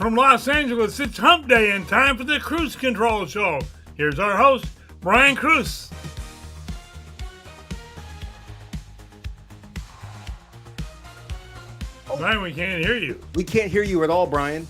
from Los Angeles, it's hump day and time for the Kruse Control Show. Here's our host, Brian Kruse. Brian, we can't hear you. We can't hear you at all, Brian.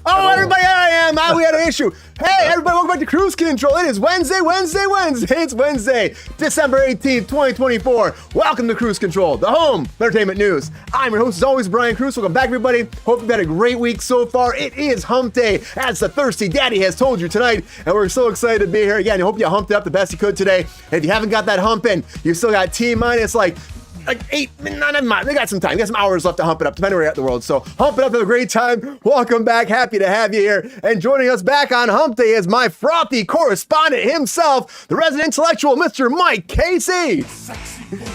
Oh, everybody, I am. We had an issue. Hey, everybody, welcome back to Kruse Control. It is Wednesday. It's Wednesday, December 18th, 2024. Welcome to Kruse Control, the home of entertainment news. I'm your host, as always, Brian Kruse. Welcome back, everybody. Hope you've had a great week so far. It is hump day, as the thirsty daddy has told you tonight, and we're so excited to be here again. I hope you humped it up the best you could today. And if you haven't got that hump in, you still got T-minus like 8, they got some time. You got some hours left to hump it up, depending where you're at in the world. So hump it up, have a great time. Welcome back. Happy to have you here. And joining us back on hump day is my frothy correspondent himself, the resident intellectual, Mr. Mike Casey.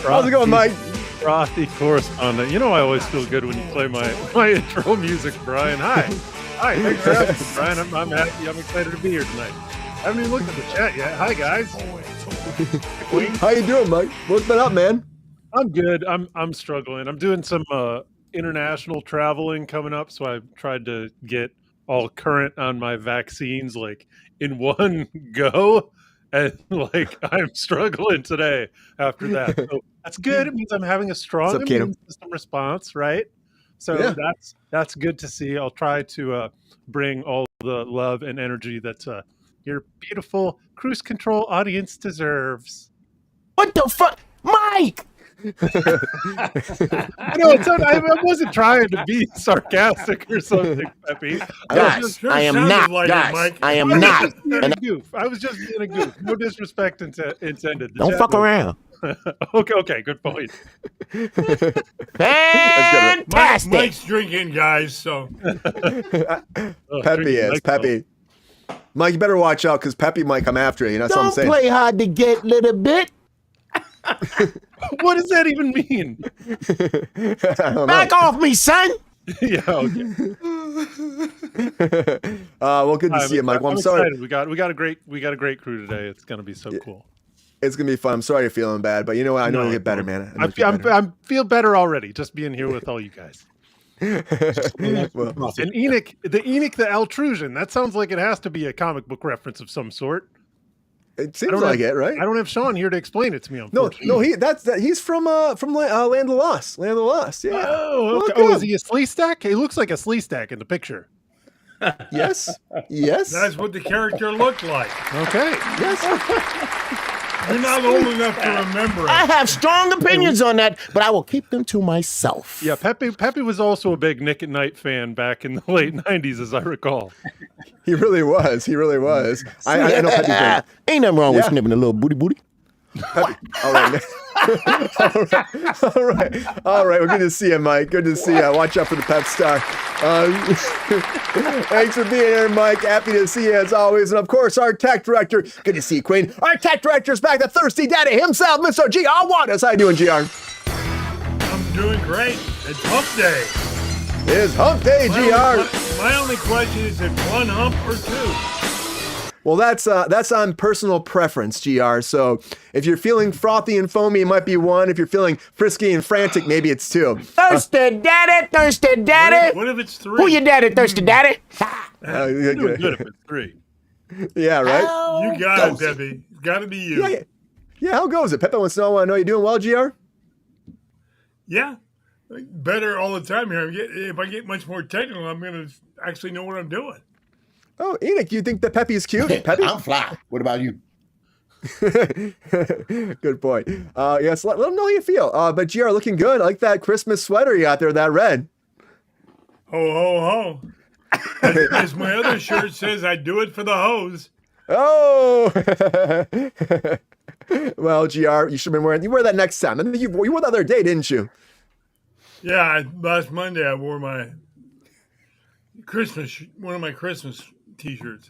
How's it going, Mike? Frothy correspondent. You know I always feel good when you play my intro music, Brian. Hi, thanks for having me, Brian. I'm happy. I'm excited to be here tonight. I haven't even looked at the chat yet. Hi, guys. How you doing, Mike? What's been up, man? I'm good. I'm struggling. I'm doing some international traveling coming up, so I tried to get all current on my vaccines like in one go, and like I'm struggling today after that. So that's good. It means I'm having a strong immune system response, right? So yeah, that's good to see. I'll try to bring all the love and energy that your beautiful Kruse Control audience deserves. What the fuck, Mike? I wasn't trying to be sarcastic or something, Peppy. Guys, I am not. I was just being a goof. No disrespect intended. Don't fuck around. Okay, good point. Fantastic. Mike's drinking, guys, so. Peppy is. Peppy. Mike, you better watch out, because Peppy might come after you. That's what I'm saying. Don't play hard to get, little bit. What does that even mean? Back off me, son. Yeah, okay. Well, good to see you, Mike. Well, I'm sorry. Excited. We got a great crew today. It's gonna be so cool. It's gonna be fun. I'm sorry you're feeling bad, but you know what? I know you'll get better, man. I feel better already just being here with all you guys. Well, and Enoch the Altrusion. That sounds like it has to be a comic book reference of some sort. It seems like it, right? I don't have Sean here to explain it to me. No, he's from Land of the Lost. Land of the Lost. Yeah. Oh, okay. Oh, is he a slee stack? He looks like a slee stack in the picture. Yes. That's what the character looked like. Okay. Yes. You're not old enough to remember it. I have strong opinions on that, but I will keep them to myself. Yeah, Peppy was also a big Nick at Night fan back in the late 90s, as I recall. He really was. I know Peppy. Ain't nothing wrong with snipping a little booty. Peppy. All right. All right. Well, good to see you, Mike. Good to see you. Watch out for the Pep Star. Thanks for being here, Mike. Happy to see you as always. And of course, our tech director. Good to see you, Queen. Our tech director is back, the thirsty daddy himself, Mr. G.R. Waters. How you doing, GR? I'm doing great. It's hump day. It is hump day, GR. My only question is it one hump or two? Well, that's on personal preference, GR. So if you're feeling frothy and foamy, it might be one. If you're feeling frisky and frantic, maybe it's two. Thirsty daddy. What if it's three? Who your daddy, thirsty daddy? You're doing good if it's three. Yeah, right? You got it, Debbie. It's got to be you. Yeah, how goes it? Pepe wants to know, I know you're doing well, GR? Yeah. Better all the time here. If I get much more technical, I'm going to actually know what I'm doing. Oh, Enoch, do you think that Peppy's cute? Peppy? I'm fly. What about you? Good point. Yes, let them know how you feel. But GR, looking good. I like that Christmas sweater you got there, that red. Ho, ho, ho. As my other shirt says, I do it for the hose. Oh! Well, GR, you should have been wearing. You wear that next time. I think you wore that other day, didn't you? Yeah, last Monday I wore my one of my Christmas T-shirts.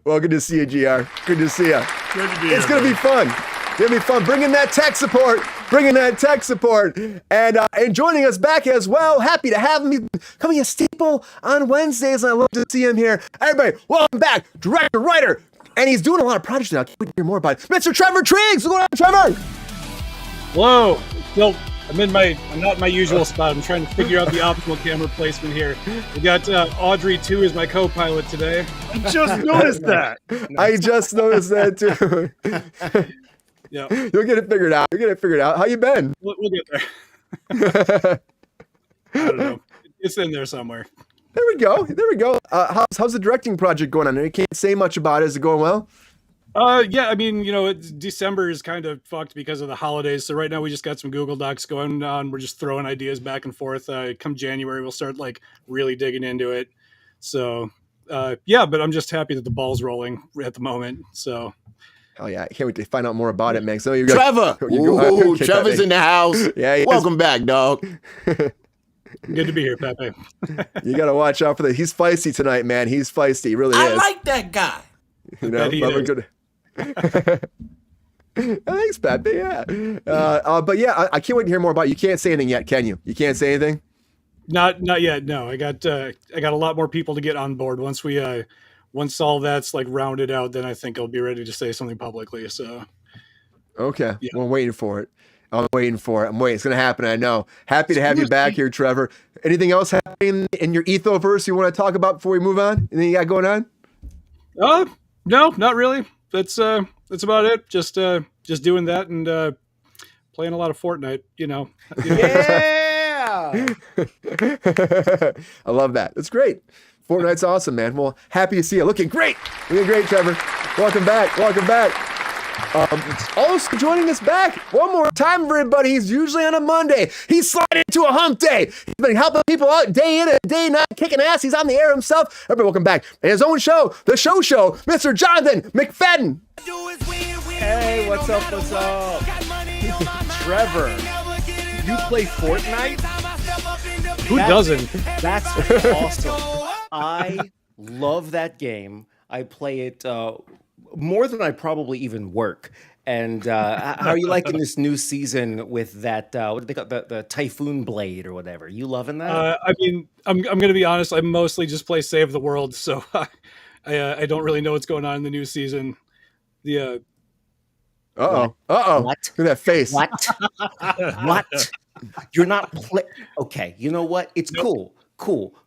Well, good to see you, GR. Good to see you. Good to be It's going to be fun. It's going to be fun. Bringing that tech support. And joining us back as well. Happy to have him. Coming a staple on Wednesdays, and I love to see him here. Everybody, welcome back. Director, writer. And he's doing a lot of projects now. I can't wait to hear more about it. Mr. Trevor Triggs. What's going on, Trevor? Hello. I'm not in my usual spot. I'm trying to figure out the optimal camera placement here. We got Audrey 2 as my co-pilot today. I just noticed that. I just noticed that too. Yeah, You'll get it figured out. You'll get it figured out. How you been? we'll get there. I don't know. It's in there somewhere. There we go. There we go. How's the directing project going on? You can't say much about it. Is it going well? Yeah, I mean, December is kind of fucked because of the holidays. So right now we just got some Google Docs going on. We're just throwing ideas back and forth. Come January, we'll start like really digging into it. So yeah, but I'm just happy that the ball's rolling at the moment. So. Oh yeah, I can't wait to find out more about it, man. So you're Trevor. Ooh, Trevor's in the house. Yeah, Welcome back, dog. Good to be here, Pepe. You got to watch out for that. He's feisty tonight, man. He's feisty. He really is. I like that guy. You know, good. Thanks, Pepe. Yeah. But yeah, I can't wait to hear more about it. You can't say anything yet, can you? You can't say anything. Not yet. No, I got a lot more people to get on board. Once all that's like rounded out, then I think I'll be ready to say something publicly. So. Okay. Yeah. Well, I'm waiting for it. I'm waiting. It's going to happen. I know. Happy to have you back here, Trevor. Anything else happening in your ethoverse you want to talk about before we move on? Anything you got going on? No, not really. That's about it. Just doing that and playing a lot of Fortnite. Yeah. I love that. That's great. Fortnite's awesome, man. Well, happy to see you. Looking great. Looking great, Trevor. Welcome back. Welcome back. Also joining us back one more time, everybody. He's usually on a Monday. He's sliding into a hump day. He's been helping people out day in and day not, kicking ass. He's on the air himself. Everybody, welcome back. And his own show, the Show, Mr. Jonathan McFadden. Hey, what's up? Trevor, you play Fortnite? Who doesn't? That's awesome. I love that game. I play it more than I probably even work. And how are you liking this new season with that, what do they call the Typhoon Blade or whatever? You loving that? I mean, I'm going to be honest. I mostly just play Save the World, so I don't really know what's going on in the new season. The What? What? Look at that face. What? What? You're not okay, you know what? It's cool.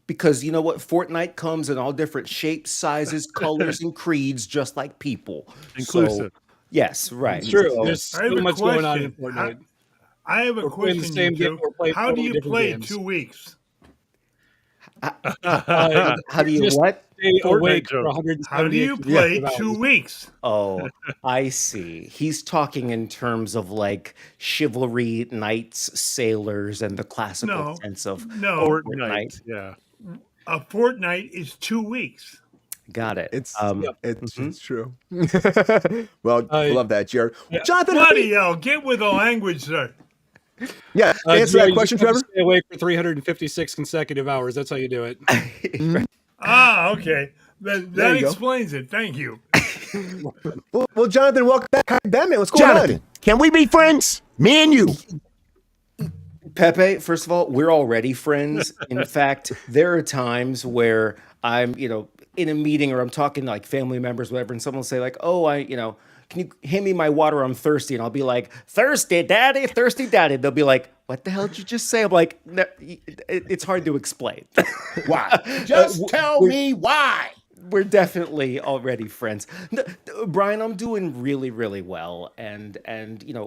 Because you know what? Fortnite comes in all different shapes, sizes, colors, and creeds, just like people. Inclusive. So, yes, right. It's true. So, There's I have so a much going on in question. Fortnite. I have a We're playing the question. same You game, two. we're playing How do you totally different play games. 2 weeks? how do you Just what? stay awake joke. for 178 How do you play consecutive 2 hours. weeks? Oh, I see. He's talking in terms of like chivalry, knights, sailors, and the classical No. sense of No, Fortnite. Yeah. a fortnight is 2 weeks. got it. It's mhm. it's true. Well, I love that, Jared. Yeah. Jonathan, how do Bloody you- hell, get with the language, sir. yeah, answer that you question, just have to Trevor. Stay awake for 356 consecutive hours. That's how you do it. Ah, okay. That There you go. explains it. Thank you. Well, Jonathan, welcome back. How you been, man? What's going Jonathan, can we be friends? Me and you. Pepe, first of all, we're already friends. In fact, there are times where I'm, in a meeting or I'm talking to like family members, whatever, and someone will say like, "Oh, can you hand me my water? I'm thirsty." And I'll be like, "Thirsty, daddy, thirsty, daddy." They'll be like, "What the hell did you just say?" I'm like, no, it's hard to explain. Why? Just tell me why. We're definitely already friends. No, Brian, I'm doing really, really well. And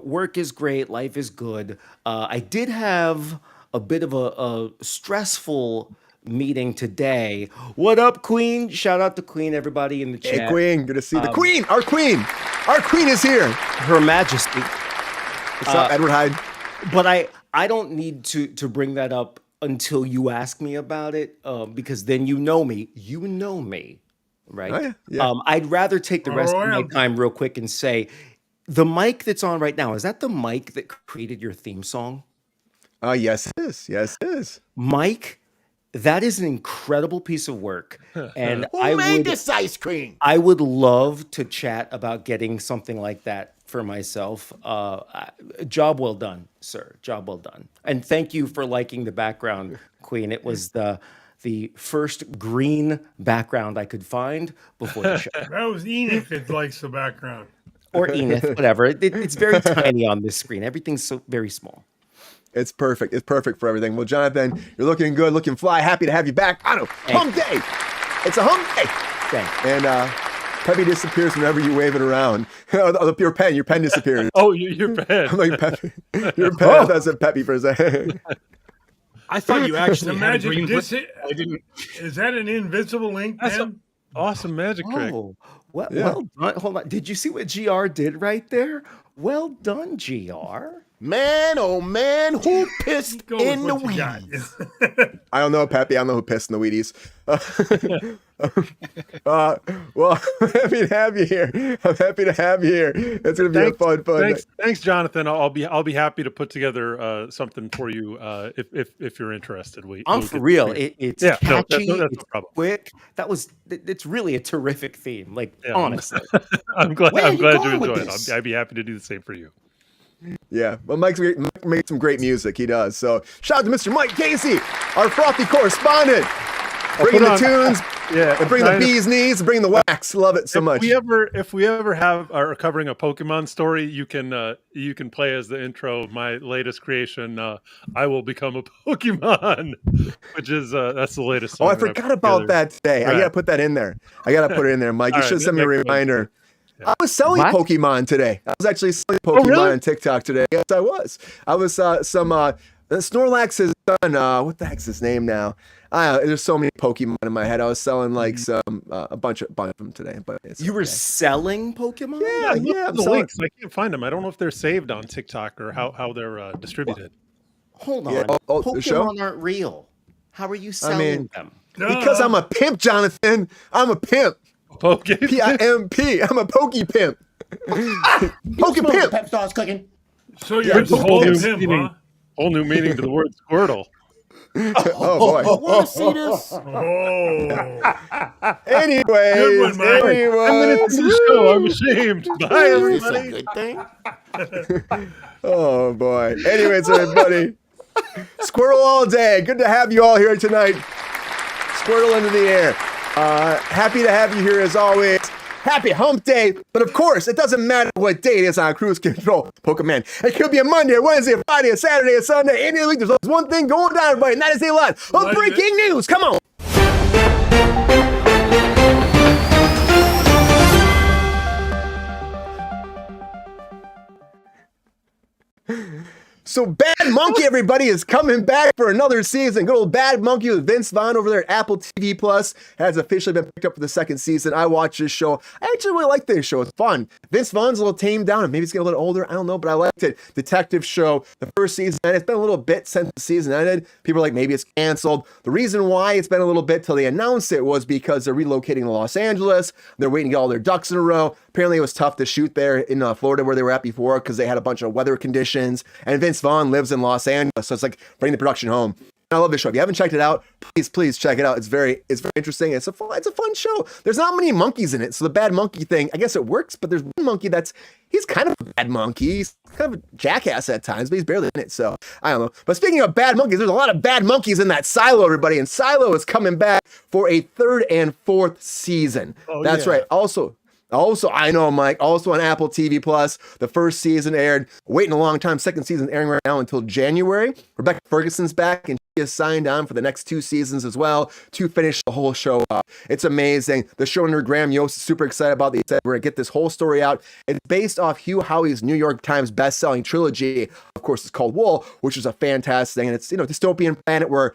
work is great. Life is good. I did have a bit of a stressful meeting today. What up, Queen? Shout out to Queen, everybody in the chat. Hey, Queen, good to see the Queen. Our Queen is here. Her Majesty. What's up, Edward Hyde? But I don't need to bring that up until you ask me about it, because then you know me. You know me, right? Oh, yeah. I'd rather take the rest of my yeah. time real quick and say, the mic that's on right now, is that the mic that created your theme song? Yes, it is. Yes, it is. Mike, that is an incredible pice of work. And Who made this ice cream? I would love to chat about getting something like that for myself. Job well done, sir. Job well done. And thank you for liking the background, Queen. It was the first green background I could find before the show. That was Enoch that likes the background. Or Enith, whatever. It's very tiny on this screen. Everything's so very small. It's perfect. It's perfect for everything. Well, Jonathan, you're looking good, looking fly. Happy to have you back on a hump day. It's a hump day. And Peppy disappears whenever you wave it around. Your pen disappears. Oh, your pen. I'm like, Peppy. Your pen. That's a Peppy for a second. I thought you actually had a Magic green I didn't. Is that an invisible link, That's man? Awesome magic trick. Oh, well, Yeah. well done. Hold on. Did you see what GR did right there? Well done, GR. Man, oh man, who pissed Go with in the what you got. weeds? I don't know, Peppy. I don't know who pissed in the Wheaties. Well, I'm happy to have you here. It's gonna be a fun. Thanks, Jonathan. I'll be happy to put together something for you if you're interested. I'm for real. It's no, catchy. that's no It's problem. quick. It's really a terrific theme. Like Yeah. honestly, I'm glad Where are you you going with enjoy it. this? I'd be happy to do the same for you. Yeah, well, Mike makes some great music. He does. So shout out to Mr. Mike Casey, our frothy correspondent, bringing the tunes, and bring the bee's knees, bring the wax. Love it so much. If we ever are covering a Pokemon story, you can play as the intro of my latest creation. I will become a Pokemon, which is that's the latest song. Oh, I forgot about that today. Right. I gotta put that in there. Mike. You All should right, send me a next one. reminder. I was selling What? Pokemon today. I was actually selling Pokemon really? on TikTok today. Yes, I was. I was Snorlax has done. What the heck's his name now? There's so many Pokemon in my head. I was selling like a bunch of them today. But it's you were selling Pokemon. yeah. I'm The selling. links, I can't find them. I don't know if they're saved on TikTok or how they're distributed. Hold on. Yeah, the show? Pokemon aren't real. How are you selling them? Because I'm a pimp, Jonathan. I'm a pimp. Pokemon. P-I-M-P. I'm a Pokey pimp. Pokey pimp. Pep starts cooking. So you're a Whole whole new pimp, meaning. huh? Whole new meaning to the word Squirtle. Oh boy. Want to see this? Oh, Anyways, Good one, Mike. 10 minutes into the show. I'm ashamed. Bye, It's a everybody. good thing. Oh boy. Anyways, everybody. Squirrel all day. Good to have you all here tonight. Squirrel into the air. Happy to have you here as always. Happy hump day. But of course, it doesn't matter what day it is on Kruse Control, Pokemon. It could be a Monday, a Wednesday, a Friday, a Saturday, a Sunday. Any week, there's always one thing going down, everybody, and that is a lot of breaking news. Come on. So Bad Monkey, everybody, is coming back for another season. Good old Bad Monkey with Vince Vaughn over there at Apple TV Plus has officially been picked up for the second season. I watched this show. I actually really like this show. It's fun. Vince Vaughn's a little tamed down and maybe he's getting a little older. I don't know, but I liked it. Detective show. The first season, and it's been a little bit since the season ended. People are like, maybe it's canceled. The reason why it's been a little bit till they announced it was because they're relocating to Los Angeles. They're waiting to get all their ducks in a row. Apparently, it was tough to shoot there in Florida where they were at before because they had a bunch of weather conditions. And Vince Vaughn lives in Los Angeles, so it's like bringing the production home. I love this show. If you haven't checked it out, please check it out. It's very interesting. It's a fun show. There's not many monkeys in it, so the bad monkey thing, I guess it works. But there's one monkey he's kind of a bad monkey. He's kind of a jackass at times, but he's barely in it. So I don't know. But speaking of bad monkeys, there's a lot of bad monkeys in that Silo, everybody. And Silo is coming back for a third and fourth season. Oh, That's yeah. right. Also, I know, Mike, also on Apple TV Plus, the first season aired, waiting a long time, second season airing right now until January. Rebecca Ferguson's back, and she is signed on for the next 2 seasons as well to finish the whole show up. It's amazing. The showrunner, Graham Yost, is super excited about it. He said, we're going to get this whole story out. It's based off Hugh Howey's New York Times best-selling trilogy. Of course, it's called Wool, which is a fantastic thing. And it's, dystopian planet where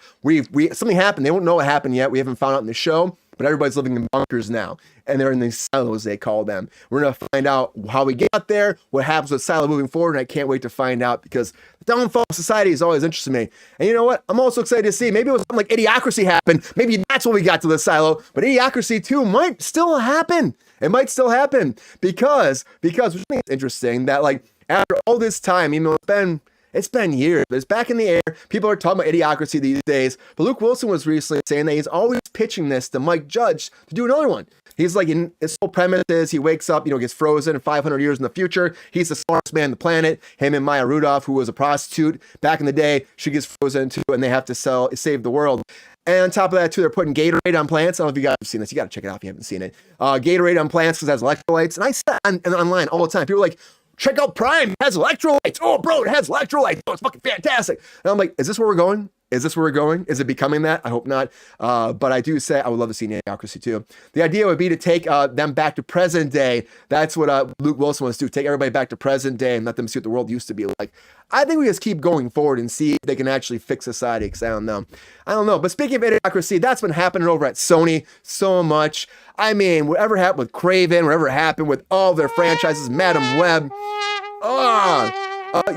something happened. They don't know what happened yet. We haven't found out in the show. But everybody's living in bunkers now, and they're in these silos, they call them. We're going to find out how we get there, what happens with Silo moving forward, and I can't wait to find out because the downfall of society is always interesting to me. And you know what? I'm also excited to see, maybe it was something like Idiocracy happened. Maybe that's what we got to the Silo, but Idiocracy 2 might still happen. It might still happen because which I think is interesting, that like after all this time, it's been years, but it's back in the air. People are talking about Idiocracy these days. But Luke Wilson was recently saying that he's always pitching this to Mike Judge to do another one. He's like, his whole premise is he wakes up, gets frozen 500 years in the future. He's the smartest man on the planet. Him and Maya Rudolph, who was a prostitute back in the day, she gets frozen too, and they have to save the world. And on top of that, too, they're putting Gatorade on plants. I don't know if you guys have seen this. You got to check it out if you haven't seen it. Gatorade on plants because it has electrolytes. And I see that online all the time. People are like, check out Prime. It has electrolytes. Oh, bro, it has electrolytes. Oh, it's fucking fantastic. And I'm like, is this where we're going? Is this where we're going? Is it becoming that? I hope not. But I do say I would love to see Idiocracy too. The idea would be to take them back to present day. That's what Luke Wilson wants to do. Take everybody back to present day and let them see what the world used to be like. I think we just keep going forward and see if they can actually fix society, because I don't know. But speaking of Idiocracy, that's been happening over at Sony so much. I mean, whatever happened with Craven, whatever happened with all their franchises, Madam Web.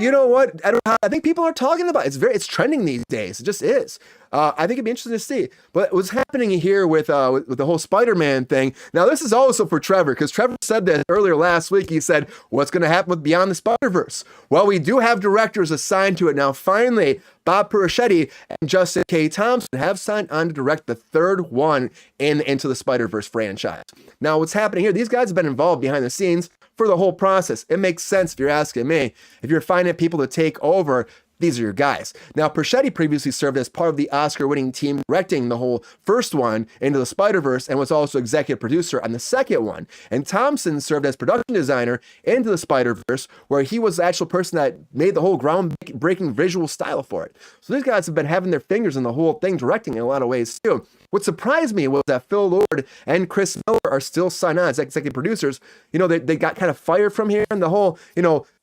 You know what? I think people are talking about it. It's trending these days. It just is. I think it'd be interesting to see. But what's happening here with the whole Spider-Man thing? Now, this is also for Trevor, because Trevor said that earlier last week. He said, "What's going to happen with Beyond the Spider-Verse?" Well, we do have directors assigned to it now. Finally, Bob Persichetti and Justin K. Thompson have signed on to direct the third one in Into the Spider-Verse franchise. Now, what's happening here? These guys have been involved behind the scenes for the whole process. It makes sense if you're asking me. If you're finding people to take over, these are your guys. Now, Persichetti previously served as part of the Oscar-winning team directing the whole first one, Into the Spider-Verse, and was also executive producer on the second one. And Thompson served as production designer Into the Spider-Verse, where he was the actual person that made the whole groundbreaking visual style for it. So these guys have been having their fingers in the whole thing, directing in a lot of ways too. What surprised me was that Phil Lord and Chris Miller are still signed on as executive producers. They got kind of fired from here, and the whole,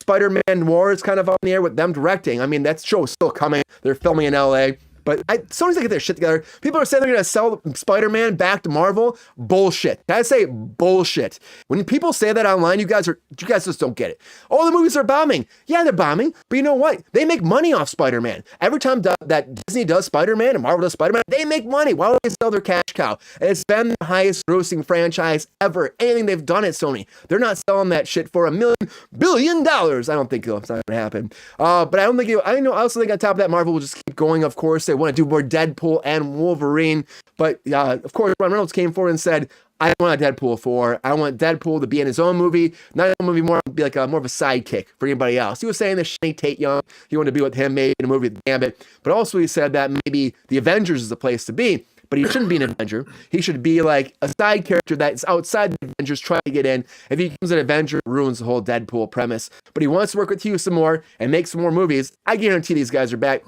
Spider-Man Noir is kind of on the air with them directing. I mean, that show is still coming. They're filming in LA. But Sony's gonna get their shit together. People are saying they're gonna sell Spider-Man back to Marvel. Bullshit. Can I say bullshit? When people say that online, you guys just don't get it. Oh, the movies are bombing. Yeah, they're bombing. But you know what? They make money off Spider-Man. Every time that Disney does Spider-Man and Marvel does Spider-Man, they make money. Why don't they sell their cash cow? And it's been the highest grossing franchise ever. Anything they've done at Sony. They're not selling that shit for $1 billion. I don't think it's not gonna happen. But I don't think I also think on top of that, Marvel will just keep going, of course. They want to do more Deadpool and Wolverine. But of course, Ryan Reynolds came forward and said, I want a Deadpool 4. I want Deadpool to be in his own movie, not a movie, more be like more of a sidekick for anybody else. He was saying that Shane Tate Young, he wanted to be with him maybe in a movie with Gambit. But also he said that maybe the Avengers is the place to be. But he shouldn't be an Avenger. He should be like a side character that's outside the Avengers trying to get in. If he becomes an Avenger, it ruins the whole Deadpool premise. But he wants to work with Hugh some more and make some more movies. I guarantee these guys are back.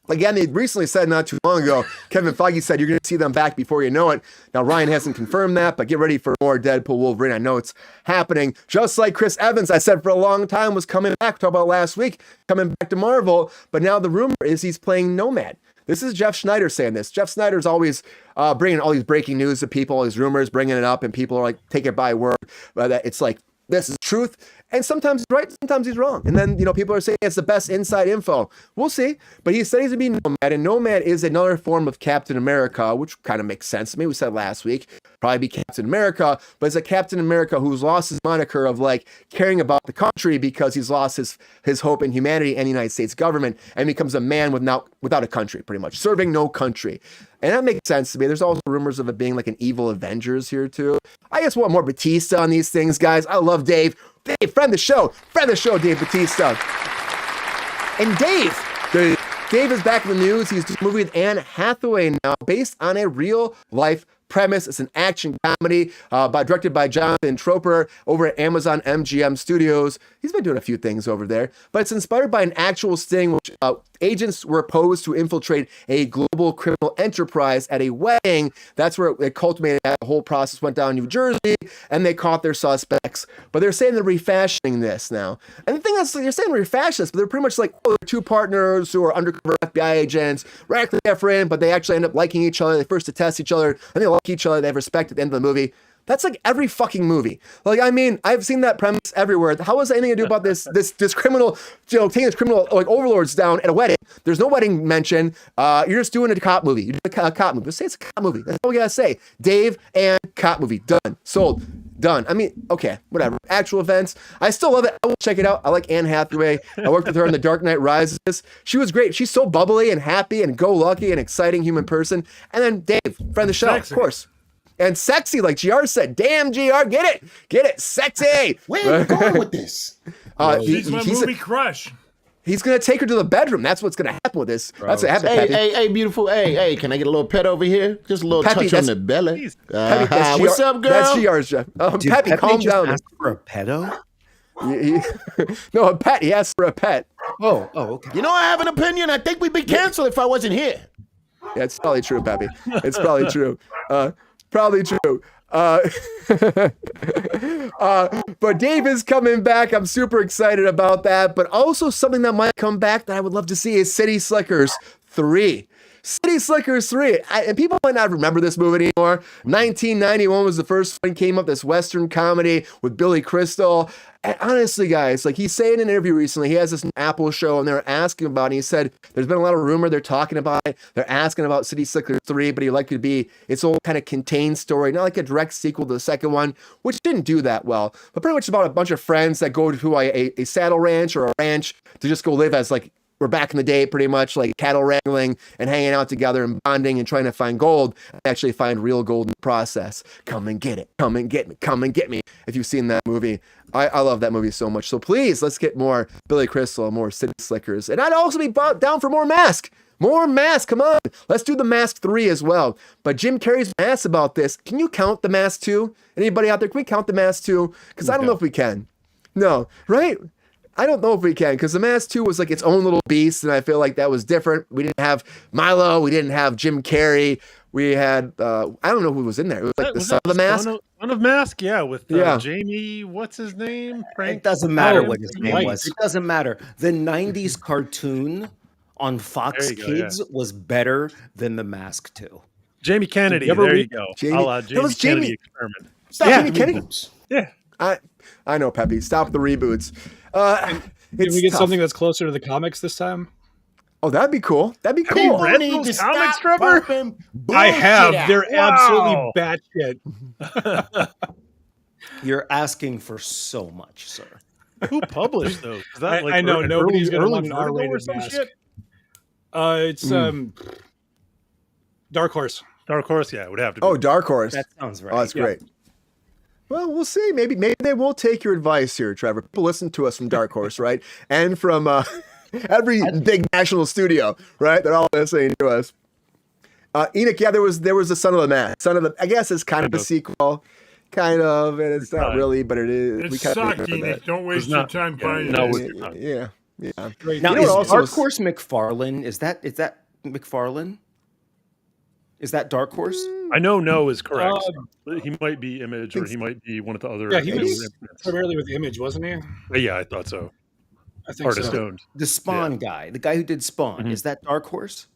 Again, they recently said not too long ago, Kevin Feige said you're going to see them back before you know it. Now, Ryan hasn't confirmed that, but get ready for more Deadpool Wolverine. I know it's happening. Just like Chris Evans, I said for a long time, was coming back, talked about last week, coming back to Marvel. But now the rumor is he's playing Nomad. This is Jeff Schneider saying this. Jeff Schneider's always bringing all these breaking news to people, all these rumors, bringing it up, and people are like, take it by word. That it's like, this is truth. And sometimes he's right, sometimes he's wrong. And then, people are saying it's the best inside info. We'll see. But he said he's going to be Nomad, and Nomad is another form of Captain America, which kind of makes sense to me. We said last week, probably be Captain America, but it's a Captain America who's lost his moniker of like caring about the country because he's lost his hope in humanity and the United States government and becomes a man without a country, pretty much, serving no country. And that makes sense to me. There's also rumors of it being like an evil Avengers here too. I just want more Batista on these things, guys. I love Dave. Dave, friend the show, Dave Batista. And Dave is back in the news. He's doing a movie with Anne Hathaway now, based on a real life premise. It's an action comedy directed by Jonathan Troper over at Amazon MGM Studios. He's been doing a few things over there, but it's inspired by an actual sting which agents were opposed to infiltrate a global criminal enterprise at a wedding. That's where it culminated. The whole process went down in New Jersey, and they caught their suspects. But they're saying they're refashioning this now. And the thing is, you're saying refashion this, but they're pretty much like, they're two partners who are undercover FBI agents, radically different, but they actually end up liking each other. They first detest each other, and they like each other. They have respect at the end of the movie. That's like every fucking movie. Like, I mean, I've seen that premise everywhere. How is that anything to do about this criminal, taking this criminal like overlords down at a wedding? There's no wedding mention. You're just doing a cop movie. You do a cop movie. Just say it's a cop movie. That's all we gotta say. Dave and cop movie. Done. Sold. Done. I mean, okay, whatever. Actual events. I still love it. I will check it out. I like Anne Hathaway. I worked with her in The Dark Knight Rises. She was great. She's so bubbly and happy and go-lucky and exciting human person. And then Dave, friend of the show, of course. And sexy, like GR said. Damn, GR, get it, sexy. Where are you going with this? She's my movie crush. He's gonna take her to the bedroom. That's what's gonna happen with this. That's what happened. Hey, beautiful. Hey, can I get a little pet over here? Just a little Peppy, touch on the belly. Peppy, What's up, girl? That's GR's, Jeff. Peppy, calm down. Ask for a pedo? No, a pet. He asked for a pet. Oh, okay. You know, I have an opinion. I think we'd be canceled if I wasn't here. Yeah, it's probably true, Peppy. It's probably true. Probably true. But Dave is coming back. I'm super excited about that. But also something that might come back that I would love to see is City Slickers 3. City Slickers 3. And people might not remember this movie anymore. 1991 was the first one came up, this Western comedy with Billy Crystal. And honestly, guys, like he's saying in an interview recently, he has this Apple show and they're asking about it. And he said, there's been a lot of rumor. They're talking about it. They're asking about City Slickers 3, but he'd like it to be its own kind of contained story, not like a direct sequel to the second one, which didn't do that well. But pretty much about a bunch of friends that go to a saddle ranch or a ranch to just go live as like, we're back in the day, pretty much like cattle wrangling and hanging out together and bonding and trying to find gold. And actually find real gold in the process. Come and get it. Come and get me. Come and get me. If you've seen that movie, I love that movie so much. So please, let's get more Billy Crystal, more City Slickers. And I'd also be down for more Mask. More Mask. Come on. Let's do the Mask 3 as well. But Jim Carrey's asked about this. Can you count the Mask 2? Anybody out there? Can we count the Mask 2? Because I don't know if we can. No, right? I don't know if we can, because The Mask 2 was like its own little beast, and I feel like that was different. We didn't have Milo, we didn't have Jim Carrey, we had, I don't know who was in there. It was like the son of the Mask. Son of Mask, yeah, with Jamie, what's his name? Frank? It doesn't matter what his name was. It doesn't matter. The 90s cartoon on Fox Kids was better than The Mask 2. Jamie Kennedy, there you go. Jamie Kennedy experiment. Stop Jamie Kennedy. Yeah. I know, Peppy. Stop the reboots. Can we get something that's closer to the comics this time? Oh, that'd be cool. That'd be cool. You read those comics, Trevor? I have. They're absolutely batshit. You're asking for so much, sir. Who published those? Is that like I know nobody's going to want an Vertigo R-rated or some Mask. shit? It's Dark Horse. Dark Horse, yeah, it would have to be. Oh, Dark Horse. That sounds right. Oh, that's great. Well, we'll see. Maybe they will take your advice here, Trevor. People listen to us from Dark Horse, right? And from every big national studio, right? They're all listening to us. Enoch, yeah, there was the Son of the Mask. I guess it's kind of a sequel. Kind of, and it's not really, but it is. It's sucking. Don't waste your time finding it. Yeah. Now, is Dark Horse McFarlane? Is that McFarlane? Is that Dark Horse? I know no is correct. He might be Image, or he might be one of the other. Yeah, he was primarily with Image, wasn't he? Yeah, I thought so. I think Artist so. owned. The Spawn guy, the guy who did Spawn, is that Dark Horse?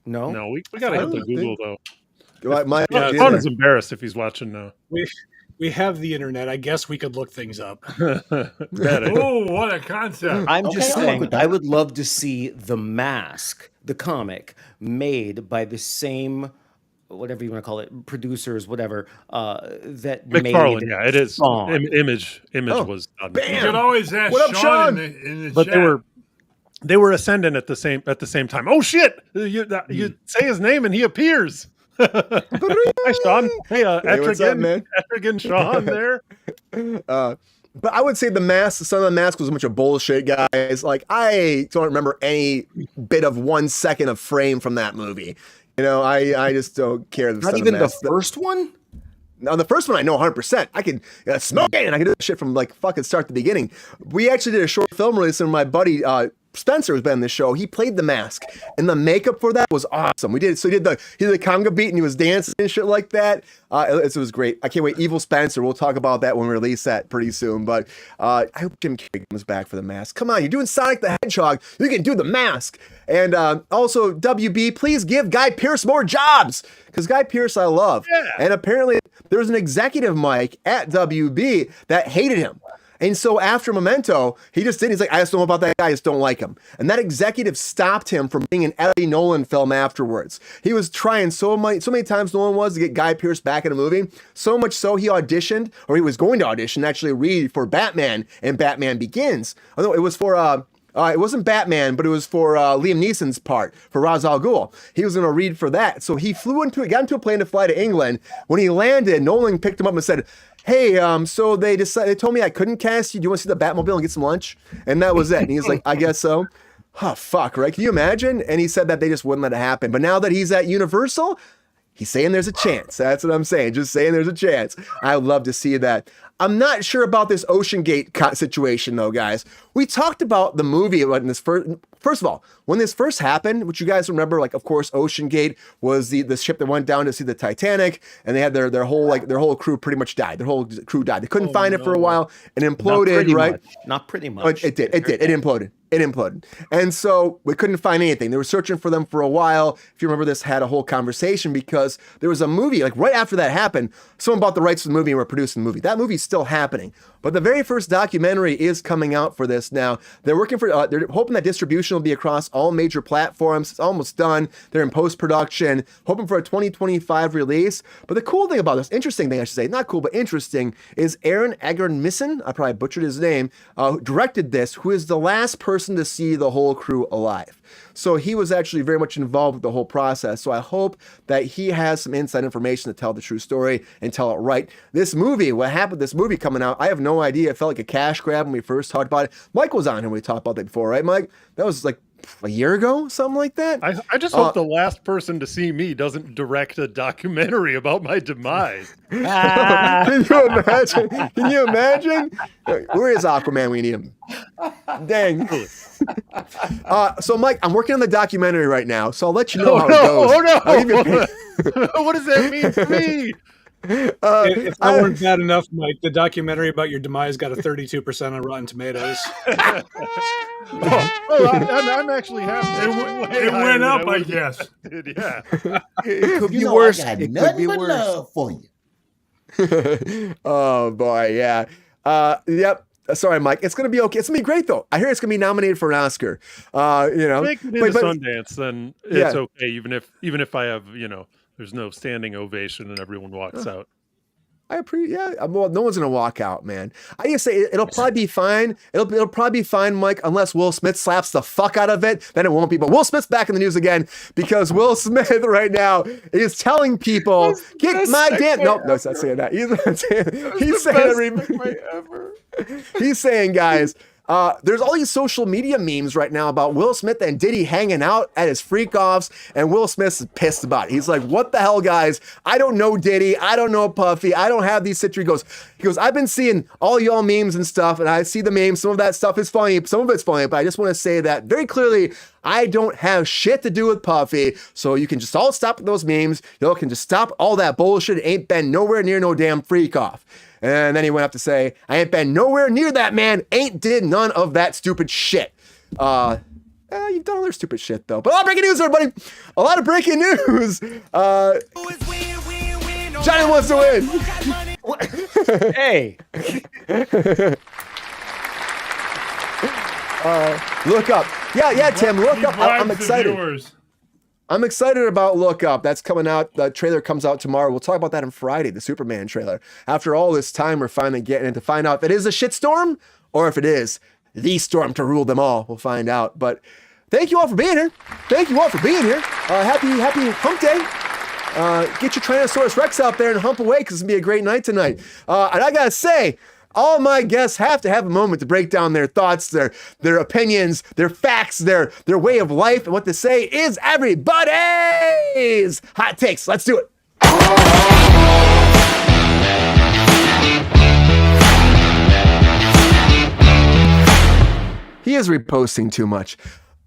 No, No, we gotta hit the Google though. Spawn is embarrassed if he's watching now. We have the internet. I guess we could look things up. Oh, what a concept! I'm just saying, I would love to see The Mask, the comic, made by the same, whatever you want to call it, producers, whatever, that McFarlane, made yeah, it is. Spawn. Image was done. You could always ask What up, Sean Sean? in the But chat. they were ascendant at the same time. Oh shit! You say his name and he appears. Hi, Sean. Hey, what's up, man? Etrigan Sean there. But I would say the Son of the Mask was a bunch of bullshit, guys. Like, I don't remember any bit of 1 second of frame from that movie. You know, I just don't care. Not even the first one? Now, the first one I know 100%. I could smoke it, and I could do that shit from like fucking start to beginning. We actually did a short film release, and my buddy Spencer has been on the show. He played the Mask, and the makeup for that was awesome. He did the conga beat, and he was dancing and shit like that. It was great. I can't wait. Evil Spencer. We'll talk about that when we release that pretty soon. But I hope Jim Carrey comes back for the Mask. Come on, you're doing Sonic the Hedgehog. You can do the Mask. And also, WB, please give Guy Pearce more jobs, because Guy Pearce I love. Yeah. And apparently, there was an executive mic at WB that hated him. And so after Memento, he's like, I just don't know about that guy, I just don't like him. And that executive stopped him from being an Eddie Nolan film afterwards. He was trying so many times Nolan was to get Guy Pearce back in a movie, so much so he auditioned, or he was going to audition, actually read for Batman and Batman Begins. Although it was for, it wasn't Batman, but it was for Liam Neeson's part, for Ra's al Ghul. He was going to read for that. So he got into a plane to fly to England. When he landed, Nolan picked him up and said, hey, so they told me I couldn't cast you. Do you want to see the Batmobile and get some lunch? And that was it. And he's like, I guess so. Oh, fuck, right? Can you imagine? And he said that they just wouldn't let it happen. But now that he's at Universal, He's saying there's a chance. That's what I'm saying. Just saying there's a chance. I would love to see that. I'm not sure about this Oceangate situation, though, guys. We talked about the movie when this first of all, when this first happened, which you guys remember, like, of course, Oceangate was the ship that went down to see the Titanic, and they had their whole crew pretty much died. Their whole crew died. They couldn't find it for a while and imploded, right? Not pretty much. Oh, it did. It imploded. It imploded. And so we couldn't find anything. They were searching for them for a while. If you remember, this had a whole conversation because there was a movie, like right after that happened, someone bought the rights to the movie and were producing the movie. That movie's still happening. But the very first documentary is coming out for this now. They're working for, they're hoping that distribution will be across all major platforms. It's almost done. They're in post-production, hoping for a 2025 release. But the cool thing about this, interesting thing I should say, not cool, but interesting, is Aaron Egernisson, I probably butchered his name, who directed this, who is the last person to see the whole crew alive. So he was actually very much involved with the whole process. So I hope that he has some inside information to tell the true story and tell it right. This movie, what happened with this movie coming out, I have no idea. It felt like a cash grab when we first talked about it. Mike was on here when we talked about that before, right, Mike? That was like a year ago, something like that. I just hope the last person to see me doesn't direct a documentary about my demise. Can you imagine? Can you imagine? Where is Aquaman? We need him. Dang. So, Mike, I'm working on the documentary right now, so I'll let you know how it goes. What does that mean to me? If that weren't bad enough, Mike, the documentary about your demise got a 32% on Rotten Tomatoes. I'm actually happy. It went up, I guess. Yeah. It could be You know, worse. I got It could nothing be but worse. love for you. Oh boy, yeah. Yep. Sorry, Mike. It's gonna be okay. It's gonna be great though. I hear it's gonna be nominated for an Oscar. You know, Make it into Sundance, then it's okay. Even if I have, there's no standing ovation and everyone walks out. I appreciate. Yeah, well, no one's gonna walk out, man. I just say it'll probably be fine. It'll probably be fine, Mike, unless Will Smith slaps the fuck out of it. Then it won't be. But Will Smith's back in the news again because Will Smith right now is telling people, "Get my damn." No, he's not saying that. He's saying, guys. There's all these social media memes right now about Will Smith and Diddy hanging out at his freak offs, and Will Smith's pissed about it. He's like, "What the hell, guys? I don't know Diddy. I don't know Puffy. I don't have these situations." He goes, "I've been seeing all y'all memes and stuff, and I see the memes. Some of that stuff is funny. Some of it's funny, but I just want to say that very clearly, I don't have shit to do with Puffy. So you can just all stop with those memes. Y'all can just stop all that bullshit. It ain't been nowhere near no damn freak off." And then he went up to say, "I ain't been nowhere near that, man. Ain't did none of that stupid shit." You've done other stupid shit, though. But a lot of breaking news, everybody. A lot of breaking news. Johnny wants to win. Hey. Look up. Yeah, Tim, look up. I'm excited. I'm excited about Look Up. That's coming out. The trailer comes out tomorrow. We'll talk about that on Friday, the Superman trailer. After all this time, we're finally getting in to find out if it is a shitstorm or if it is the storm to rule them all. We'll find out. But thank you all for being here. Happy hump day. Get your Tyrannosaurus Rex out there and hump away because it's going to be a great night tonight. And I got to say, all my guests have to have a moment to break down their thoughts, their opinions, their facts, their way of life, and what to say is everybody's hot takes. Let's do it. He is reposting too much.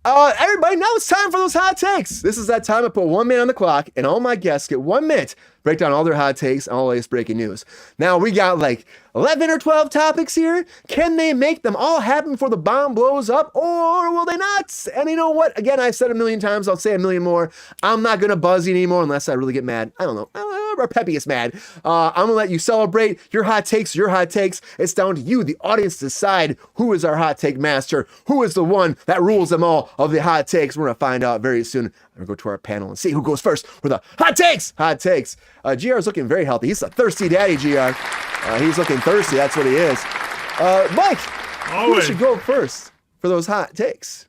Everybody, now it's time for those hot takes. This is that time I put 1 minute on the clock, and all my guests get 1 minute, break down all their hot takes and all the latest breaking news. Now, we got like 11 or 12 topics here. Can they make them all happen before the bomb blows up, or will they not? And you know what? Again, I've said a million times. I'll say a million more. I'm not going to buzz you anymore unless I really get mad. I don't know. Or Peppy gets mad. I'm going to let you celebrate your hot takes. It's down to you, the audience, to decide who is our hot take master, who is the one that rules them all of the hot takes. We're going to find out very soon. We're going to go to our panel and see who goes first for the hot takes. GR is looking very healthy. He's a thirsty daddy, GR. He's looking thirsty. That's what he is. Mike, who should go first for those hot takes?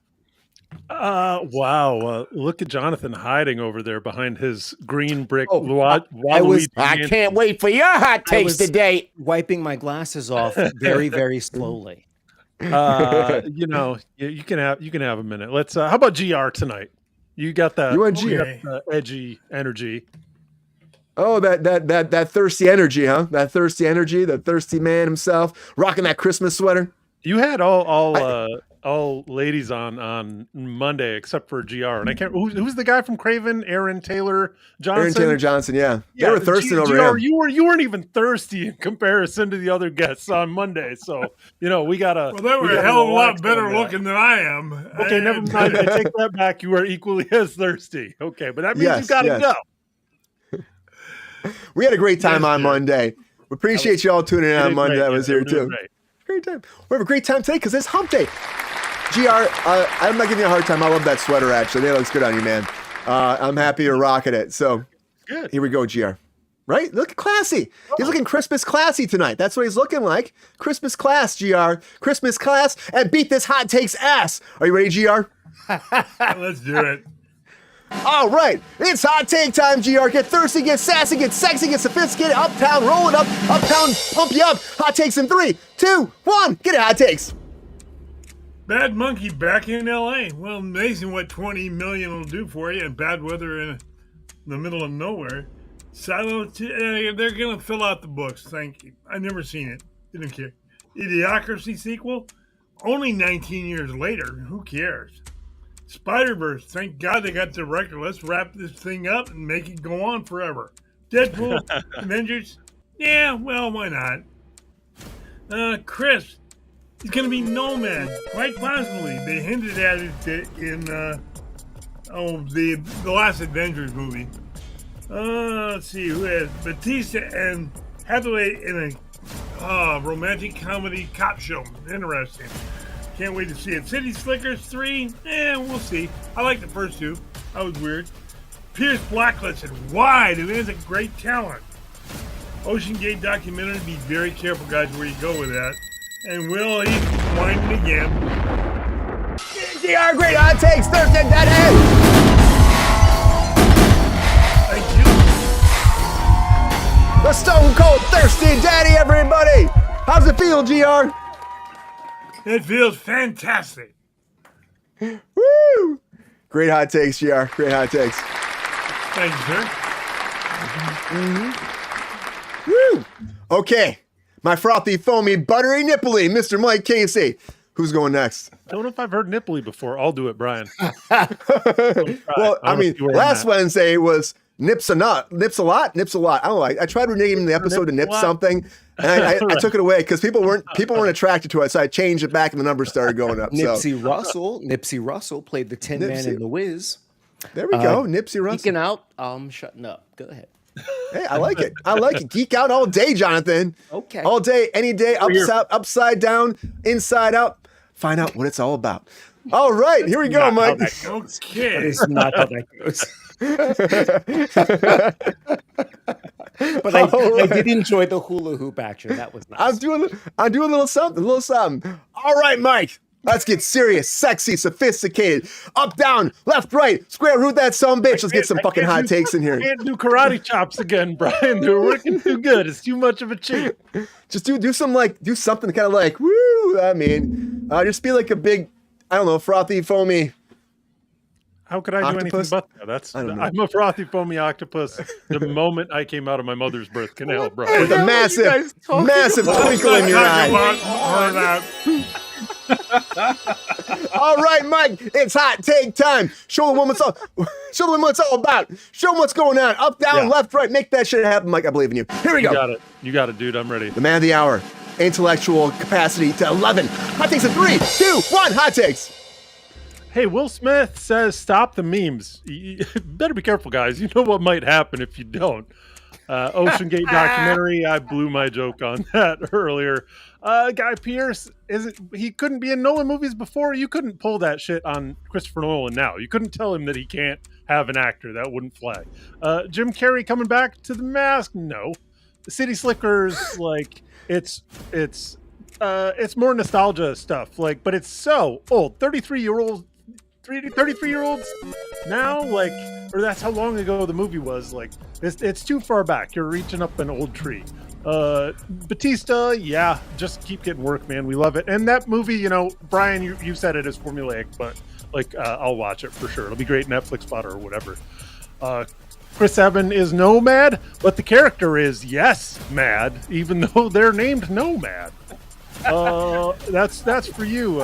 Wow. Look at Jonathan hiding over there behind his green brick. I can't wait for your hot takes today. Wiping my glasses off very, very slowly. You can have a minute. Let's how about GR tonight? You got that You want GR? Edgy energy. Oh, that thirsty energy, huh? That thirsty energy, the thirsty man himself, rocking that Christmas sweater. You had all ladies on Monday except for GR, and I can't. Who's the guy from Craven? Aaron Taylor Johnson. Aaron Taylor Johnson, yeah. They were thirsting over GR, him. You weren't even thirsty in comparison to the other guests on Monday. So we gotta. Well, they were a hell of a lot better looking than I am. Okay, never mind. I take that back. You are equally as thirsty. Okay, but that means you gotta go. We had a great time on Monday. We appreciate you all tuning in on Monday. That was here too. Great time. We have a great time today because it's hump day. GR, I'm not giving you a hard time. I love that sweater, actually. That looks good on you, man. I'm happy you're rocking it. So good. Here we go, GR. Right? Look classy. He's looking Christmas classy tonight. That's what he's looking like. Christmas class, GR. Christmas class, and beat this hot takes ass. Are you ready, GR? Let's do it. All right, it's hot take time, GR. Get thirsty, get sassy, get sexy, get sophisticated. Uptown, roll it up. Uptown, pump you up. Hot takes in 3, 2, 1. Get it, hot takes. Bad monkey back in L.A. Well, amazing what 20 million will do for you in bad weather in the middle of nowhere. Silent, they're going to fill out the books. Thank you. I've never seen it. Didn't care. Idiocracy sequel? Only 19 years later. Who cares? Spier-Verse. Thank God they got the director. Let's wrap this thing up and make it go on forever. Deadpool? Avengers? Yeah, well, why not? Chris. He's going to be Nomad. Quite possibly. They hinted at it in the last Avengers movie. Let's see who has Batista and Hathaway in a romantic comedy cop show. Interesting. Can't wait to see it. City Slickers 3? We'll see. I like the first 2. That was weird. Pierce blacklisted. Why? The man's a great talent. Oceangate documentary. Be very careful, guys, where you go with that. And Will, he's whining again. GR, great hot takes. Thursday, Deadhead. Thank you. The Stone Cold Thirsty Daddy, everybody. How's it feel, GR? It feels fantastic. Woo! Great hot takes, GR. Great hot takes. Thank you, sir. Mm-hmm. Woo! Okay. My frothy, foamy, buttery, nipply, Mr. Mike Casey. Who's going next? I don't know if I've heard nipply before. I'll do it, Brian. Well, I mean, last Wednesday was nips a lot. I don't know. I tried renaming the episode to nip something, and I took it away because people weren't attracted to it. So I changed it back, and the numbers started going up. Nipsey Russell played the Tin Man in The Wiz. There we go, Nipsey Russell. Geeking out. Shutting up. Go ahead. Hey, I like it. I like it. Geek out all day, Jonathan. Okay. All day, any day, upside down, inside out. Find out what it's all about. All right, here we go, Mike. Okay. That is not how that goes. But I did enjoy the hula hoop action. That was nice. I'm doing a little something. All right, Mike. Let's get serious, sexy, sophisticated. Up, down, left, right, square root that sumbitch. Let's get some fucking hot takes in here. I can't do karate chops again, Brian. They're working too good. It's too much of a cheat. Just do something kind of like, woo, I mean, just be like a big, I don't know, frothy, foamy. How could I do anything but that? I'm a frothy, foamy octopus the moment I came out of my mother's birth canal, bro. With a massive twinkle in your eye. All right, Mike, it's hot take time. Show them what it's all about. Show them what's going on. Up, down, left, right. Make that shit happen, Mike. I believe in you. Here we go. You got it, dude. I'm ready. The man of the hour. Intellectual capacity to 11. Hot takes in 3, 2, 1. Hot takes. Hey, Will Smith says stop the memes. You better be careful, guys. You know what might happen if you don't. Oceangate documentary. I blew my joke on that earlier. Guy Pearce, he couldn't be in Nolan movies before? You couldn't pull that shit on Christopher Nolan now. You couldn't tell him that he can't have an actor. That wouldn't fly. Jim Carrey coming back to The Mask? No. The City Slickers, like, it's more nostalgia stuff. Like, but it's so old. 33-year-olds now, like, or that's how long ago the movie was. Like, it's too far back. You're reaching up an old tree. Batista, yeah, just keep getting work, man. We love it. And that movie, you know, Brian, you said it is formulaic, but like, I'll watch it for sure. It'll be great Netflix fodder or whatever. Chris Evans is Nomad, but the character is Yes Mad, even though they're named Nomad. That's for you,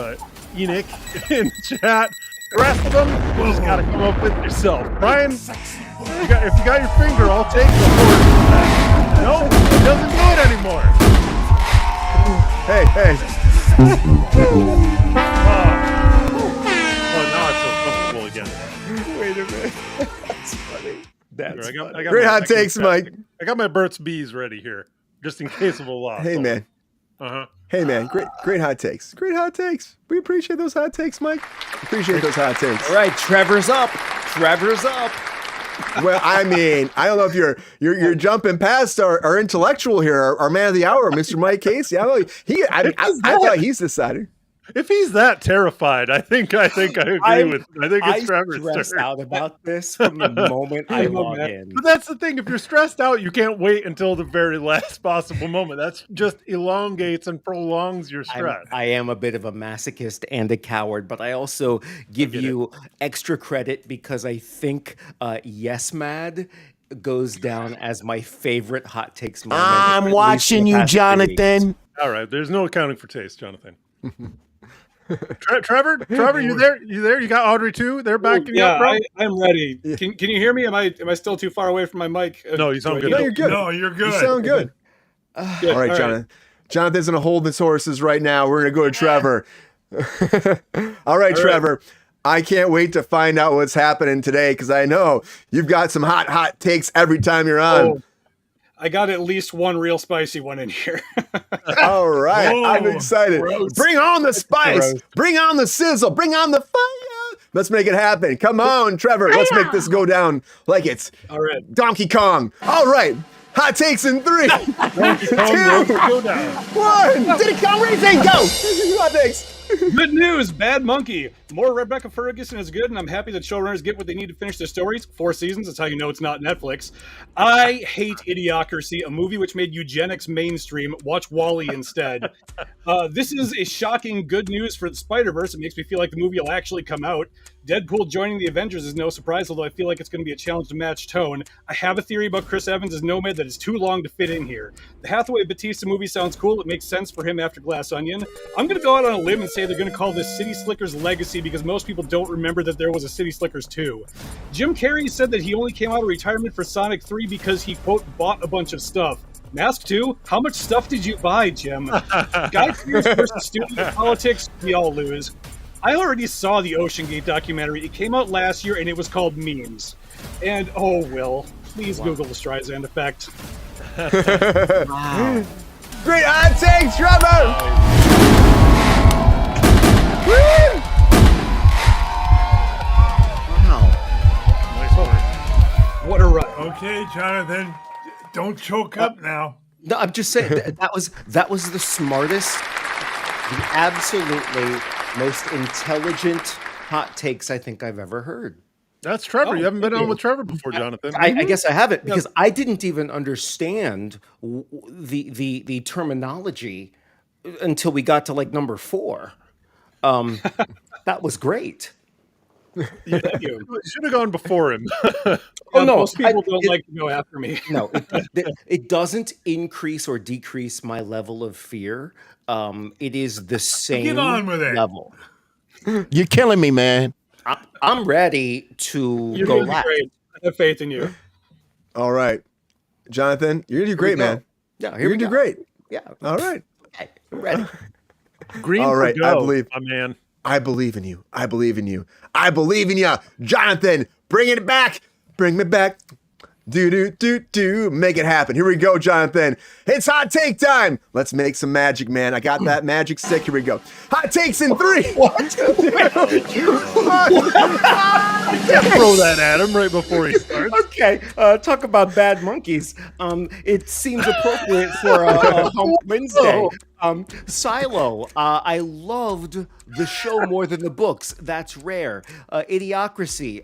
Enoch, in chat. The rest of them, you just got to come up with yourself. Brian, if you got your finger, I'll take the horse. No, it doesn't do it anymore. Hey. Now it's so comfortable again. Wait a minute. That's funny. That's I got great my- hot takes, Mike. I got my Burt's Bees ready here, just in case of a loss. Hey, man. Uh-huh. Hey, man. Great hot takes. Great hot takes. We appreciate those hot takes, Mike. Appreciate those hot takes. All right, Trevor's up. Trevor's up. Well, I mean, I don't know if you're jumping past our intellectual here, our man of the hour, Mr. Mike Casey. I thought he's decided. If he's that terrified, I think I agree with. I think it's Trevor's stressed turn. out about this from the moment I log in. But that's the thing. If you're stressed out, you can't wait until the very last possible moment. That's just elongates and prolongs your stress. I am a bit of a masochist and a coward, but I also give you extra credit because I think Yes Mad goes down as my favorite hot takes moment. I'm watching you, Jonathan. All right. There's no accounting for taste, Jonathan. Trevor, you there? You got Audrey too? They're backing you up, bro? I'm ready. Can you hear me? Am I still too far away from my mic? No, you sound good. No, you're good. No, you're good. You sound good. Good. All right, Jonathan. Jonathan's going to hold his horses right now. We're going to go to Trevor. All right, Trevor. I can't wait to find out what's happening today because I know you've got some hot takes every time you're on. Oh, I got at least one real spicy one in here. All right. Whoa, I'm excited. gross. Bring on the spice. Gross. Bring on the sizzle. Bring on the fire. Let's make it happen. Come on, Trevor. Let's make this go down like it's All right. Donkey Kong. All right. Hot takes in 3, 2, 1. Go down. Diddy Kong Racing. Go. Hot takes. Good news, Bad Monkey. More Rebecca Ferguson is good, and I'm happy that showrunners get what they need to finish their stories. 4 seasons, that's how you know it's not Netflix. I hate Idiocracy, a movie which made eugenics mainstream. Watch WALL-E instead. This is a shocking good news for the Spider-Verse. It makes me feel like the movie will actually come out. Deadpool joining the Avengers is no surprise, although I feel like it's going to be a challenge to match tone. I have a theory about Chris Evans as Nomad that is too long to fit in here. The Hathaway-Batista movie sounds cool. It makes sense for him after Glass Onion. I'm going to go out on a limb and say they're going to call this City Slickers Legacy because most people don't remember that there was a City Slickers 2. Jim Carrey said that he only came out of retirement for Sonic 3 because he, quote, bought a bunch of stuff. Mask 2? How much stuff did you buy, Jim? Guy Pearce versus studio politics, we all lose. I already saw the Oceangate documentary. It came out last year and it was called Memes. And oh, Will, please Google the Streisand effect. Wow. Great hot takes, Trevor. Woo! Wow. Nice work. What a run. Okay, Jonathan, don't choke up now. No, I'm just saying that was the smartest, the absolutely most intelligent hot takes I think I've ever heard. That's Trevor. You haven't been on with Trevor before, Jonathan. I guess I haven't because I didn't even understand the terminology until we got to like number 4. That was great. Thank you. You should have gone before him. Oh, no, most people don't like to go after me. No, it doesn't increase or decrease my level of fear. It is the same Get on with it. level. You're killing me, man. I'm ready to You're go going to be last. great. I have faith in you. All right. Jonathan, you're going to do great, man. Yeah, here You're we going to do go. great. Yeah. All right. Okay, I'm ready. Green All right, for go, I believe- my man. I believe in you. I believe in you. I believe in you. Jonathan, bring it back. Bring me back. Do. Make it happen. Here we go, Jonathan. It's hot take time. Let's make some magic, man. I got that magic stick. Here we go. Hot takes in 3. Throw that at him right before he starts. Okay, talk about bad monkeys. It seems appropriate for a Hump Wednesday. Silo. I loved the show more than the books. That's rare. Idiocracy,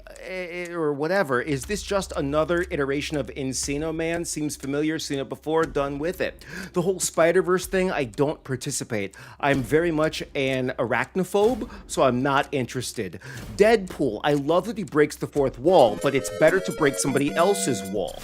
or whatever. Is this just another iteration of Encino Man? Seems familiar. Seen it before. Done with it. The whole Spider-Verse thing, I don't participate. I'm very much an arachnophobe, so I'm not interested. Deadpool. I love that he breaks the fourth wall, but it's better to break somebody else's wall.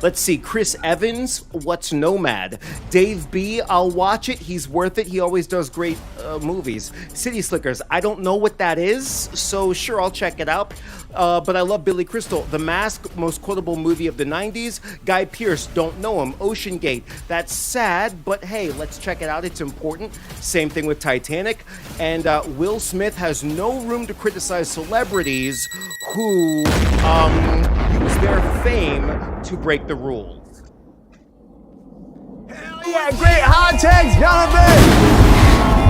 Let's see, Chris Evans, what's Nomad? Dave B, I'll watch it. He's worth it. He always does great movies. City Slickers, I don't know what that is, so sure, I'll check it out. But I love Billy Crystal. The Mask, most quotable movie of the 90s. Guy Pearce, don't know him. Oceangate, that's sad, but hey, let's check it out. It's important. Same thing with Titanic. And Will Smith has no room to criticize celebrities who use their fame to break the rules. Hell yeah, great hot takes, Jonathan!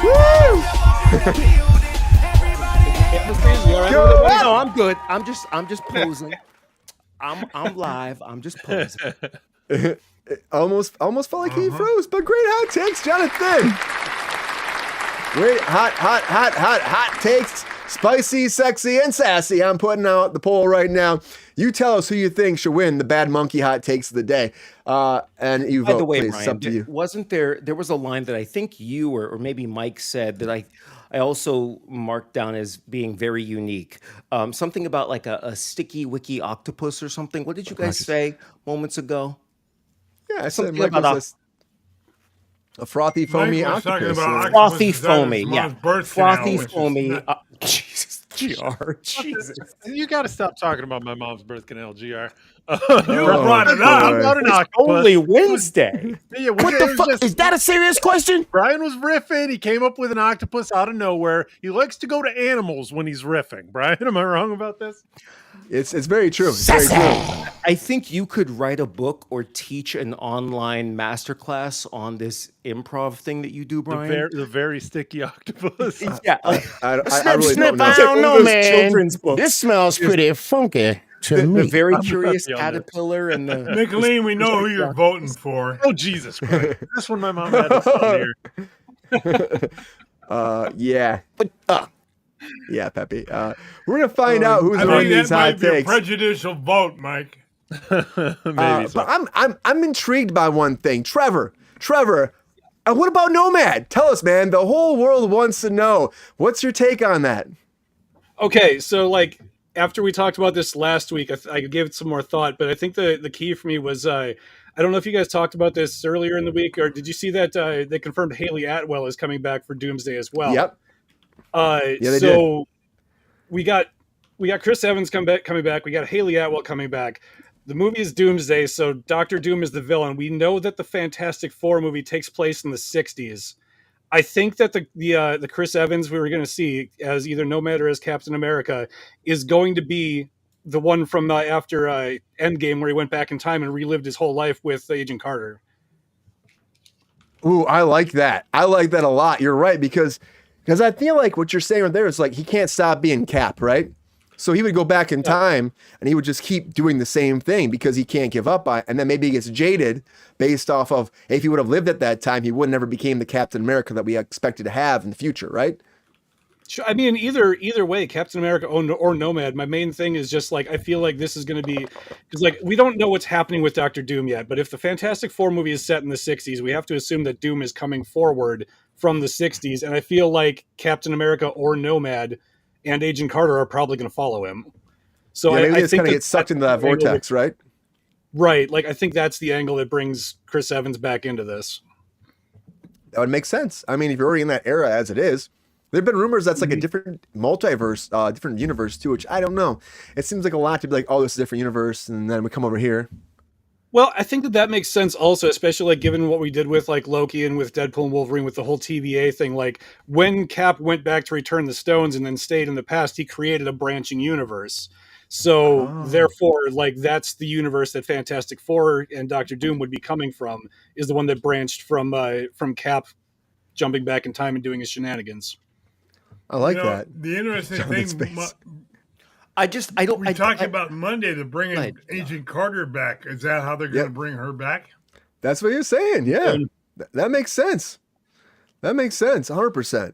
Woo! Go. No, I'm good. I'm just posing. I'm live. I'm just posing. almost felt like he froze, but great hot takes, Jonathan. Great hot takes. Spicy, sexy, and sassy. I'm putting out the poll right now. You tell us who you think should win the Bad Monkey hot takes of the day. And you vote, By the way, please. Brian, It's up to you. wasn't there was a line that I think you or maybe Mike said that I also marked down as being very unique. Something about like a sticky wicky octopus or something. What did you guys say moments ago? Yeah, I said Something Mike about was a frothy, foamy Mike was talking octopus. about Frothy octopuses out of foamy, his yeah. mom's birth Frothy canal, which is foamy. not- Jesus, GR. Jesus. You got to stop talking about my mom's birth canal, Gr. You Oh, brought it up. boy. Not an octopus. Only Wednesday. Yeah, What the fuck? Is that a serious question? Brian was riffing. He came up with an octopus out of nowhere. He likes to go to animals when he's riffing. Brian, am I wrong about this? It's very true. It's very true. I think you could write a book or teach an online masterclass on this improv thing that you do, Brian. The very sticky octopus. Yeah, I Snip, really snip, don't I know. don't One know, of those man. children's books. This smells pretty funky to the me. very I'm curious with you on this. caterpillar and the Nicolene, we know who you're voting for. Oh, Jesus Christ. This one my mom had to here. Yeah. But, Yeah, Pepe. We're going to find out who's I winning think these that hot might be a takes. prejudicial vote, Mike. Maybe so. But I'm intrigued by one thing. Trevor, what about Nomad? Tell us, man. The whole world wants to know. What's your take on that? Okay, so like after we talked about this last week, I gave it some more thought, but I think the key for me was I don't know if you guys talked about this earlier in the week, or did you see that they confirmed Haley Atwell is coming back for Doomsday as well? Yep. They did. we got Chris Evans coming back. We got Haley Atwell coming back. The movie is Doomsday, so Doctor Doom is the villain. We know that the Fantastic Four movie takes place in the 60s. I think that the Chris Evans we were going to see as either Nomad or as Captain America is going to be the one from after Endgame, where he went back in time and relived his whole life with Agent Carter. Ooh, I like that. I like that a lot. You're right, because I feel like what you're saying right there is like he can't stop being Cap, right? So he would go back in time and he would just keep doing the same thing because he can't give up on it. And then maybe he gets jaded based off of if he would have lived at that time, he would never became the Captain America that we expected to have in the future, right? Sure, I mean, either way, Captain America or Nomad. My main thing is just like I feel like this is going to be because like we don't know what's happening with Doctor Doom yet. But if the Fantastic Four movie is set in the 60s, we have to assume that Doom is coming forward from the 60s, and I feel like Captain America or Nomad and Agent Carter are probably going to follow him. So Yeah, maybe I it's think going to get sucked into that vortex, right? Right. Like I think that's the angle that brings Chris Evans back into this. That would make sense. I mean, if you're already in that era as it is, there have been rumors that's like a different multiverse, different universe too, which I don't know. It seems like a lot to be like, oh, this is a different universe, and then we come over here. Well, I think that makes sense also, especially like given what we did with like Loki and with Deadpool and Wolverine with the whole TVA thing. Like when Cap went back to return the stones and then stayed in the past, he created a branching universe. So therefore, like that's the universe that Fantastic Four and Doctor Doom would be coming from, is the one that branched from Cap jumping back in time and doing his shenanigans. I like You know, that. The interesting Jumping in thing, space. we talked about Monday to bring Right. Agent Carter back. Is that how they're going to bring her back? That's what you're saying. Yeah, And- that makes sense. That makes sense. 100%.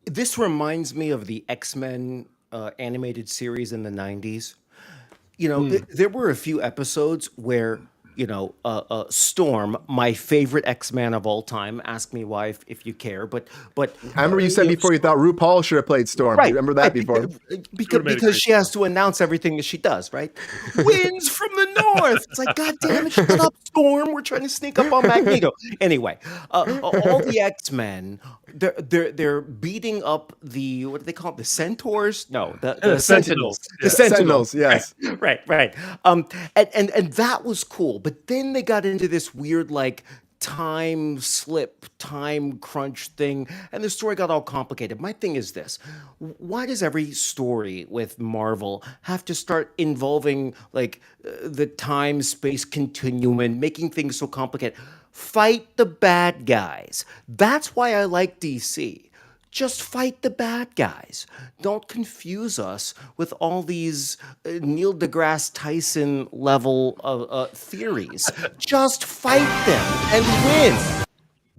This reminds me of the X-Men animated series in the 90s. You know, there were a few episodes where, you know, Storm, my favorite X-Man of all time, ask me why if you care, but I remember you said before you thought RuPaul should have played Storm. right, You remember that right, before? because she has to announce everything that she does, right? Winds from the north. It's like, God damn it, shut up, Storm. We're trying to sneak up on Magneto. Anyway, all the X-Men, they're beating up the, what do they call it? The Centaurs? No, the Sentinels. The Sentinels. Yes. Right. And that was cool. But then they got into this weird, like, time slip, time crunch thing, and the story got all complicated. My thing is this: why does every story with Marvel have to start involving like the time space continuum and making things so complicated? Fight the bad guys. That's why I like DC. Just fight the bad guys. Don't confuse us with all these Neil deGrasse Tyson level theories. Just fight them and win.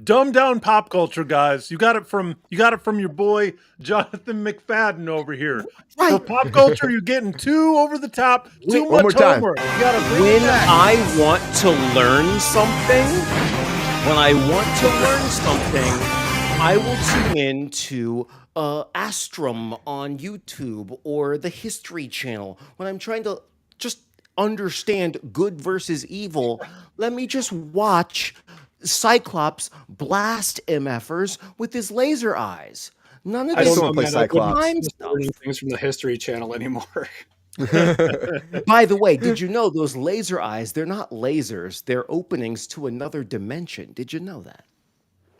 Dumb down pop culture, guys. You got it from your boy Jonathan McFadden over here. Right. For pop culture, you're getting too over the top, too One more much time. homework. You gotta bring When it back. I want to learn something, I will tune in to Astrum on YouTube or the History Channel. When I'm trying to just understand good versus evil, let me just watch Cyclops blast MFers with his laser eyes. None of I this don't wanna play know, man. I couldn't Cyclops. time just stuff. learning things from the History Channel anymore. By the way, did you know those laser eyes, they're not lasers, they're openings to another dimension. Did you know that?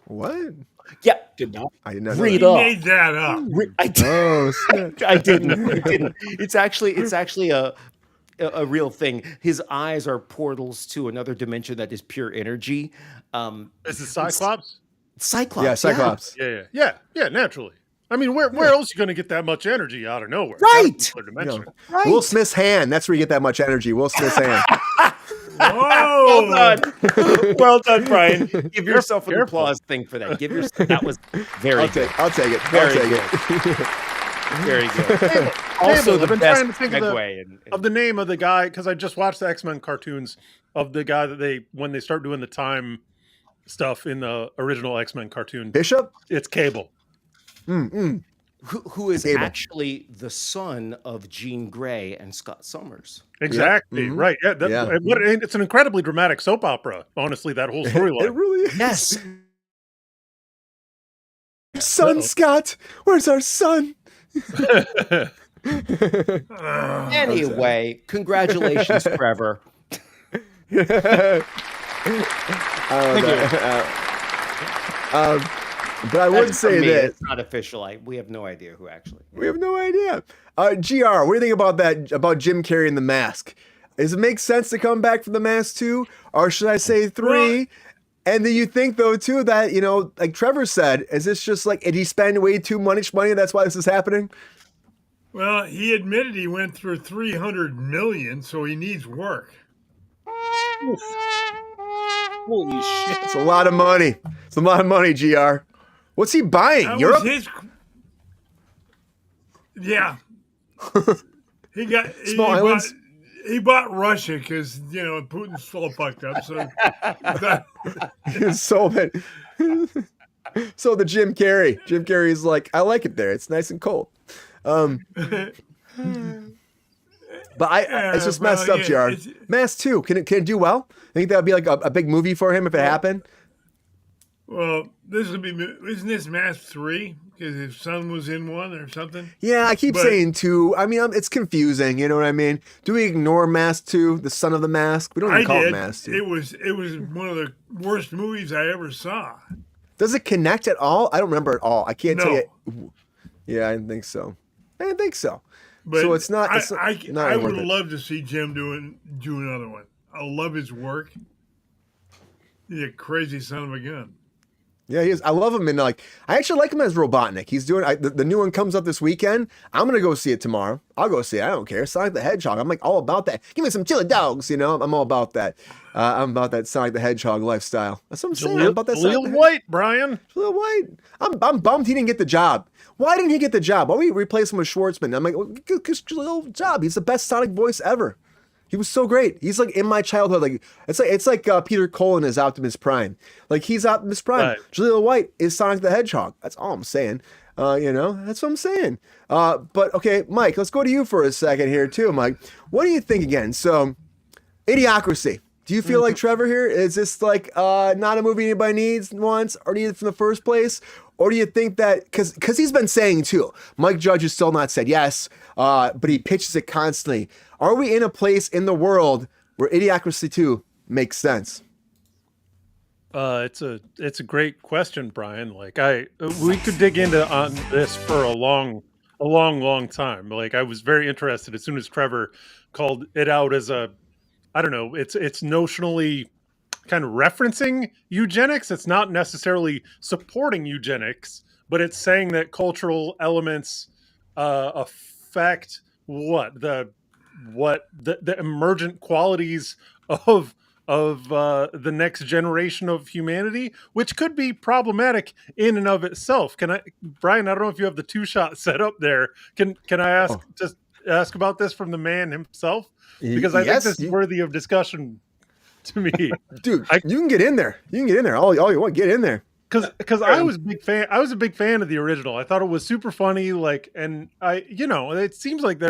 What? Yeah, Did not. I did not know read that. He up. made that up. I did. Oh, shit. I didn't. It's actually a real thing. His eyes are portals to another dimension that is pure energy. Is it Cyclops? Cyclops. Yeah, Cyclops. Yeah, naturally. I mean, where else are you going to get that much energy out of nowhere? Right. Gotta be another dimension. Right. Will Smith's hand. That's where you get that much energy. Will Smith's hand. Whoa! Well done. Well done, Brian. Give yourself an Careful. applause thing for that. That was very I'll good. take it. I'll take Very it. Very good. Also, I've the been best trying to think segue. of the name of the guy because I just watched the X-Men cartoons of the guy that when they start doing the time stuff in the original X-Men cartoon. Bishop? It's Cable. Who is Cable. actually the son of Jean Grey and Scott Summers. Exactly. Mhm. Right. Yeah. Yeah. It's an incredibly dramatic soap opera. Honestly, that whole It storyline. really is. Yes. Son, Scott. Where's our son? Anyway, congratulations, Trevor. But I would That's for say me. that It's not official. We have no idea who actually. we have no idea. GR, what do you think about that? About Jim Carrey and The Mask? Does it make sense to come back for The Mask 2, or should I say 3? And then you think though too that like Trevor said, is this just like did he spend way too much money? That's why this is happening. Well, he admitted he went through 300 million, so he needs work. Holy shit. It's a lot of money. It's a lot of money, GR. What's he buying? That Europe? was his. Yeah. He got Small islands? He bought Russia because Putin's all fucked up. So Sold it. So the Jim Carrey. Jim Carrey's like, I like it there. It's nice and cold. But it's just messed up, yeah, GR. Mask 2, can it do well? I think that would be like a big movie for him if it happened. well, this would be isn't this Mask 3 because his son was in one or something? Yeah, I keep But- saying 2. I mean, it's confusing. You know what I mean? Do we ignore Mask 2, the son of the mask? We don't even I call it did. Mask 2. It was one of the worst movies I ever saw. Does it connect at all? I don't remember at all. I can't tell No. you. Yeah, I didn't think so. I didn't think so. But So it's not. I not would worth it. love to see Jim do another one. I love his work. He's a crazy son of a gun. Yeah, he is. I love him, and like I actually like him as Robotnik. He's doing the new one comes up this weekend. I'm gonna go see it tomorrow. I'll go see it. I don't care. Sonic the Hedgehog. I'm like all about that. Give me some chili dogs. You know, I'm all about that. I'm about that Sonic the Hedgehog lifestyle. That's what I'm saying. I'm about that. Jaleel White, Brian. Jaleel White. I'm bummed he didn't get the job. Why didn't he get the job? Why we replace him with Schwartzman? I'm like, because Jaleel job. He's the best Sonic voice ever. He was so great. He's like in my childhood. Like it's like Peter Cullen is Optimus Prime. Like he's Optimus Prime. Right. Jaleel White is Sonic the Hedgehog. That's all I'm saying. You know, that's what I'm saying. But okay, Mike, let's go to you for a second here too, Mike. What do you think again? So, Idiocracy. Do you feel like Trevor here? Is this like not a movie anybody needs, wants, or needed from the first place? Or do you think that, because he's been saying too, Mike Judge has still not said yes, but he pitches it constantly. Are we in a place in the world where Idiocracy 2 makes sense? It's a great question, Brian. Like we could dig into on this for a long time. Like I was very interested as soon as Trevor called it out as I don't know, it's notionally kind of referencing eugenics. It's not necessarily supporting eugenics, but it's saying that cultural elements affect the emergent qualities of the next generation of humanity, which could be problematic in and of itself. Brian? I don't know if you have the 2-shot set up there. Can I ask just ask about this from the man himself? Because I think this is worthy of discussion to me. Dude, you can get in there. You can get in there. All you want, get in there. Because I was a big fan. I was a big fan of the original. I thought it was super funny. Like, and it seems like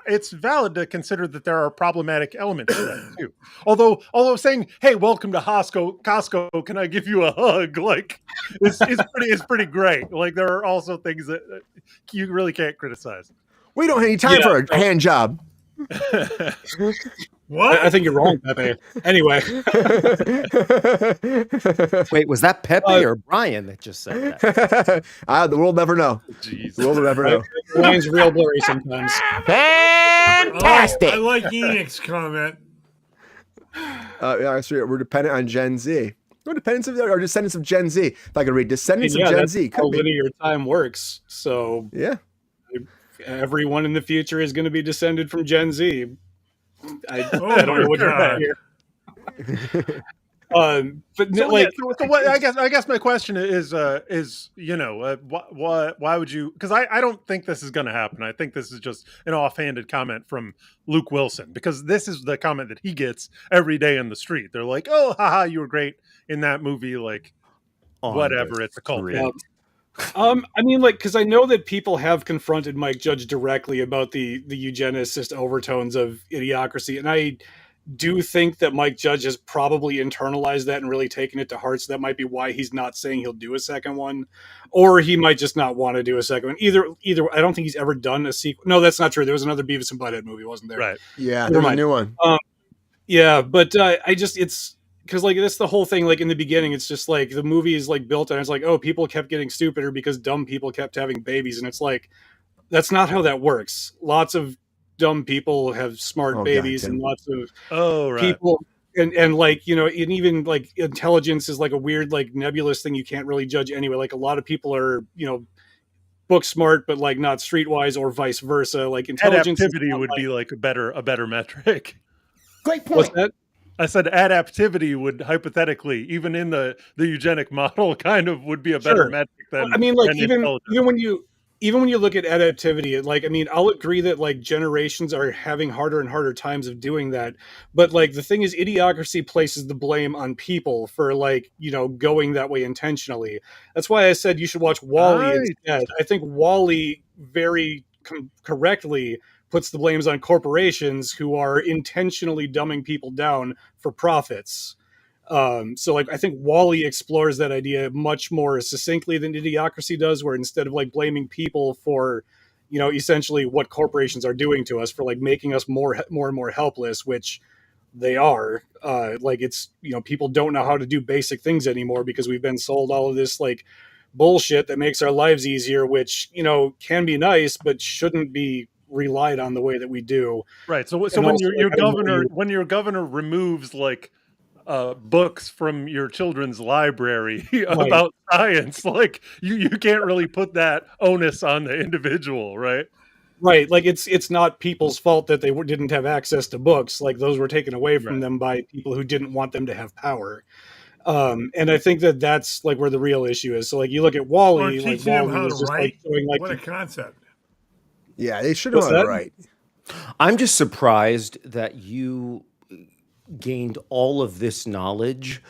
it's valid to consider that there are problematic elements to that too. Although saying, "Hey, welcome to Costco, can I give you a hug?" Like, it's pretty great. Like, there are also things that you really can't criticize. We don't have any time for a hand job. What? I think you're wrong, Pepe. Anyway. Wait, was that Pepe or Brian that just said that? The world never know. Jeez. The world will never know. Line's real blurry sometimes. Fantastic. I like Enix's comment. So we're dependent on Gen Z. We're descendants of Gen Z. If I could read descendants of Gen Z. How linear time works. So yeah. Everyone in the future is going to be descended from Gen Z. I don't know what you're at here. I guess my question is why would you? Because I don't think this is going to happen. I think this is just an offhanded comment from Luke Wilson, because this is the comment that he gets every day in the street. They're like, "Oh, haha, you were great in that movie." Like, whatever. It's a cult. I mean, like, because I know that people have confronted Mike Judge directly about the eugenicist overtones of Idiocracy, and I do think that Mike Judge has probably internalized that and really taken it to heart. So that might be why he's not saying he'll do a second one, or he might just not want to do a second one. Either, I don't think he's ever done a sequel. No, that's not true. There was another Beavis and Butthead movie, wasn't there? Right. Yeah, there's a new one. Yeah, but it's because like that's the whole thing. Like in the beginning, it's just like the movie is like built on. It's like, oh, people kept getting stupider because dumb people kept having babies, and it's like that's not how that works. Lots of dumb people have smart babies, and lots of people, and like and even like intelligence is like a weird like nebulous thing you can't really judge anyway. Like a lot of people are book smart, but like not streetwise, or vice versa. Like intelligence adaptivity would be like a better metric. Great point. What's that? I said adaptivity would hypothetically, even in the eugenic model, kind of would be a better metric than. I mean, like even when you look at adaptivity, like I mean, I'll agree that like generations are having harder and harder times of doing that. But like the thing is, Idiocracy places the blame on people for like going that way intentionally. That's why I said you should watch WALL-E instead. I think WALL-E very correctly puts the blames on corporations who are intentionally dumbing people down for profits. So like I think WALL-E explores that idea much more succinctly than Idiocracy does, where instead of like blaming people for essentially what corporations are doing to us, for like making us more and more helpless, which they are, like it's people don't know how to do basic things anymore because we've been sold all of this like bullshit that makes our lives easier, which can be nice but shouldn't be relied on the way that we do. Right. So when your governor removes like books from your children's library about science. Like you can't really put that onus on the individual, right? Right, like it's not people's fault that they didn't have access to books. Like those were taken away from them by people who didn't want them to have power. And I think that's like where the real issue is. So like you look at Wall-E, Or like teaching them Wall-E how was to just write. like showing like What a concept. Yeah, they should have What's done it that? right. I'm just surprised that you gained all of this knowledge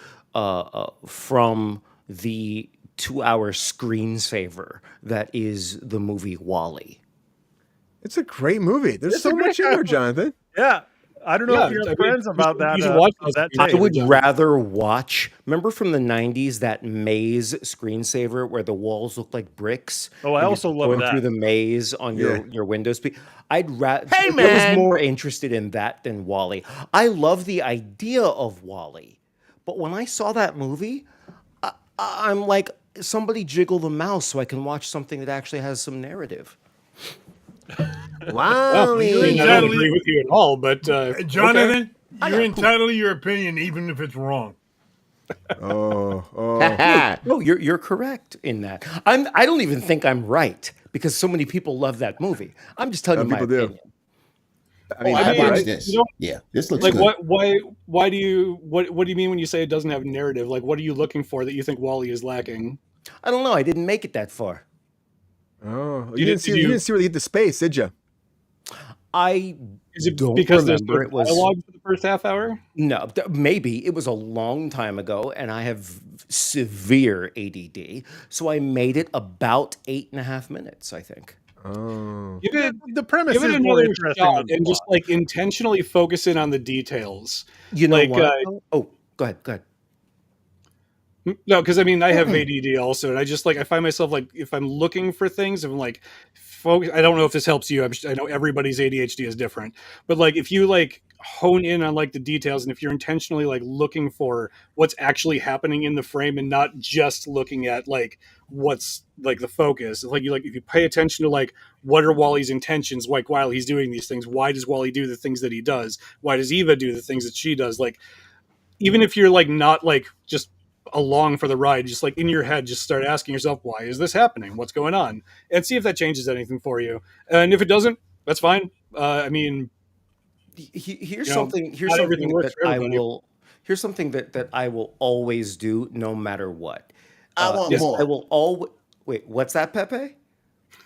from the 2-hour screensaver that is the movie Wall-E. It's a great movie. There's It's so a great much in there, movie. Jonathan. Yeah. I don't know Yeah, if you I have mean, friends about that. you should watch of those that videos. I tape. would rather watch, remember from the 90s, that maze screensaver where the walls look like bricks? Oh, I and also you're love going that. through the maze on your Windows. I'd rather. Hey, I was man! more interested in that than Wall-E. I love the idea of Wall-E, but when I saw that movie, I'm like, somebody jiggle the mouse so I can watch something that actually has some narrative. Wow. I mean, I don't Exactly. agree with you at all, but Jonathan, you're entitled to your opinion even if it's wrong. Oh. No, you're correct in that. I don't even think I'm right because so many people love that movie. I'm just telling Some you my people do. opinion. I mean, I I mean, watched right? this. you don't- Yeah, this looks like good. why do you what do you mean when you say it doesn't have narrative? Like what are you looking for that you think Wall-E is lacking? I don't know. I didn't make it that far. Oh, Did you didn't see where they get to space, did you? I Is it don't because there's remember. no It was dialogue for the first half hour? no, maybe it was a long time ago, and I have severe ADD, so I made it about 8.5 minutes. I think. Oh. Give it The premise give it is more another interesting shot than the and just plot. like intentionally focus in on the details. You know Like, what? Oh, go ahead. Go ahead. No, because I mean I have ADD also, and I just like I find myself like if I'm looking for things, I'm like focus. I don't know if this helps you. I know everybody's ADHD is different, but like if you like hone in on like the details, and if you're intentionally like looking for what's actually happening in the frame, and not just looking at like what's like the focus, like you like if you pay attention to like what are Wally's intentions, like while he's doing these things, why does Wally do the things that he does? Why does Eva do the things that she does? Like even if you're like not like just along for the ride, just like in your head, just start asking yourself, why is this happening? What's going on? And see if that changes anything for you. And if it doesn't, that's fine. I mean, Here's You know, something. Here's not something everything works that for I everybody. will. Here's something that I will always do, no matter what. I want Yes, more. I will always. Wait, what's that, Pepe?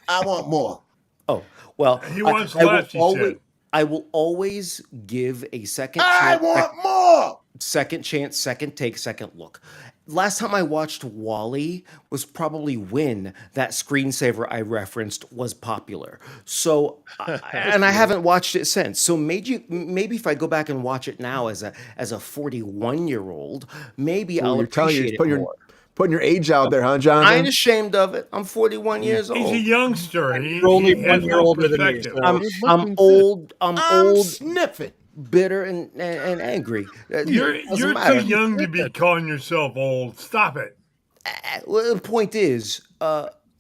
I want more. Oh, well, He wants less, he said. I will always give a second I chance, want more. second chance, second take, second look. Last time I watched Wall-E was probably when that screensaver I referenced was popular. So, and I haven't watched it since. So maybe if I go back and watch it now as a 41-year-old, maybe I'll You're telling you, appreciate it more. putting your age out there, huh, I ain't Jonathan? ashamed of it. I'm 41 years He's a old. youngster. You're only he 1 has year no older than me, perspective. so- I'm old. I'm old, sniffing. bitter, and angry. You're It doesn't too matter. young to be calling yourself old. Stop it. Well, the point is,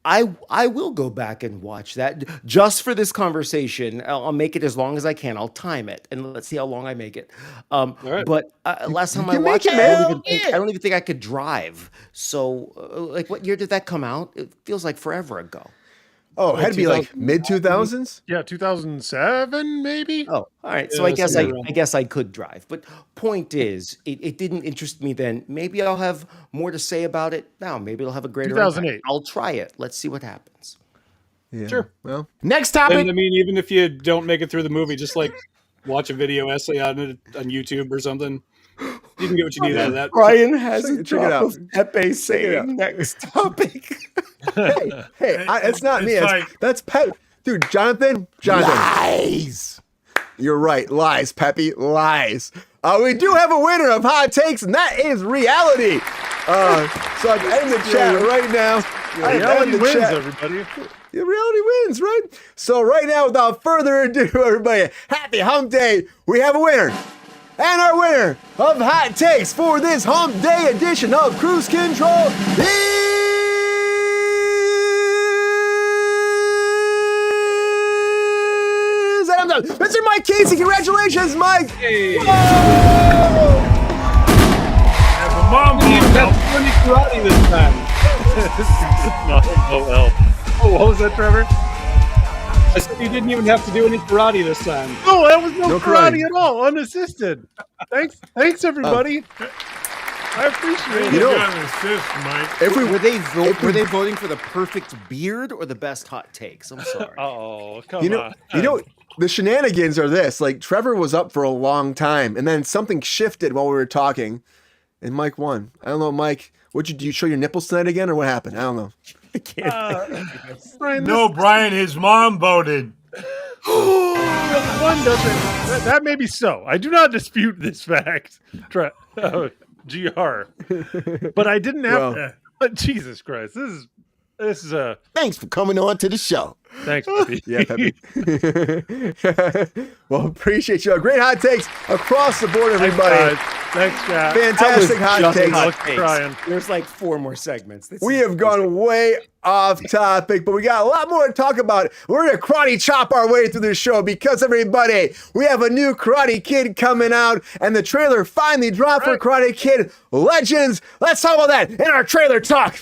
I will go back and watch that just for this conversation. I'll make it as long as I can. I'll time it, and let's see how long I make it. right. But last time I can make watched it, it, man. I don't even think I could drive. So, like, what year did that come out? It feels like forever ago. Oh, it had to be like mid 2000s. Yeah, 2007 maybe. Oh, all right. So Yeah, I guess somewhere around I guess I could drive. But point is, it didn't interest me then. Maybe I'll have more to say about it now. Maybe it'll have a greater impact. 2008. I'll try it. Let's see what happens. Yeah. Sure. Well, Next topic. And I mean, even if you don't make it through the movie, just like watch a video essay on it on YouTube or something. You can get what you need out of that. Brian has Check a it drop out. of Pepe it out. saying next topic. hey, it's not me. It's It's, like- that's Pep. Dude, Jonathan. Lies. You're right. Lies, Peppy. Lies. We do have a winner of hot takes, and that is reality. So I'm ending the chat right now. I'm Reality ending the wins, chat. everybody. Yeah, reality wins, right? So right now, without further ado, everybody, happy hump day. We have a winner. And our winner of hot takes for this hump day edition of Kruse Control is Mr. Mike Casey. Congratulations, Mike. Hey. Whoa! mom You won't didn't help. have to do any karate this time. No help. Oh, what was that, Trevor? I said you didn't even have to do any karate this time. No, that was no No karate karate. at all. Unassisted. Thanks, everybody. I appreciate You it. know- got an assist, Mike. If we Were they voting for the perfect beard or the best hot takes? I'm sorry. Oh, come you on. know, the shenanigans are this. Like Trevor was up for a long time, and then something shifted while we were talking, and Mike won. I don't know, Mike. Did you show your nipples tonight again, or what happened? I don't know. I can't. Brian, No, Brian, his mom voted. one doesn't. That may be so. I do not dispute this fact, GR. But I didn't have. Well, Jesus Christ, this is a. Thanks for coming on to the show. Thanks, Buffy. yeah, Peppy. Well, appreciate you. Great hot takes across the board, everybody. Thanks, chat. Fantastic hot just takes. hot Look, takes. Brian. There's like 4 more segments. We have gone way off topic, but we got a lot more to talk about. We're going to karate chop our way through this show because, everybody, we have a new Karate Kid coming out, and the trailer finally dropped for Karate Kid Legends. Let's talk about that in our trailer talk.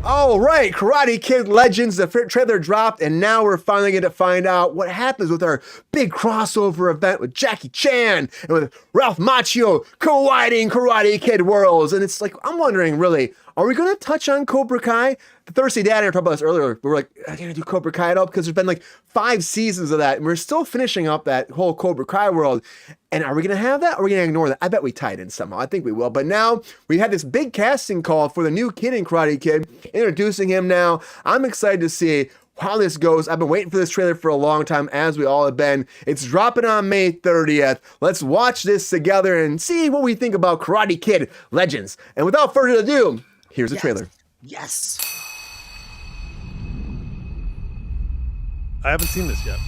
All right, Karate Kid Legends, the trailer dropped, and now we're finally going to find out what happens with our big crossover event with Jackie Chan and with Ralph Macchio colliding Karate Kid worlds. And it's like, I'm wondering, really, are we going to touch on Cobra Kai? The Thirsty Dad and I talked about this earlier. We were like, are you going to do Cobra Kai at all? Because there's been like 5 seasons of that, and we're still finishing up that whole Cobra Kai world. And are we going to have that, or are we going to ignore that? I bet we tied in somehow. I think we will. But now we had this big casting call for the new kid in Karate Kid, introducing him now. I'm excited to see how this goes. I've been waiting for this trailer for a long time, as we all have been. It's dropping on May 30th. Let's watch this together and see what we think about Karate Kid Legends. And without further ado, here's the trailer. Yes. I haven't seen this yet.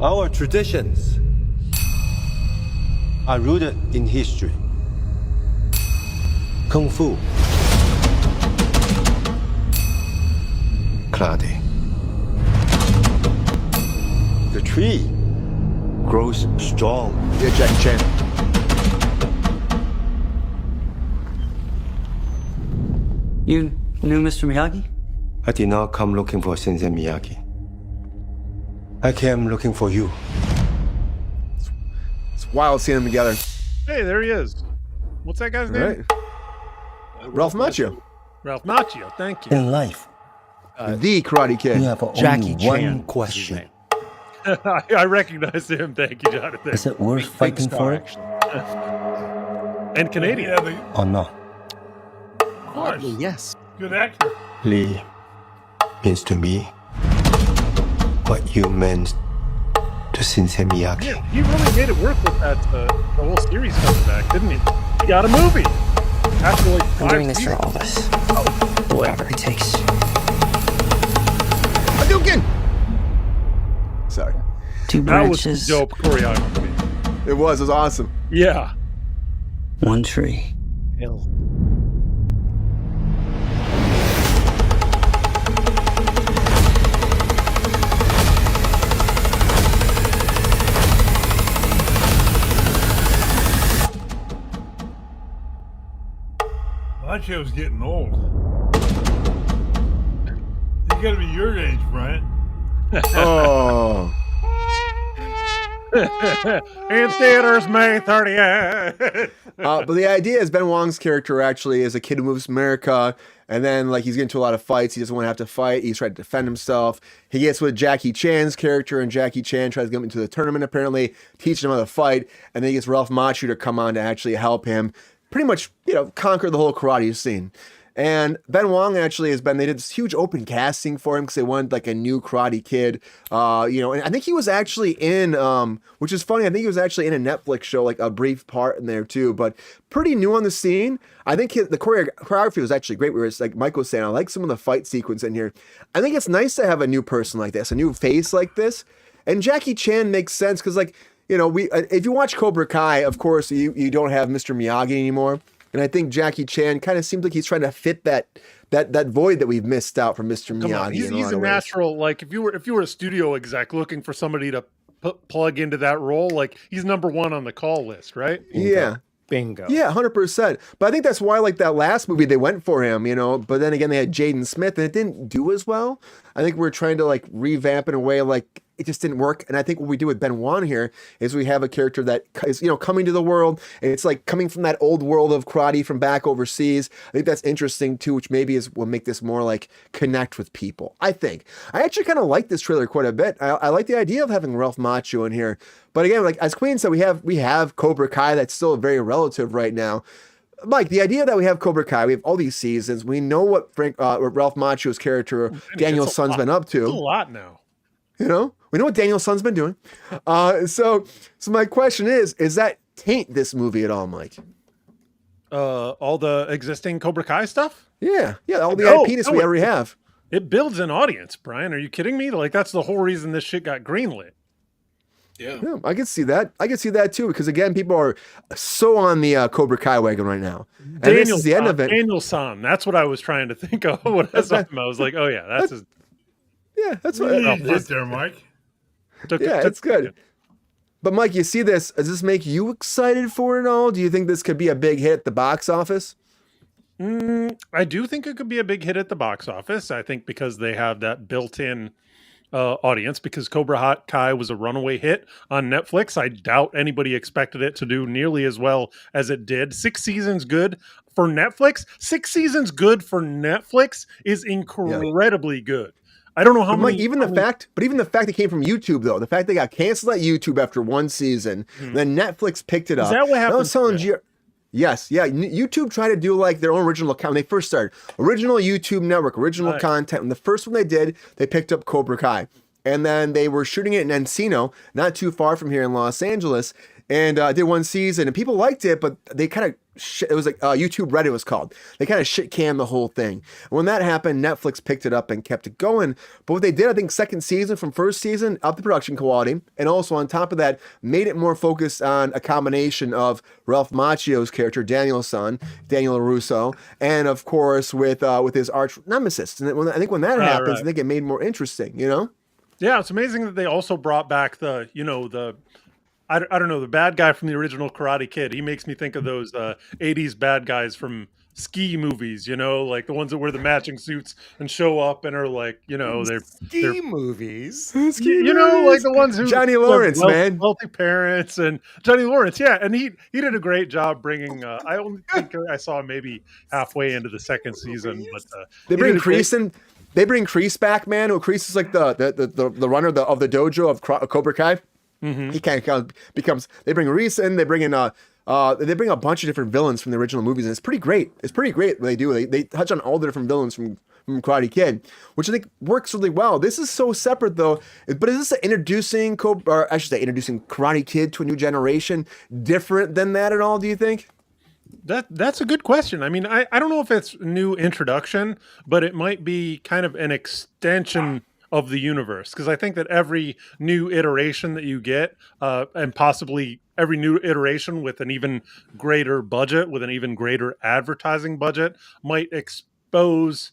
Our traditions are rooted in history. Kung Fu, karate. The tree grows strong. Yeah, Jackie Chan. You knew Mr. Miyagi? I did not come looking for Sensei Miyagi. I came looking for you. It's wild seeing them together. Hey, there he is. What's that guy's All name? right. Ralph Macchio, Ralph Macchio. Thank you. In life, the Karate Kid. we have Jackie only Chan one is his question. name. I recognize him. Thank you, Jonathan. Is it worth fighting for it And Canadian. Yeah, the, or not? of course. Yes. Good actor. Lee means to me what you meant to Sensei Miyagi. Yeah, he really made it work with that the whole series coming back, didn't he? He got a movie. After like I'm 5 doing this for seasons. all of us. Whatever it takes. Hadouken! Sorry. 2 That was branches, dope choreography. It was awesome. Yeah. 1 tree. Macchio's getting old. He's got to be your age, Brian. Oh. In theaters May 30th. But the idea is Ben Wong's character actually is a kid who moves to America, and then like he's getting into a lot of fights. He doesn't want to have to fight. He's trying to defend himself. He gets with Jackie Chan's character, and Jackie Chan tries to get him into the tournament, apparently, teaching him how to fight. And then he gets Ralph Macchio to come on to actually help him pretty much, conquer the whole karate scene. And Ben Wong actually has been, they did this huge open casting for him because they wanted like a new Karate Kid, and I think he was actually in, which is funny, I think he was actually in a Netflix show, like a brief part in there too, but pretty new on the scene. I think the choreography was actually great, where it's like Mike was saying, I like some of the fight sequence in here. I think it's nice to have a new person like this, a new face like this. And Jackie Chan makes sense because if you watch Cobra Kai, of course, you don't have Mr. Miyagi anymore. And I think Jackie Chan kind of seems like he's trying to fit that void that we've missed out from Mr. Come Miyagi. on, he's lot a of ways. natural. Like if you were a studio exec looking for somebody to plug into that role, like he's number one on the call list, right? Yeah. Bingo. Yeah, 100%. But I think that's why, like that last movie, they went for him, but then again, they had Jaden Smith and it didn't do as well. I think we're trying to like revamp in a way like it just didn't work. And I think what we do with Ben Wan here is we have a character that is, coming to the world, and it's like coming from that old world of karate from back overseas. I think that's interesting too, which maybe will make this more like connect with people. I actually kind of like this trailer quite a bit. I like the idea of having Ralph Macchio in here. But again, like as Queen said, we have Cobra Kai that's still very relative right now. Mike, the idea that we have Cobra Kai, we have all these seasons, we know what Ralph Macchio's character, Daniel Sun's been up to. It's a lot now. We know what Daniel Sun's been doing. So my question is that taint this movie at all, Mike? All the existing Cobra Kai stuff? Yeah, all the IP we already have. It builds an audience, Brian. Are you kidding me? Like that's the whole reason this shit got greenlit. Yeah, I can see that. I can see that too, because again, people are so on the Cobra Kai wagon right now. And this is the end of it. Daniel San. That's what I was trying to think of when I saw him. I was like, oh yeah, that's his. Yeah, that's what. Right there, Mike. It's good. But Mike, you see this? Does this make you excited for it all? Do you think this could be a big hit at the box office? I do think it could be a big hit at the box office. I think because they have that built-in audience, because Cobra Kai was a runaway hit on Netflix. I doubt anybody expected it to do nearly as well as it did. 6 seasons good for Netflix. 6 seasons good for Netflix is incredibly good. I don't know how many. Even the fact it came from YouTube, though, the fact they got canceled at YouTube after 1 season, then Netflix picked it up. Is that what happened? I was telling you. Yes, yeah. YouTube tried to do like their own original account. When they first started original YouTube network, original content. And the first one they did, they picked up Cobra Kai, and then they were shooting it in Encino, not too far from here in Los Angeles, and did 1 season, and people liked it, but they kind of it was like YouTube Red, it was called. They kind of shit canned the whole thing. And when that happened, Netflix picked it up and kept it going. But what they did, I think, second season from first season, up the production quality, and also on top of that, made it more focused on a combination of Ralph Macchio's character, Daniel San, Daniel LaRusso, and of course with his arch nemesis. And I think when that happens, I think it made more interesting. Yeah, it's amazing that they also brought back the I don't know, the bad guy from the original Karate Kid. He makes me think of those 80s bad guys from ski movies, like the ones that wear the matching suits and show up and are like, they're movies. like the ones who Johnny Lawrence, man, wealthy parents, and Johnny Lawrence, and he did a great job bringing. I only think I saw him maybe halfway into the second season, but they bring Kruse in. They bring Kruse back, man. Who Kruse is like the runner of the dojo of Cobra Kai. Mm-hmm. He kind of becomes. They bring Reese in. They bring in they bring a bunch of different villains from the original movies, and it's pretty great. It's pretty great what they do. They touch on all the different villains from Karate Kid, which I think works really well. This is so separate though. But is this introducing Karate Kid to a new generation different than that at all? Do you think? That's a good question. I mean, I don't know if it's new introduction, but it might be kind of an extension of the universe, because I think that every new iteration that you get, and possibly every new iteration with an even greater budget, with an even greater advertising budget, might expose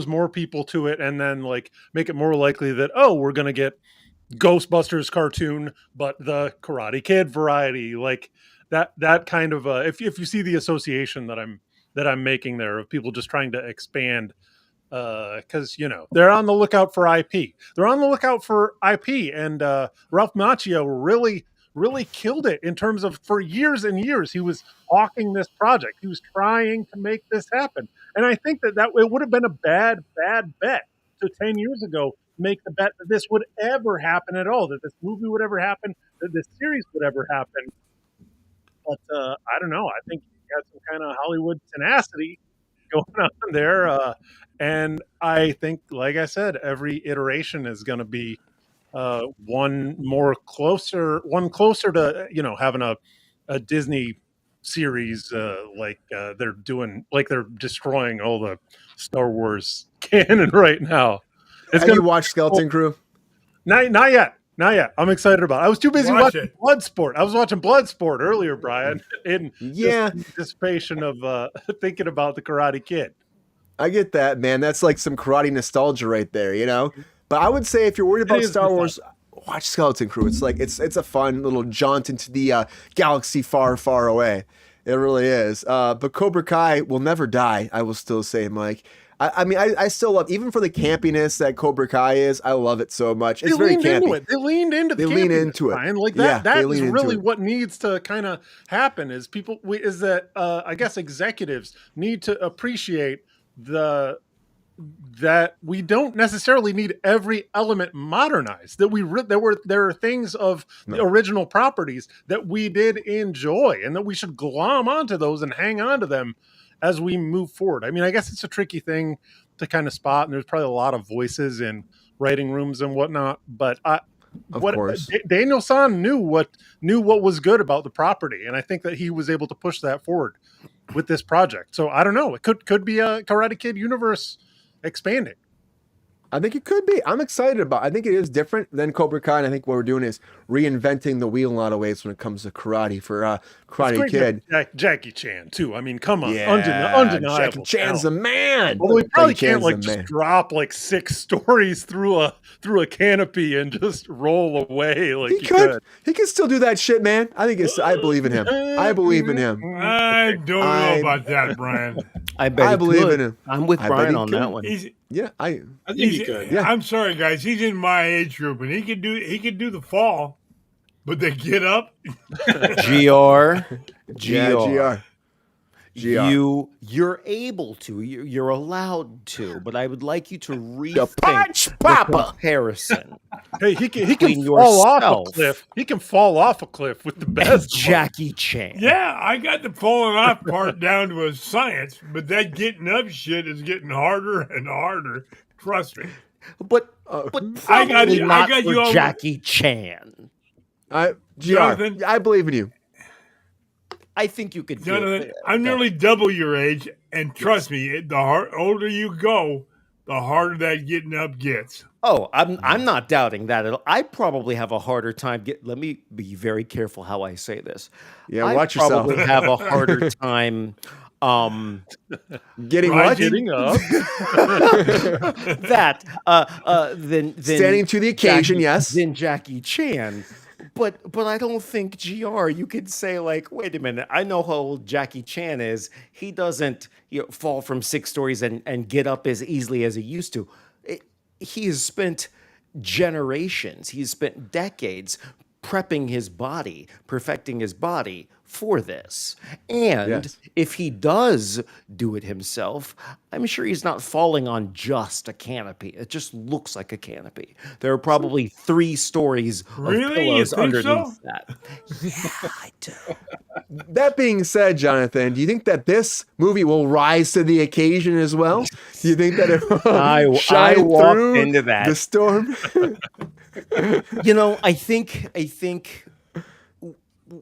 more people to it, and then like make it more likely that we're gonna get Ghostbusters cartoon, but the Karate Kid variety, like that kind of if you see the association that I'm making there of people just trying to expand. Because they're on the lookout for IP. They're on the lookout for IP, and Ralph Macchio really killed it in terms of, for years and years, he was hawking this project. He was trying to make this happen, and I think that it would have been a bad bet to 10 years ago make the bet that this would ever happen at all, that this movie would ever happen, that this series would ever happen. But I don't know. I think he got some kind of Hollywood tenacity going on there. And I think, like I said, every iteration is going to be one closer to having a Disney series like they're doing, like they're destroying all the Star Wars canon right now. Have you watched Skeleton Crew? Not yet. Not yet. I'm excited about it. I was too busy Watch watching it. Bloodsport. I was watching Bloodsport earlier, Brian, in Yeah. anticipation of thinking about the Karate Kid. I get that, man. That's like some karate nostalgia right there, you know? But I would say if you're worried about is Star Wars, watch Skeleton Crew. It's like it's a fun little jaunt into the galaxy far, far away. It really is. But Cobra Kai will never die, I will still say, Mike. I mean, I still love, even for the campiness that Cobra Kai is, I love it so much. It's very campy. They leaned into the They lean campiness, into it. Brian. Like Yeah, that they is lean into really it. what needs to kind of happen is I guess executives need to appreciate that we don't necessarily need every element modernized. That there are things of the original properties that we did enjoy, and that we should glom onto those and hang on to them as we move forward. I mean, I guess it's a tricky thing to kind of spot, and there's probably a lot of voices in writing rooms and whatnot. But course. Daniel-san knew what was good about the property, and I think that he was able to push that forward with this project. So I don't know. It could be a Karate Kid universe expanding. I think it could be. I'm excited about it. I think it is different than Cobra Kai. And I think what we're doing is reinventing the wheel in a lot of ways when it comes to karate for Karate Kid. Jackie Chan too. I mean, come on, Yeah, undeniable. Jackie Chan's the man. Well, we probably Jackie can't Chan's like the just man. drop like 6 stories through a canopy and just roll away like He you could. He can still do that shit, man. I believe in him. I believe in him. I don't know about that, Brian. I bet I he believe could. in him. I'm with I bet Brian he on could. that one. I think he could. Yeah. I'm sorry, guys. He's in my age group, and he could do the fall, but they get up. GR. Yeah, GR. You're able to. You're allowed to. But I would like you to rethink punch the Papa. comparison. Hey, he can Between fall off yourself a cliff. He can fall off a cliff with the and best. Jackie Chan. Yeah, I got the falling off part down to a science, but that getting up shit is getting harder and harder. Trust me. But I probably got you- I not got for you all- Jackie Chan. Jonathan? GR. I believe in you. I think you could do Jonathan, it. I'm nearly double your age, and trust me, the older you go, the harder that getting up gets. Oh, I'm not doubting that at all. I probably have a harder time. Let me be very careful how I say this. Yeah, I watch yourself. probably have a harder time Getting Right, what? Getting up. that than Standing to the occasion, yes. than Jackie Chan. But I don't think GR, you could say like, wait a minute, I know how old Jackie Chan is. He doesn't fall from 6 stories and get up as easily as he used to. He has spent generations, he's spent decades prepping his body, perfecting his body for this. And Yes. if he does do it himself, I'm sure he's not falling on just a canopy. It just looks like a canopy. There are probably 3 stories of Really? You pillows think underneath so? that. Yeah, I do. That being said, Jonathan, do you think that this movie will rise to the occasion as well? Do you think that it will I shine walked through into that. the storm? I think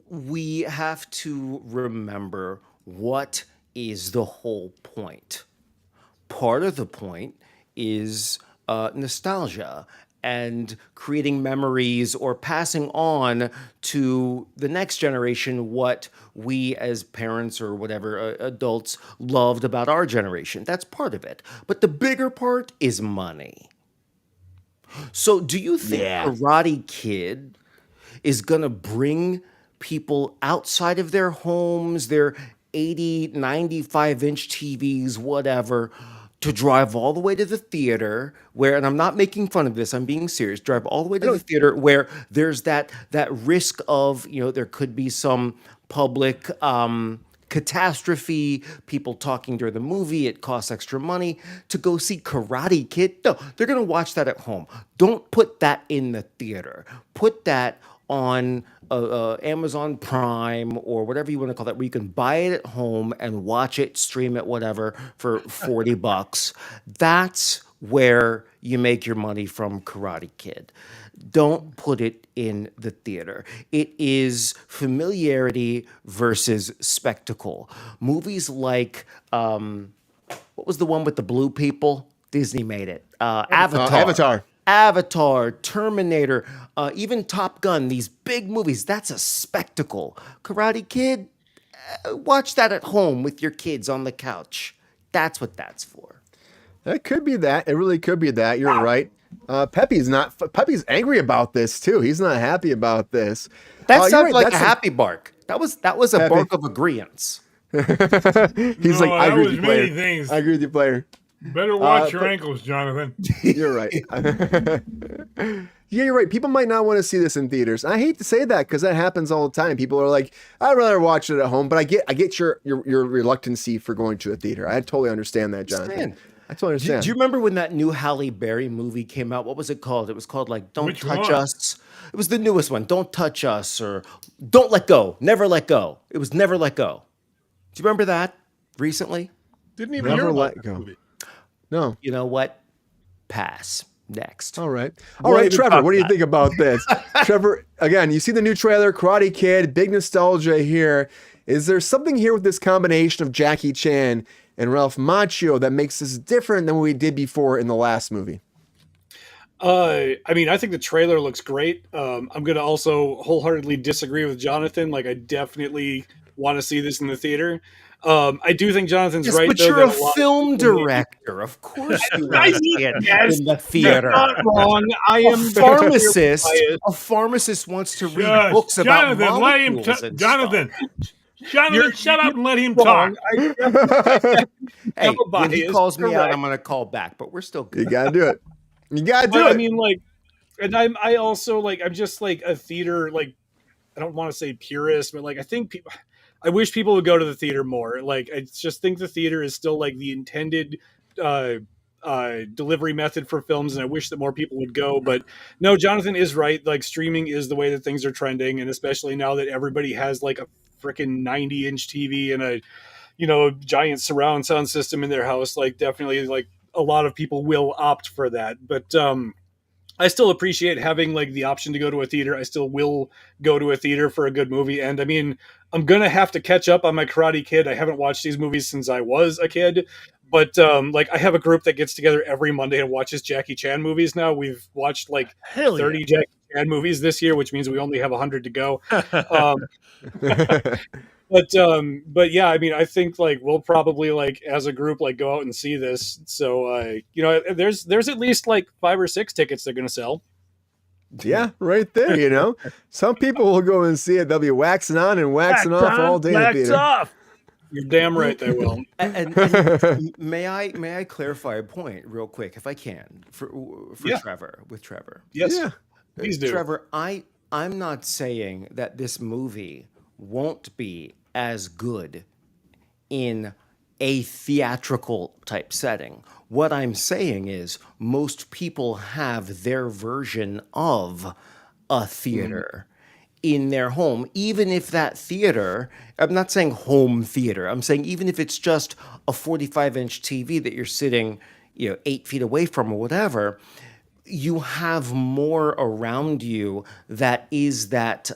we have to remember what is the whole point. Part of the point is nostalgia and creating memories or passing on to the next generation what we as parents or whatever adults loved about our generation. That's part of it. But the bigger part is money. So do you think Karate Kid is going to bring people outside of their homes, their 80, 95-inch TVs, whatever, to drive all the way to the theater where, and I'm not making fun of this, I'm being serious, drive all the way to the theater where there's that risk of, there could be some public catastrophe, people talking during the movie, it costs extra money to go see Karate Kid. No, they're going to watch that at home. Don't put that in the theater. Put that on Amazon Prime or whatever you want to call that, where you can buy it at home and watch it, stream it, whatever, for $40. That's where you make your money from Karate Kid. Don't put it in the theater. It is familiarity versus spectacle. Movies like, what was the one with the blue people? Disney made it. Avatar. Avatar, Terminator, even Top Gun, these big movies, that's a spectacle. Karate Kid, watch that at home with your kids on the couch. That's what that's for. It could be that. It really could be that. You're right. Pepe's angry about this too. He's not happy about this. That sounds right, like a that's happy bark. That was a Pepe. bark of agreeance. He's No, like, I that agree was with you, many player. things. I agree with you, player. Better watch your but- ankles, Jonathan. You're right. Yeah, you're right. People might not want to see this in theaters. I hate to say that because that happens all the time. People are like, I'd rather watch it at home. But I get your reluctancy for going to a theater. I totally understand that, Jonathan. Man. I totally understand. Do you remember when that new Halle Berry movie came out? What was it called? It was called like Don't Which Touch one? Us. It was the newest one. Don't Touch Us or Don't Let Go. Never Let Go. It was Never Let Go. Do you remember that recently? Didn't even Never hear let about go. that movie. No. You know what? Pass. Next. All right. We'll All right, even Trevor, talk what do you about think about this? Trevor, again, you see the new trailer, Karate Kid, big nostalgia here. Is there something here with this combination of Jackie Chan and Ralph Macchio that makes this different than what we did before in the last movie? I mean, I think the trailer looks great. I'm going to also wholeheartedly disagree with Jonathan. Like, I definitely want to see this in the theater. I do think Jonathan's Yes, right. but though, you're that a lot of film people need- director. Of course you I want to mean, see it yes, in the theater. Not wrong. I A am pharmacist. biased. A pharmacist wants to read Shush. books about Jonathan, let him molecules and Jonathan, You're- shut up and let him Wrong. talk. stuff. Hey, I'm a when he bias, calls me out, correct. I'm going to call back. But we're still You good. gotta do it. You gotta do But, it. I mean, like, and I also like, I'm just like a theater, like, I don't want to say purist, but like, I think people, I wish people would go to the theater more. Like, I just think the theater is still like the intended delivery method for films, and I wish that more people would go. But no, Jonathan is right. Like, streaming is the way that things are trending, and especially now that everybody has like a freaking 90-inch TV and a giant surround sound system in their house. Like, definitely, like a lot of people will opt for that. But I still appreciate having like the option to go to a theater. I still will go to a theater for a good movie. And I mean, I'm going to have to catch up on my Karate Kid. I haven't watched these movies since I was a kid, but like I have a group that gets together every Monday and watches Jackie Chan movies now. We've watched like Hell yeah. 30 Jackie Chan movies this year, which means we only have 100 to go. But yeah, I mean, I think like we'll probably like as a group like go out and see this. So there's at least like 5 or 6 tickets they're gonna sell. Yeah, right there, you know. Some people will go and see it. They'll be waxing on and waxing off all day in the Wax theater. off. You're damn right they will. And may I clarify a point real quick, if I can, for Yeah. Trevor, with Trevor. Yes, Yeah. please do. Trevor, I'm not saying that this movie won't be as good in a theatrical type setting. What I'm saying is most people have their version of a theater in their home, even if that theater, I'm not saying home theater, I'm saying even if it's just a 45-inch TV that you're sitting, 8 feet away from or whatever, you have more around you that is that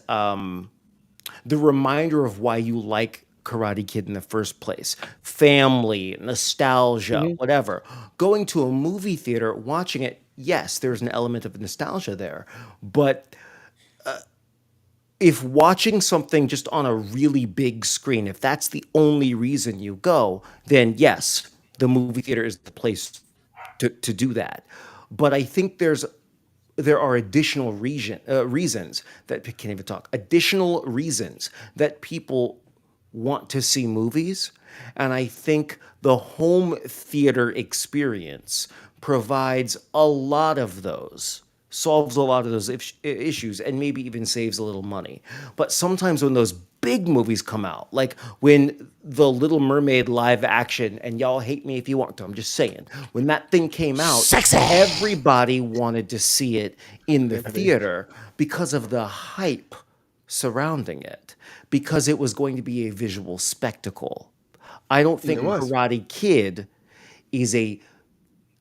the reminder of why you like Karate Kid in the first place. Family, nostalgia, whatever. Going to a movie theater, watching it, yes, there's an element of nostalgia there. But if watching something just on a really big screen, if that's the only reason you go, then yes, the movie theater is the place to do that. But I think there are additional reasons that can't even talk. Additional reasons that people want to see movies, and I think the home theater experience provides a lot of those, solves a lot of those issues, and maybe even saves a little money. But sometimes when those big movies come out, like when The Little Mermaid live action, and y'all hate me if you want to, I'm just saying, when that thing came out, everybody wanted to see it in the theater because of the hype surrounding it, because it was going to be a visual spectacle. I don't think Karate Kid is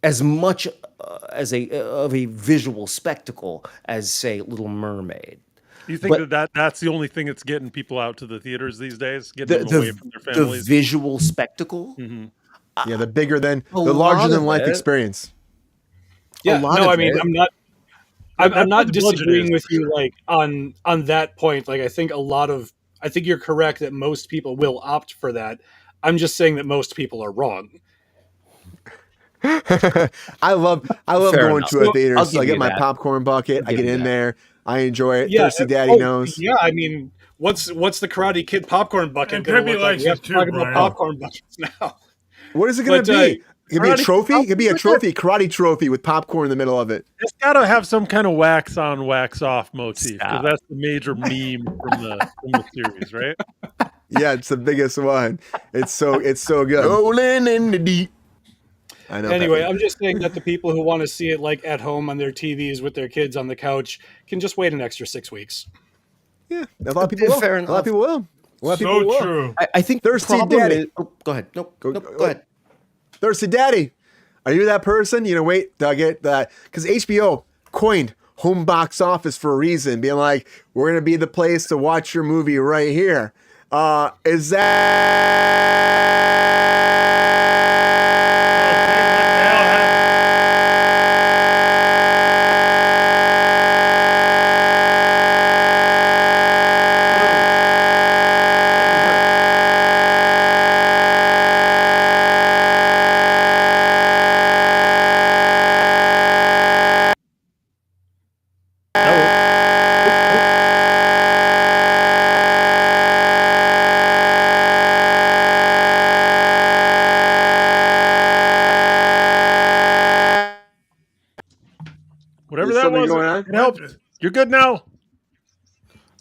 as much of a visual spectacle as, say, Little Mermaid. You think that's the only thing that's getting people out to the theaters these days, getting them away from their families? The visual spectacle? Yeah, the larger lot than of life it. experience. Yeah, lot no, of I mean, it. I'm not That's what the budget disagreeing is. with you like on that point. Like I think you're correct that most people will opt for that. I'm just saying that most people are wrong. I love Fair going enough. to a theater. I'll So I give get you my that. popcorn bucket. I'll I give get you in that. there. I enjoy it. Yeah, Thirsty Daddy knows. Yeah, I mean, what's the Karate Kid popcorn bucket And gonna Peppy look like? likes We have it to too, talk about Brian. popcorn buckets now. What is it going But, to be? It could be a karate- trophy. It could be a trophy, karate trophy with popcorn in the middle of it. It's got to have some kind of wax on, wax off motif because Stop. that's the major meme from the series, right? Yeah, it's the biggest one. It's so good. Rolling in the deep. I know. Anyway, Peppy. I'm just saying that the people who want to see it like at home on their TVs with their kids on the couch can just wait an extra 6 weeks. Yeah, a lot of people will. Fair A lot of enough. people will. A lot of people So will. true. I think the Thirsty problem Daddy. is- oh, go ahead. Nope. Go ahead. Thirsty Daddy, are you that person? You know, wait, till I get that because HBO coined home box office for a reason, being like, we're gonna be the place to watch your movie right here. Is Whatever Is that something was, going on? it helped. You're good now.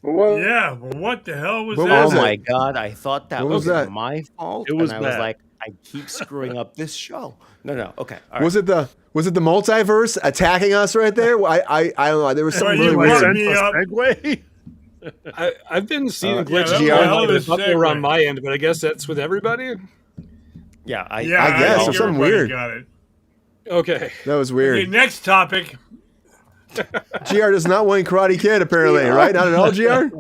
Yeah, well, what the hell was What that? was Oh it? my god, I thought that What was was that? my fault. It was and I was bad. like, I keep screwing up this show. No. Okay. All right. Was it the multiverse attacking us right there? I don't know. There was something you really brought weird. me up. Segue. I've been seeing yeah, glitches that was a hell online of a that thought they were on segue. my end, but I guess that's with everybody. Yeah. Yeah, I guess, think or something everybody weird. Got it. Okay. That was Okay, weird. next topic. GR does not win Karate Kid, apparently, right? Not at all, GR?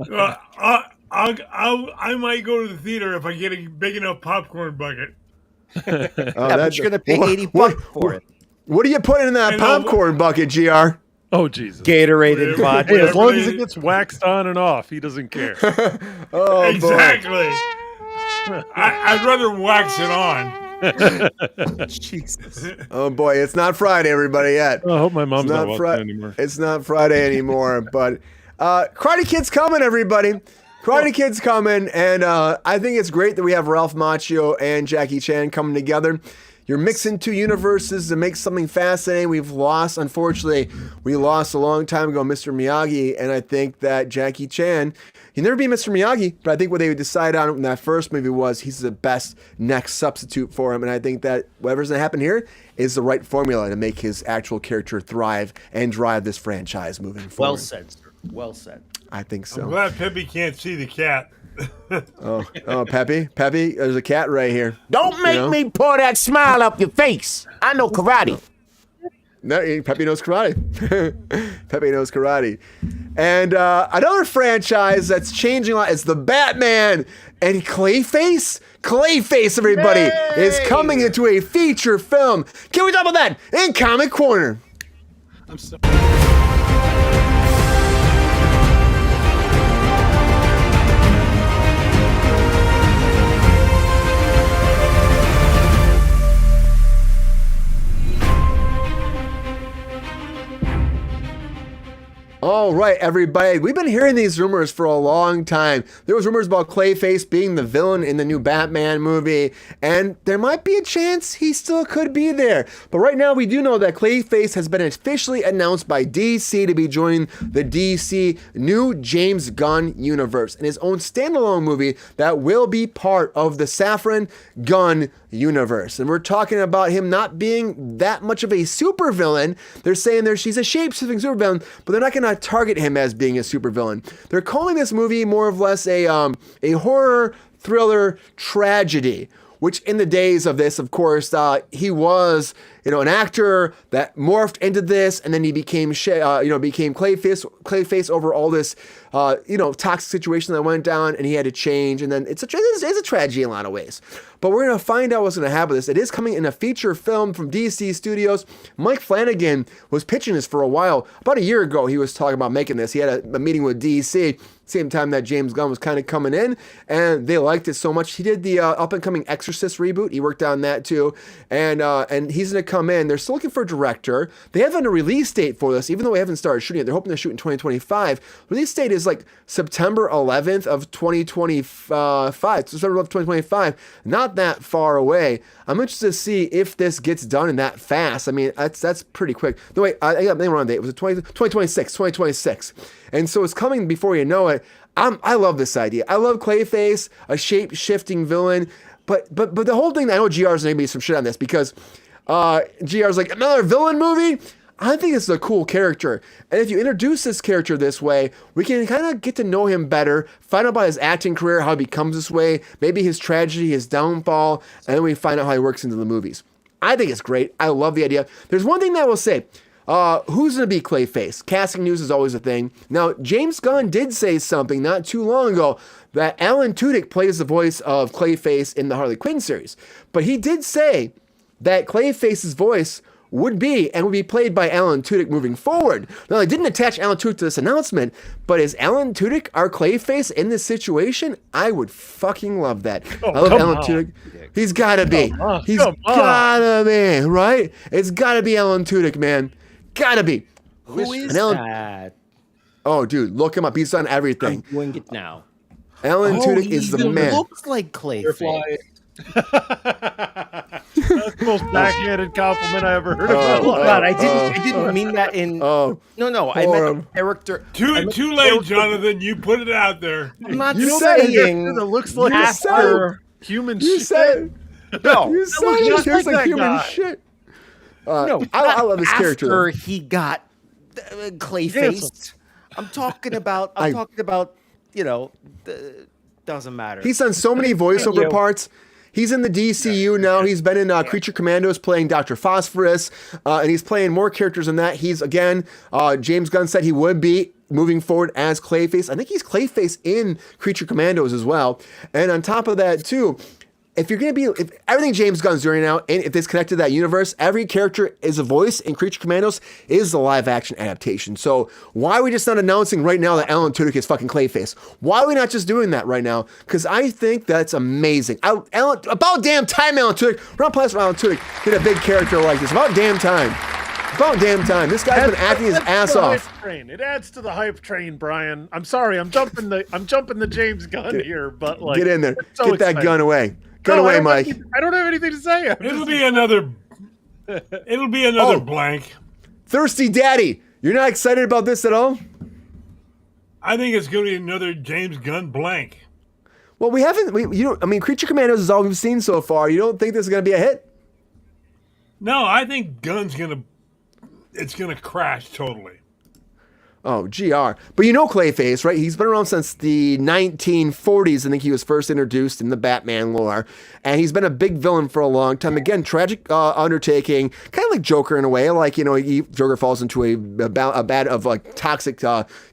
I might go to the theater if I get a big enough popcorn bucket. Oh, Yeah, but you're gonna pay $80 for it. What are you putting in that I know, popcorn bucket, GR? Oh Jesus. Gatorade and Whatever. vodka. Hey, as long as Everybody- it gets waxed on and off, he doesn't care. Oh, Exactly. I'd rather wax it on. Jesus. boy. Oh, boy. It's not Friday, everybody, yet. I hope my mom's It's not not, watching anymore. it's not Friday anymore, but Karate Kid's coming, everybody. Karate Kid's coming, and I think it's great that we have Ralph Macchio and Jackie Chan coming together. You're mixing two universes to make something fascinating. Unfortunately, we lost a long time ago Mr. Miyagi, and I think that Jackie Chan, he'll never be Mr. Miyagi, but I think what they would decide on in that first movie was he's the best next substitute for him, and I think that whatever's going to happen here is the right formula to make his actual character thrive and drive this franchise moving forward. Well said, sir. Well said. I think I'm so. glad Peppy can't see the cat. Oh, Peppy, there's a cat right here. Don't make know? me pour that smile up your face. I know karate. No, Peppy knows karate. Peppy knows karate. And another franchise that's changing a lot is the Batman and Clayface. Clayface, everybody, is coming into a feature film. Can we talk about that in Comic Corner? I'm so. All right, everybody. We've been hearing these rumors for a long time. There was rumors about Clayface being the villain in the new Batman movie, and there might be a chance he still could be there. But right now, we do know that Clayface has been officially announced by DC to be joining the DC new James Gunn universe in his own standalone movie that will be part of the Saffron Gunn universe. And we're talking about him not being that much of a supervillain. They're saying she's a shape-shifting supervillain, but they're not going to target him as being a supervillain. They're calling this movie more or less a horror thriller tragedy, which in the days of this, of course, he was, an actor that morphed into this, and then he became, became Clayface over all this, toxic situation that went down, and he had to change, and then it's a tragedy in a lot of ways. But we're going to find out what's going to happen with this. It is coming in a feature film from DC Studios. Mike Flanagan was pitching this for a while. About a year ago, he was talking about making this. He had a meeting with DC, same time that James Gunn was kind of coming in, and they liked it so much. He did the up-and-coming Exorcist reboot. He worked on that too, and he's going to come in. They're still looking for a director. They haven't a release date for this, even though we haven't started shooting it. They're hoping to shoot in 2025. Release date is like September 11th of 2025. September 11th, 2025. Not that far away. I'm interested to see if this gets done in that fast. I mean, that's pretty quick. No, wait, I got the wrong date. It was 2026. And so it's coming before you know it. I love this idea. I love Clayface, a shape-shifting villain. But the whole thing, I know GR's going to be some shit on this because GR's like, another villain movie? I think it's a cool character. And if you introduce this character this way, we can kind of get to know him better, find out about his acting career, how he becomes this way, maybe his tragedy, his downfall, and then we find out how he works into the movies. I think it's great. I love the idea. There's one thing that I will say. Who's going to be Clayface? Casting news is always a thing. Now, James Gunn did say something not too long ago that Alan Tudyk plays the voice of Clayface in the Harley Quinn series. But he did say that Clayface's voice would be played by Alan Tudyk moving forward. Now, they didn't attach Alan Tudyk to this announcement, but is Alan Tudyk our Clayface in this situation? I would fucking love that. I love Alan Tudyk. He's gotta be. He's gotta be, right? It's gotta be Alan Tudyk, man. Gotta be. Who is that? Oh, dude, look him up. He's done everything. I'm doing it now. Alan Tudyk is the man. Looks like Clayface. That's the most backhanded compliment I ever heard of. Oh God, I didn't mean that in. No, I meant a character. Too late, Jonathan. You put it out there. I'm not You saying It looks like said human You shit. said no. You said looks it just tastes like like that human guy. shit. No, I love this character. After though. he got Clayface, I'm talking about. Doesn't matter. He's done so many voiceover parts. He's in the DCU now. He's been in Creature Commandos playing Dr. Phosphorus, and he's playing more characters than that. He's, again, James Gunn said he would be moving forward as Clayface. I think he's Clayface in Creature Commandos as well. And on top of that, too, if everything James Gunn's doing now, and if it's connected to that universe, every character is a voice in Creature Commandos is the live action adaptation. So why are we just not announcing right now that Alan Tudyk is fucking Clayface? Why are we not just doing that right now? Because I think that's amazing. About damn time, Alan Tudyk. We're not playing Alan Tudyk get a big character like this. About damn time. About damn time. This guy's been acting his ass off. It adds to the hype train, Brian. I'm sorry, I'm jumping the James Gun here, but like get in there. So get exciting. that gun away. Gun away, Mike. I don't have anything to say. It'll be another blank. Thirsty Daddy. You're not excited about this at all? I think it's going to be another James Gunn blank. Well, Creature Commandos is all we've seen so far. You don't think this is going to be a hit? No, I think Gunn's it's going to crash totally. Oh, GR. But you know Clayface, right? He's been around since the 1940s. I think he was first introduced in the Batman lore. And he's been a big villain for a long time. Again, tragic undertaking, kind of like Joker in a way. Like, Joker falls into a bed of like toxic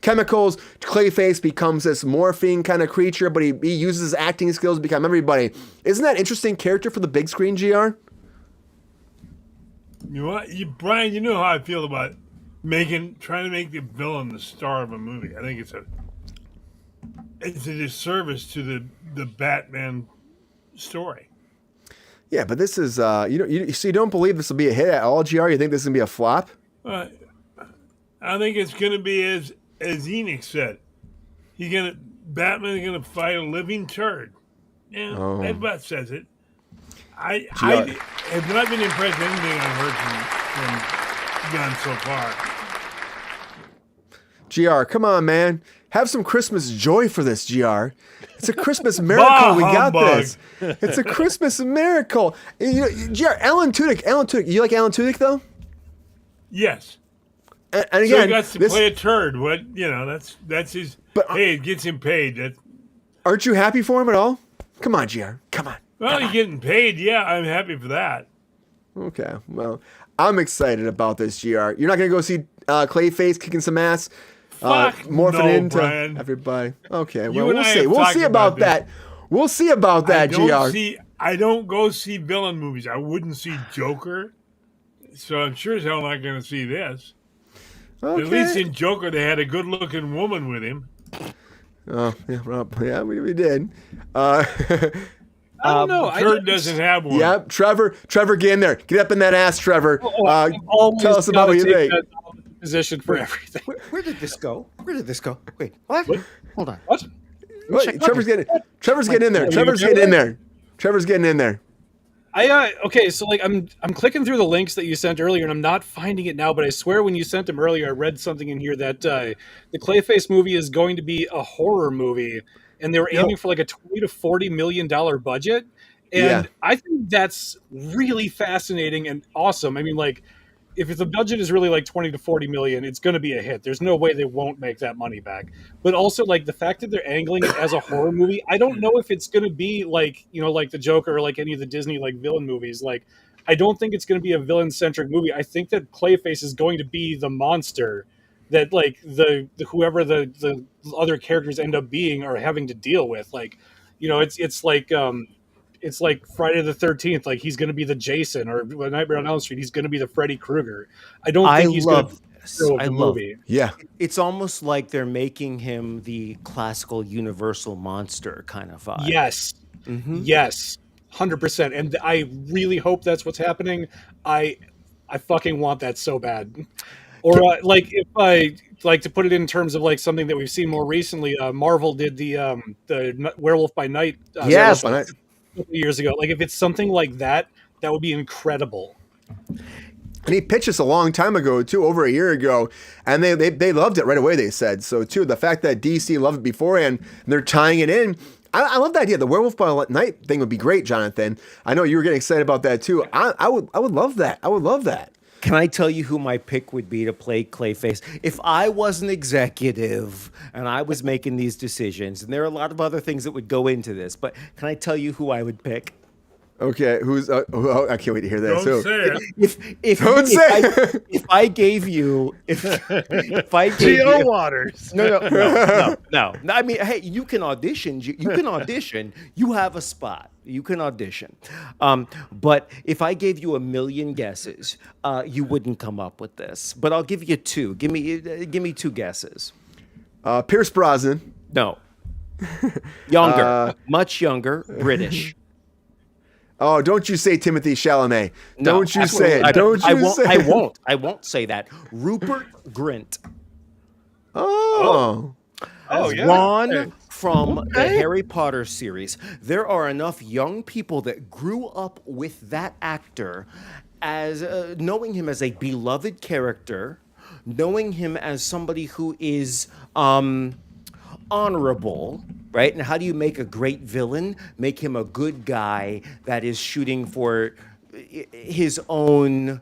chemicals. Clayface becomes this morphing kind of creature, but he uses his acting skills to become everybody. Isn't that an interesting character for the big screen, GR? You know what? Brian, you know how I feel about trying to make the villain the star of a movie. I think it's a disservice to the Batman story. Yeah, but this is so you don't believe this will be a hit at all, GR? You think this is gonna be a flop? I think it's gonna be as Enoch said. Batman's gonna fight a living turd. Yeah, that about says it. I have not been impressed with anything I've heard from Gunn so far. GR, come on, man. Have some Christmas joy for this, GR. It's a Christmas miracle we got this. It's a Christmas miracle. GR, Alan Tudyk. You like Alan Tudyk, though? Yes. And so again, he got to play a turd. That's his. But hey, it gets him paid. Aren't you happy for him at all? Come on, GR. Come on. Well, you're getting paid. Yeah, I'm happy for that. Okay, well, I'm excited about this, GR. You're not gonna go see Clayface kicking some ass, Fuck morphing no, into Brian. everybody. Okay, You well, and we'll I see. have We'll talked see about about that. We'll see about that, GR. I don't go see villain movies. I wouldn't see Joker, so I'm sure as hell not going to see this. Okay. At least in Joker, they had a good-looking woman with him. Oh, yeah, Rob, yeah, we did. I don't know. Kurt doesn't have one. Yep, Trevor, get in there. Get up in that ass, Trevor. I've always Tell us about gotta what you take think. that position for everything. Where did this go? Where did this go? Wait, what? Hold on. What? Wait, Trevor's getting in there. Trevor's getting in there. Trevor's getting in there. Okay, so like I'm clicking through the links that you sent earlier, and I'm not finding it now. But I swear, when you sent them earlier, I read something in here that the Clayface movie is going to be a horror movie, and they were aiming for like a $20 to $40 million budget. And I think that's really fascinating and awesome. I mean, like, if the budget is really like 20 to 40 million, it's going to be a hit. There's no way they won't make that money back. But also, like, the fact that they're angling it as a horror movie, I don't know if it's going to be like, you know, like the Joker or like any of the Disney like villain movies. Like, I don't think it's going to be a villain centric movie. I think that Clayface is going to be the monster that like the whoever the other characters end up being or having to deal with. Like, you know, it's like Friday the 13th. Like, he's going to be the Jason, or Nightmare on Elm Street, he's going to be the Freddy Krueger. I don't think he's going to be the movie. Yeah. It's almost like they're making him the classical Universal monster kind of vibe. Yes. Mm-hmm. Yes. 100%. And I really hope that's what's happening. I fucking want that so bad. Or like, if I like to put it in terms of like something that we've seen more recently, Marvel did the Werewolf by Night. Yes. Years ago. Like, if it's something like that, that would be incredible. And he pitched us a long time ago, too, over a year ago, and they loved it right away, they said. So, too, the fact that DC loved it beforehand, and they're tying it in, I love the idea. The Werewolf by Night thing would be great, Jonathan. I know you were getting excited about that, too. I would love that. I would love that. Can I tell you who my pick would be to play Clayface? If I was an executive and I was making these decisions, and there are a lot of other things that would go into this, but can I tell you who I would pick? Okay, who's? I can't wait to hear that. Don't say it. If I gave you Geo Waters. No. I mean, hey, you can audition. You can audition. You have a spot. You can audition. But if I gave you 1 million guesses, you wouldn't come up with this. But I'll give you 2. Give me 2 guesses. Pierce Brosnan. No. Younger, much younger, British. Oh, don't you say Timothy Chalamet. No, don't you say it. Don't you say it. I won't say that. Rupert Grint. Oh, yeah. Ron from the Harry Potter series. There are enough young people that grew up with that actor as knowing him as a beloved character, knowing him as somebody who is honorable, right? And how do you make a great villain? Make him a good guy that is shooting for his own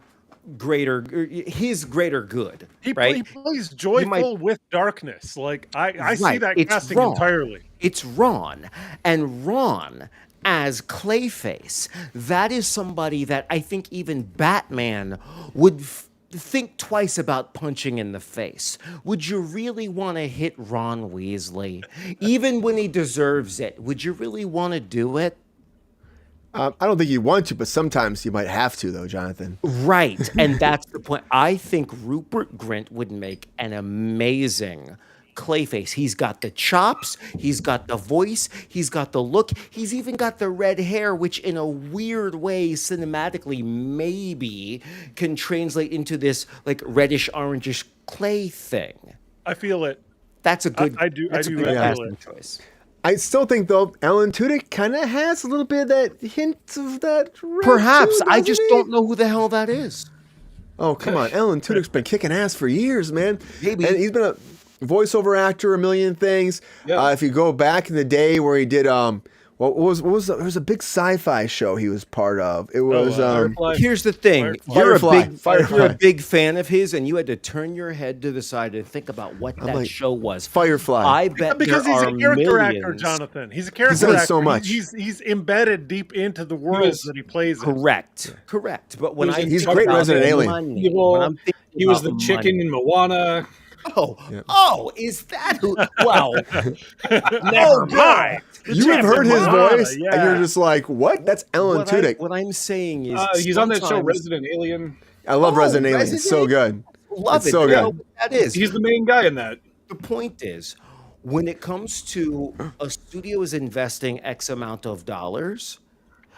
greater good, right? He plays joyful with darkness. Like, I see that It's casting Ron. entirely. It's Ron. And Ron as Clayface, that is somebody that I think even Batman would think twice about punching in the face. Would you really want to hit Ron Weasley? Even when he deserves it, would you really want to do it? I don't think you want to, but sometimes you might have to, though, Jonathan. Right, and that's the point. I think Rupert Grint would make an amazing Clayface. He's got the chops, he's got the voice, he's got the look, he's even got the red hair, which in a weird way, cinematically, maybe can translate into this like reddish orangish clay thing. I feel it. That's a good. I do That's a good feel casting it. choice. I still think, though, Alan Tudyk kind of has a little bit of that hint of that. red Perhaps too, I doesn't just he? don't know who the hell that is. Oh, come on. Alan Tudyk's been kicking ass for years, man. Maybe. And he's been a voiceover actor, a million things. Yeah. If you go back in the day where he did, What was there was a big sci-fi show he was part of. It was Firefly. Here's the thing: Firefly. you're a big fan of his, and you had to turn your head to the side and think about what that show was. Firefly. I bet Because there he's are a character actor, millions. Jonathan. He's a character He's done actor. so much. He's embedded deep into the worlds that he plays in. Correct. But when He's think great about Resident the Alien. money, when I'm thinking He was about the chicken in Moana. Oh, is that who? Wow. Never mind. You have heard his Moana, voice, yeah. and you're just like, "What? That's Alan Tudyk." What I'm saying is, He's on that show sometimes- Resident Alien. I love Resident Alien. It's so good. Love It's it. so You good. know what that is. He's the main guy in that. The point is, when it comes to a studio is investing X amount of dollars.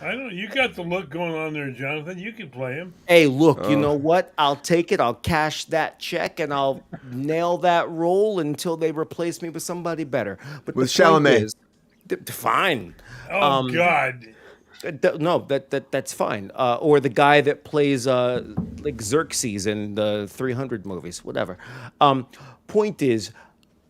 I don't know. You got the look going on there, Jonathan. You can play him. Hey, look, you know what? I'll take it. I'll cash that check and I'll nail that role until they replace me with somebody better. But With the point Chalamet. is, fine. Oh God. No, that's fine. Or the guy that plays like Xerxes in the 300 movies, whatever. Point is,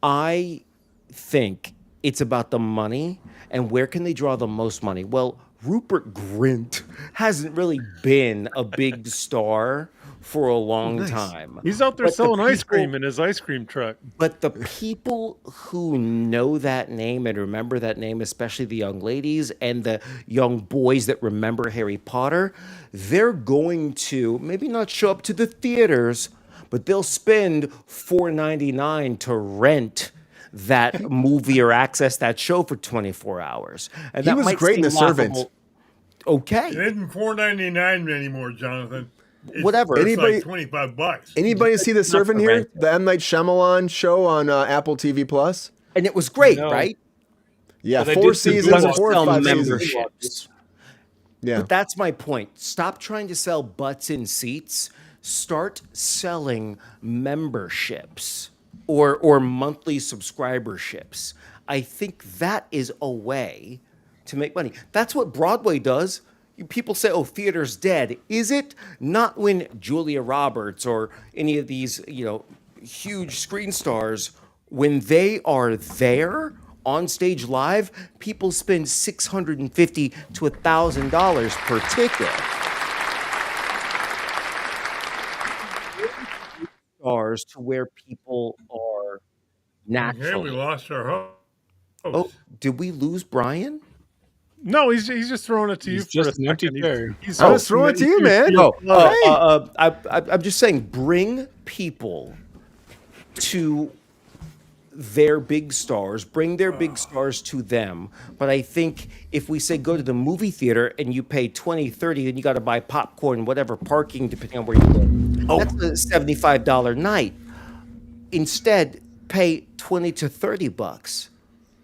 I think it's about the money and where can they draw the most money. Well, Rupert Grint hasn't really been a big star for a long time. He's out there But the selling ice people- cream in his ice cream truck. But the people who know that name and remember that name, especially the young ladies and the young boys that remember Harry Potter, they're going to maybe not show up to the theaters, but they'll spend $4.99 to rent that movie or access that show for 24 hours. And He that was might great in seem The Servant. laughable. Okay, It isn't $4.99 anymore, Jonathan. It's, Whatever. It's Anybody- like $25. Anybody see The Servant for here? rent. The M Night Shyamalan show on Apple TV Plus. and it was great, No. right? Yeah, But they 4 did some seasons, good 4 or sell 5 seasons. memberships. Yeah, But that's my point. Stop trying to sell butts in seats. Start selling memberships or monthly subscriberships. I think that is a way to make money. That's what Broadway does. People say, "Oh, theater's dead." Is it? Not when Julia Roberts or any of these, huge screen stars, when they are there on stage live, people spend $650 to $1,000 per ticket. Stars to where people are Okay, we naturally. lost our host. Oh, did we lose Brian? No, he's just throwing it to He's you for just a an empty second. chair. He's I was hosting throwing it to you, He's- man. No, Hey. I'm just saying, bring their big stars, bring their big stars to them. But I think if we say go to the movie theater and you pay 20, 30, then you got to buy popcorn, whatever, parking, depending on where you live. That's a $75 night. Instead, pay 20 to 30 bucks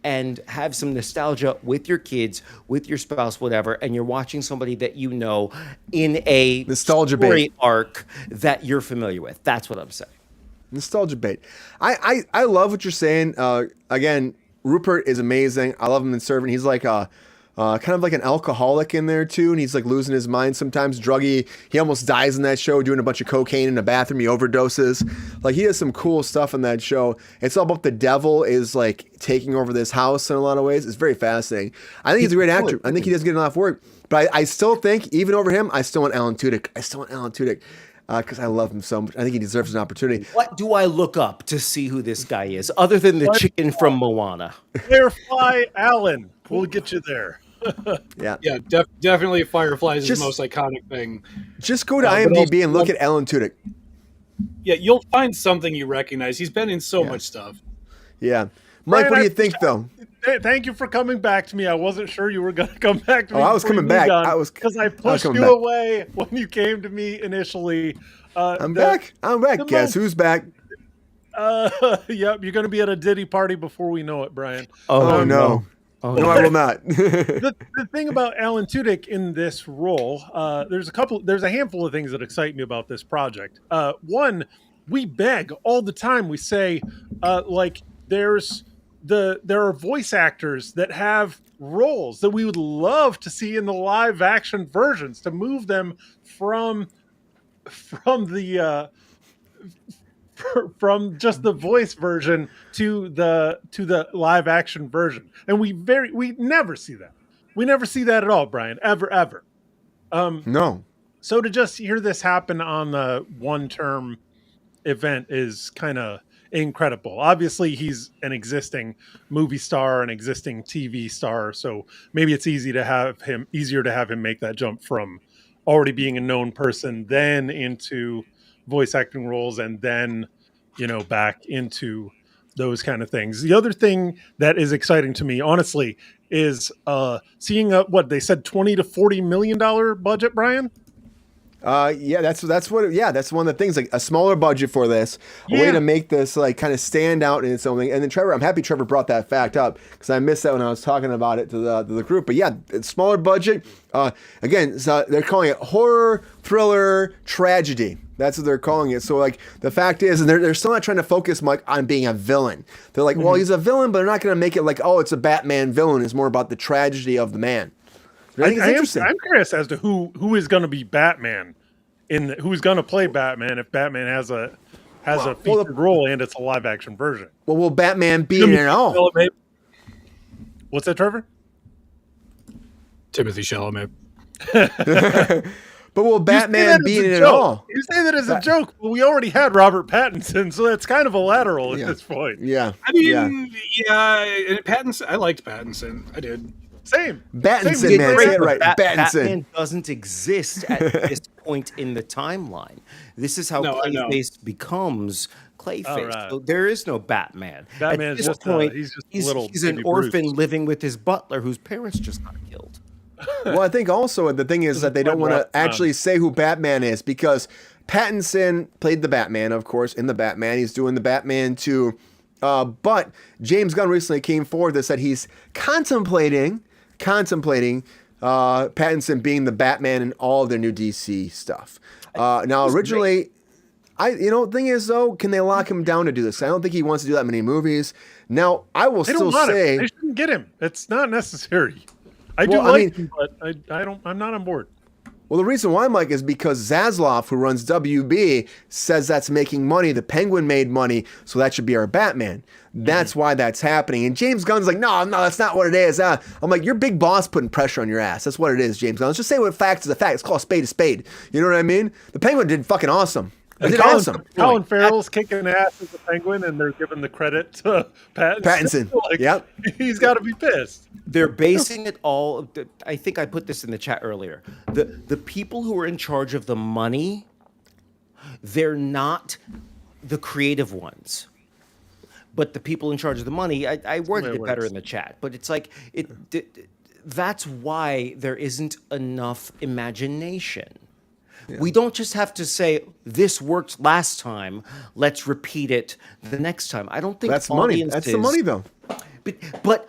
and have some nostalgia with your kids, with your spouse, whatever, and you're watching somebody that you know in a Nostalgia story bait. arc that you're familiar with. That's what I'm saying. nostalgia bait. I love what you're saying. Again, Rupert is amazing. I love him in Servant. He's like kind of like an alcoholic in there too, and he's like losing his mind sometimes, druggy. He almost dies in that show doing a bunch of cocaine in a bathroom. He overdoses. Like, he has some cool stuff in that show. It's all about the devil is like taking over this house in a lot of ways. It's very fascinating. I think he's a great actor. I think he does get enough work, but I still think even over him, I still want Alan Tudyk. Because I love him so much. I think he deserves an opportunity. What do I look up to see who this guy is, other than the chicken from Moana? Firefly Allen. We'll get you there. Yeah. Yeah, definitely Firefly is Just- the most iconic thing. Just go to but IMDb also- and look at Alan Tudyk. Yeah, you'll find something you recognize. He's been in so much stuff. Yeah. Mike, Brian, what do you think, though? Thank you for coming back to me. I wasn't sure you were going to come back to me. Oh, I was before you coming back. moved on, because I pushed coming you back. away when you came to me initially. I'm back. the Guess who's back? Yep, you're going to be at a Diddy party before we know it, Brian. Oh, no. Oh, No, I will not. The thing about Alan Tudyk in this role, there's a handful of things that excite me about this project. One, we beg all the time. We say, there are voice actors that have roles that we would love to see in the live action versions, to move them from just the voice version to the live action version, and we never see that. We never see that at all, Brian. Ever. No. So to just hear this happen on the one-term event is kind of incredible. Obviously, he's an existing movie star, an existing TV star, so maybe it's easier to have him make that jump from already being a known person, then into voice acting roles, and then back into those kind of things. The other thing that is exciting to me, honestly, is seeing what they said, $20 to $40 million budget, Brian. Yeah, that's what. Yeah, that's one of the things. Like a smaller budget for this, a way to make this like kind of stand out in its own thing. And then Trevor, I'm happy Trevor brought that fact up because I missed that when I was talking about it to the group. But yeah, it's smaller budget. Again, so they're calling it horror, thriller, tragedy. That's what they're calling it. So like the fact is, and they're still not trying to focus Mike on being a villain. They're like, well, he's a villain, but they're not going to make it like, oh, it's a Batman villain. It's more about the tragedy of the man. I think it's interesting. I'm curious as to who is going to be Batman, who's going to play Batman if Batman has a featured role and it's a live action version. Well, will Batman be in it all? What's that, Trevor? Timothy Chalamet. But will Batman be in it all? You say that as a joke, but we already had Robert Pattinson, so that's kind of a lateral at this point. Yeah. I mean, and Pattinson. I liked Pattinson. I did. Same. Battinson, man. Say it right. Batman doesn't exist at this point in the timeline. This is how Clayface becomes Clayface. Right. So there is no Batman. Batman's at this just point, he's an orphan living with his butler whose parents just got killed. Well, I think also the thing is that they don't want to actually say who Batman is because Pattinson played the Batman, of course, in the Batman. He's doing the Batman too. But James Gunn recently came forward that said he's contemplating Pattinson being the Batman in all of their new DC stuff. Now, originally, the thing is though, can they lock him down to do this? I don't think he wants to do that many movies. Now, I will still say they shouldn't get him. It's not necessary. I like him, but I'm not on board. Well, the reason why, Mike, is because Zaslav, who runs WB, says that's making money. The Penguin made money, so that should be our Batman. That's why that's happening. And James Gunn's like, no, that's not what it is. I'm like, your big boss putting pressure on your ass. That's what it is, James Gunn. Let's just say what fact is a fact. It's called a spade a spade. You know what I mean? The Penguin did fucking awesome. They did awesome. Colin Farrell's kicking ass as a Penguin, and they're giving the credit to Pattinson. Yep. He's got to be pissed. They're basing it all. I think I put this in the chat earlier. The people who are in charge of the money, they're not the creative ones. But the people in charge of the money, I worded it better in the chat. But it's like that's why there isn't enough imagination. Yeah. We don't just have to say this worked last time. Let's repeat it the next time. I don't think that's money. That's the money, though. But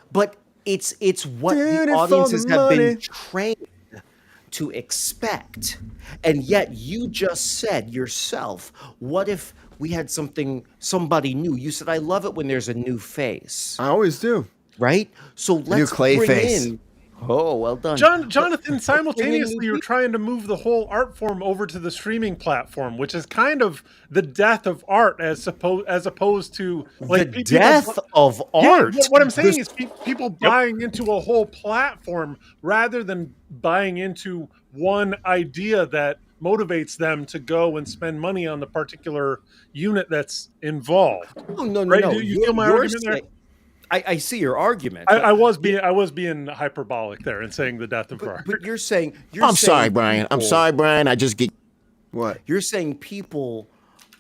it's what the audiences have been trained to expect, and yet you just said yourself, "What if we had somebody new?" You said, "I love it when there's a new face." I always do. Right? So let's bring in. Oh, well done. Jonathan, simultaneously, you're trying to move the whole art form over to the streaming platform, which is kind of the death of art as opposed to like the death of art. Yeah, what I'm saying is people buying into a whole platform rather than buying into one idea that motivates them to go and spend money on the particular unit that's involved. Oh, no. You feel my argument there? I see your argument. I was being hyperbolic there and saying the death of art. But you're saying sorry, Brian. I'm sorry, Brian. I just get what you're saying. People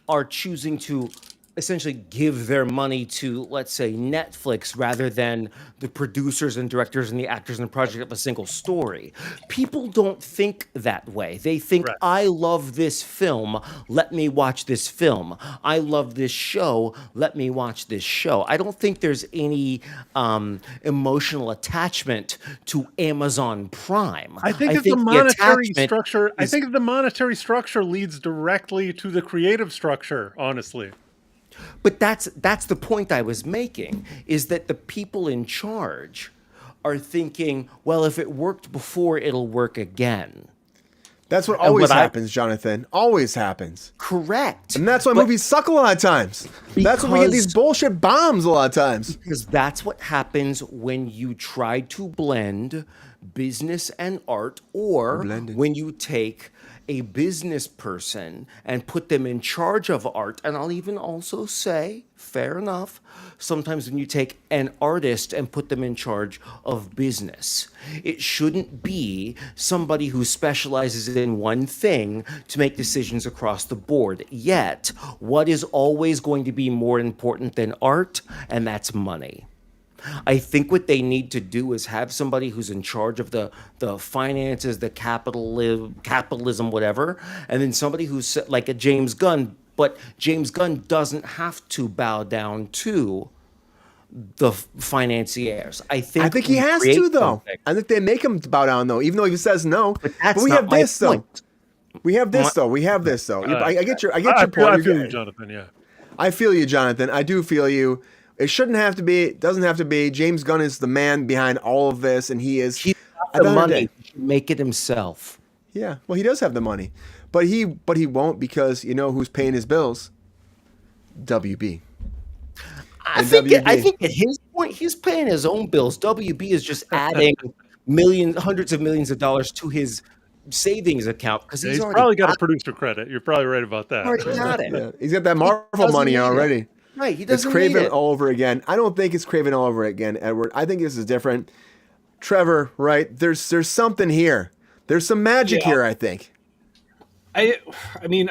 are choosing to essentially give their money to, let's say, Netflix rather than the producers and directors and the actors in the project of a single story. People don't think that way. They think, right. I love this film, let me watch this film. I love this show, let me watch this show. I don't think there's any emotional attachment to Amazon Prime. I think the monetary structure. I think the monetary structure leads directly to the creative structure. Honestly. But that's the point I was making, is that the people in charge are thinking, well, if it worked before, it'll work again. That's what always happens, Jonathan. Always happens. Correct. And that's why movies suck a lot of times. That's when we get these bullshit bombs a lot of times. Because that's what happens when you try to blend business and art, or Blended. when you take a business person and put them in charge of art. And I'll even also say, fair enough, sometimes when you take an artist and put them in charge of business, it shouldn't be somebody who specializes in one thing to make decisions across the board. Yet, what is always going to be more important than art? And that's money. I think what they need to do is have somebody who's in charge of the finances, the capitalism, whatever, and then somebody who's like a James Gunn. But James Gunn doesn't have to bow down to the financiers. I think he has create to, though. something. I think they make him bow down, though, even though he says no. But that's we not have my this, though. point. We have this, though. We have this, though. I get your point. I feel you, Jonathan. Yeah. I feel you, Jonathan. I do feel you. It shouldn't have to be. It doesn't have to be. James Gunn is the man behind all of this, and he is. He's got at the end of the money. day- He should make it himself. Yeah, well, he does have the money, but he won't, because you know who's paying his bills? WB. I And think WB. at his point, he's paying his own bills. WB is just adding hundreds of millions of dollars to his savings account because Yeah, he's he's already probably got a producer credit. You're probably right about that. already got it. Yeah, he's got that Marvel doesn't money need it. already. Right, he It's doesn't need Craven it. all over again. I don't think it's Craven all over again, Edward. I think this is different. Trevor, right? There's something here. There's some magic Yeah. here, I think. I mean,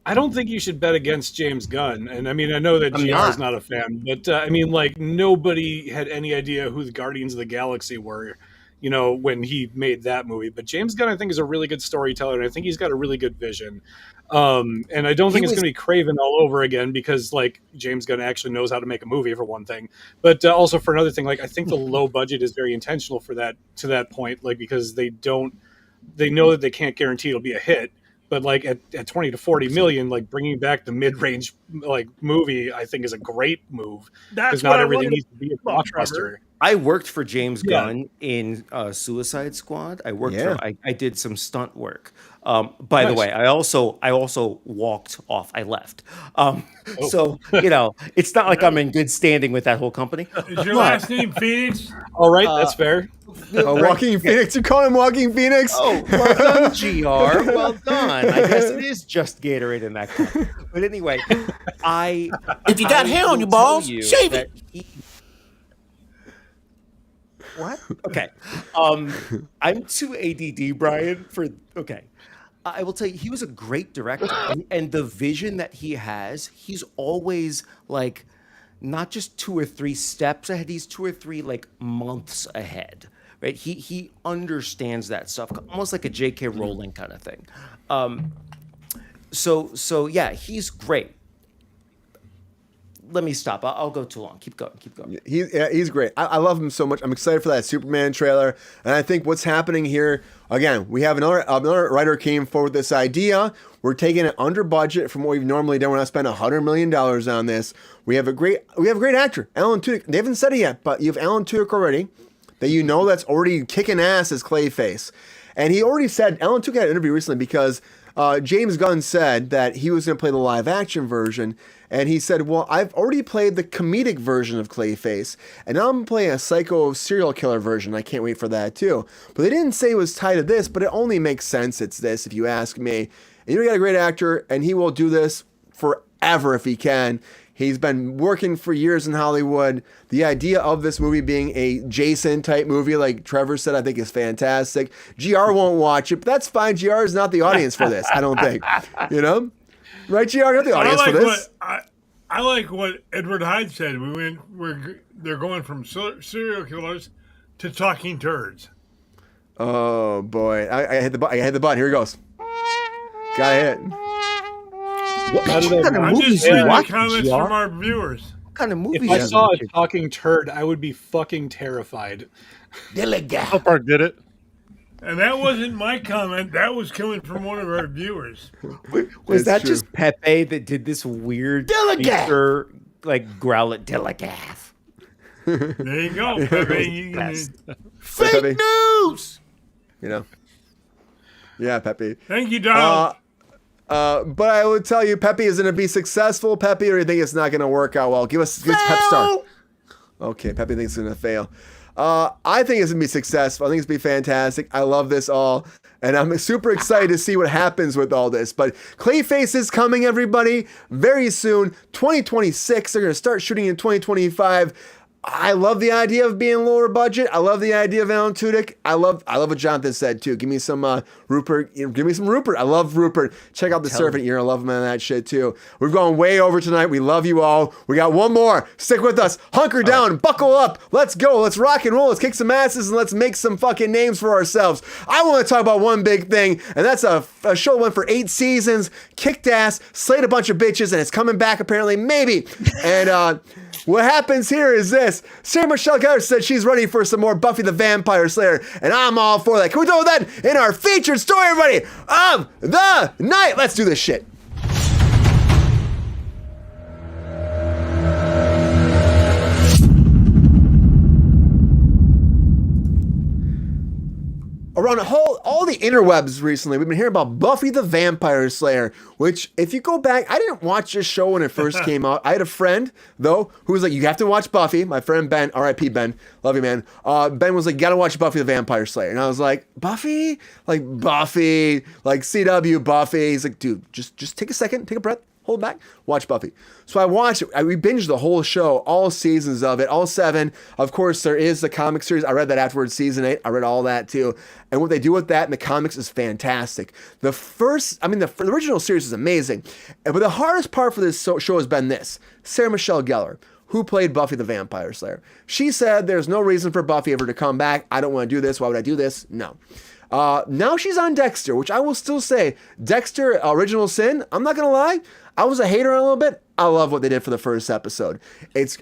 I don't think you should bet against James Gunn. And I mean, I know that GR is not a fan, but I mean, like, nobody had any idea who the Guardians of the Galaxy were, you know, when he made that movie. But James Gunn, I think, is a really good storyteller, and I think he's got a really good vision. And I don't think it's going to be Craven all over again, because like James Gunn actually knows how to make a movie, for one thing, but also for another thing, like I think the low budget is very intentional for that, to that point, like because they know that they can't guarantee it'll be a hit. But like at 20 to 40 million, like bringing back the mid-range like movie, I think is a great move, That's because what not I everything wanted needs to be a about blockbuster. Trevor. I worked for James Yeah. Gunn in Suicide Squad. I worked Yeah. for. I did some stunt work. By the Nice. way, I also walked off. I left. So you know, it's not like I'm in good standing with that whole company. Is your last name Phoenix? All right, that's fair. Walking Phoenix. You call him Walking Phoenix? Oh, well done, GR. Well done. I guess it is just Gatorade in that cup. But anyway, If you got hair on your balls, shave it. What? Okay. I'm too ADD, Brian. Okay. I will tell you, he was a great director, and the vision that he has, he's always like not just 2 or 3 steps ahead. He's 2 or 3 like months ahead, right? He understands that stuff, almost like a J.K. Rowling kind of thing. So yeah, he's great. Let me stop. I'll go too long. Keep going. He's great. I love him so much. I'm excited for that Superman trailer. And I think what's happening here, again, we have another writer came forward with this idea. We're taking it under budget from what we've normally done. We're not spending $100 million on this. We have a great actor, Alan Tudyk. They haven't said it yet, but you have Alan Tudyk already, that you know that's already kicking ass as Clayface. And he already said, Alan Tudyk had an interview recently because James Gunn said that he was going to play the live action version. And he said, well, I've already played the comedic version of Clayface, and now I'm playing a psycho serial killer version. I can't wait for that too. But they didn't say it was tied to this, but it only makes sense it's this, if you ask me. And you got a great actor, and he will do this forever if he can. He's been working for years in Hollywood. The idea of this movie being a Jason type movie, like Trevor said, I think is fantastic. GR won't watch it, but that's fine. GR is not the audience for this, I don't think. You know? Right, GR? You're not the audience for this. I like what Edward Hyde said. They're going from serial killers to talking turds. Oh, boy. I hit the button. Here he goes. Got hit. What kind of I'm movies just you reading the watch, comments GR? from our viewers. What kind of movies? If I you saw watch? a talking turd, I would be fucking terrified. South Park did it. And that wasn't my comment. That was coming from one of our viewers. Was that true. just Pepe that did this weird Dilligath. creature, like growl at Dilligath? There you go. Pepe. Fake Pepe. news. You know? Yeah, Pepe. Thank you, Donald. But I would tell you, Pepe is going to be successful, Pepe, or you think it's not going to work out well? Give us Pep Star. Okay, Pepe thinks it's going to fail. I think it's going to be successful. I think it's going to be fantastic. I love this all. And I'm super excited to see what happens with all this. But Clayface is coming, everybody, very soon. 2026. They're going to start shooting in 2025. I love the idea of being lower budget. I love the idea of Alan Tudyk. I love what Jonathan said too. Give me some Rupert. Give me some Rupert. I love Rupert. Check out The Servant. You're gonna love him and that shit too. We've gone way over tonight. We love you all. We got one more. Stick with us. Hunker down. Buckle up. Let's go. Let's rock and roll. Let's kick some asses and let's make some fucking names for ourselves. I want to talk about one big thing, and that's a show that went for 8 seasons, kicked ass, slayed a bunch of bitches, and it's coming back apparently, maybe. And what happens here is this. Sarah Michelle Gellar said she's ready for some more Buffy the Vampire Slayer, and I'm all for that. Can we do that in our featured story, everybody, of the night? Let's do this shit. Around all the interwebs recently, we've been hearing about Buffy the Vampire Slayer, which, if you go back, I didn't watch this show when it first came out. I had a friend, though, who was like, you have to watch Buffy. My friend Ben, R.I.P. Ben, love you, man. Ben was like, you gotta watch Buffy the Vampire Slayer. And I was like, Buffy? Like CW Buffy. He's like, dude, just take a second, take a breath. Hold back, watch Buffy. So I watched it. We binged the whole show, all seasons of it, all 7. Of course, there is the comic series. I read that afterwards, season 8. I read all that too. And what they do with that in the comics is fantastic. The original series is amazing. But the hardest part for this show has been this. Sarah Michelle Gellar, who played Buffy the Vampire Slayer. She said there's no reason for Buffy ever to come back. I don't want to do this. Why would I do this? No. Now she's on Dexter, which I will still say, Dexter, Original Sin, I'm not going to lie, I was a hater on it a little bit. I love what they did for the first episode. It's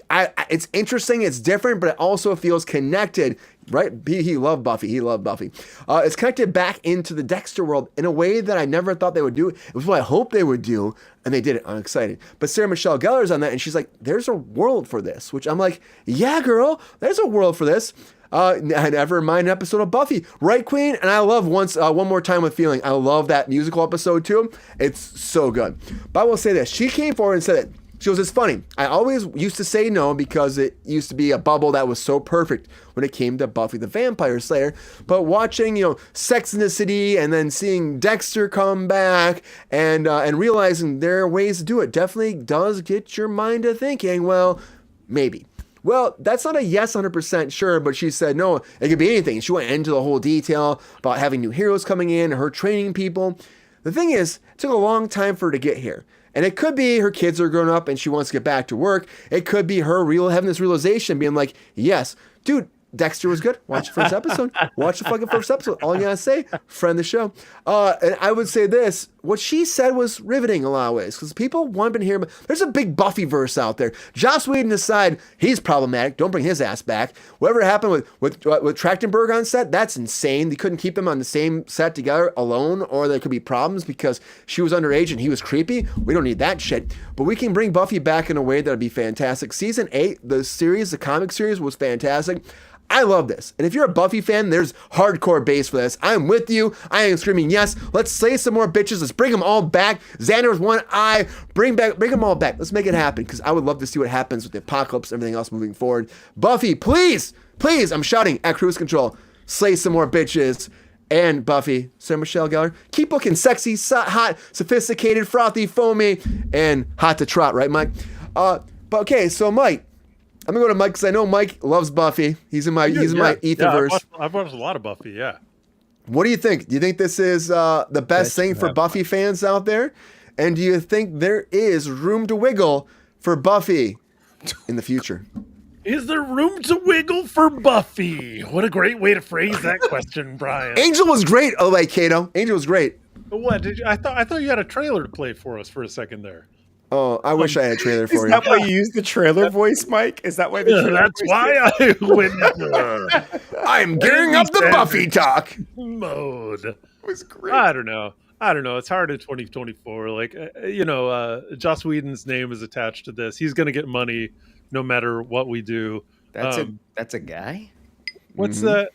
interesting, it's different, but it also feels connected, right? He loved Buffy. It's connected back into the Dexter world in a way that I never thought they would do. It was what I hoped they would do, and they did it. I'm excited. But Sarah Michelle Gellar's on that, and she's like, there's a world for this, which I'm like, yeah, girl, there's a world for this. Never mind an episode of Buffy, right, Queen? And I love One More Time with Feeling. I love that musical episode too. It's so good. But I will say this: she came forward and said it. She goes, "It's funny. I always used to say no because it used to be a bubble that was so perfect when it came to Buffy the Vampire Slayer. But watching, Sex in the City and then seeing Dexter come back and realizing there are ways to do it definitely does get your mind to thinking. Well, maybe." Well, that's not a yes 100% sure, but she said, no, it could be anything. She went into the whole detail about having new heroes coming in, her training people. The thing is, it took a long time for her to get here. And it could be her kids are grown up and she wants to get back to work. It could be her having this realization, being like, yes, dude, Dexter was good. Watch the first episode. Watch the fucking first episode. All you gotta say, friend the show. And I would say this, what she said was riveting in a lot of ways, because people want to hear, there's a big Buffy verse out there. Joss Whedon aside, he's problematic. Don't bring his ass back. Whatever happened with Trachtenberg on set, that's insane. They couldn't keep them on the same set together alone, or there could be problems because she was underage and he was creepy. We don't need that shit. But we can bring Buffy back in a way that would be fantastic. Season 8, the comic series was fantastic. I love this. And if you're a Buffy fan, there's hardcore base for this. I'm with you. I am screaming, yes. Let's slay some more bitches. Let's bring them all back. Xander with one eye. Bring them all back. Let's make it happen, because I would love to see what happens with the apocalypse and everything else moving forward. Buffy, please, I'm shouting at Kruse Control. Slay some more bitches. And Buffy, Sarah Michelle Gellar, keep looking sexy, hot, sophisticated, frothy, foamy, and hot to trot, right, Mike? But okay, so Mike, I'm gonna go to Mike because I know Mike loves Buffy. He's in my etherverse. Yeah, I've watched a lot of Buffy. Yeah. What do you think? Do you think this is the best thing for Buffy fans out there? And do you think there is room to wiggle for Buffy in the future? Is there room to wiggle for Buffy? What a great way to phrase that question, Brian. Angel was great. Oh, wait, Kato. Angel was great. What did you? I thought you had a trailer to play for us for a second there. Oh, I wish I had a trailer for you. Is that why you use the trailer voice, Mike? Is that why the trailer That's voice why I went I'm gearing up the Buffy talk mode. It was great. I don't know. It's hard in 2024. Like, Joss Whedon's name is attached to this. He's going to get money no matter what we do. That's a guy? What's that?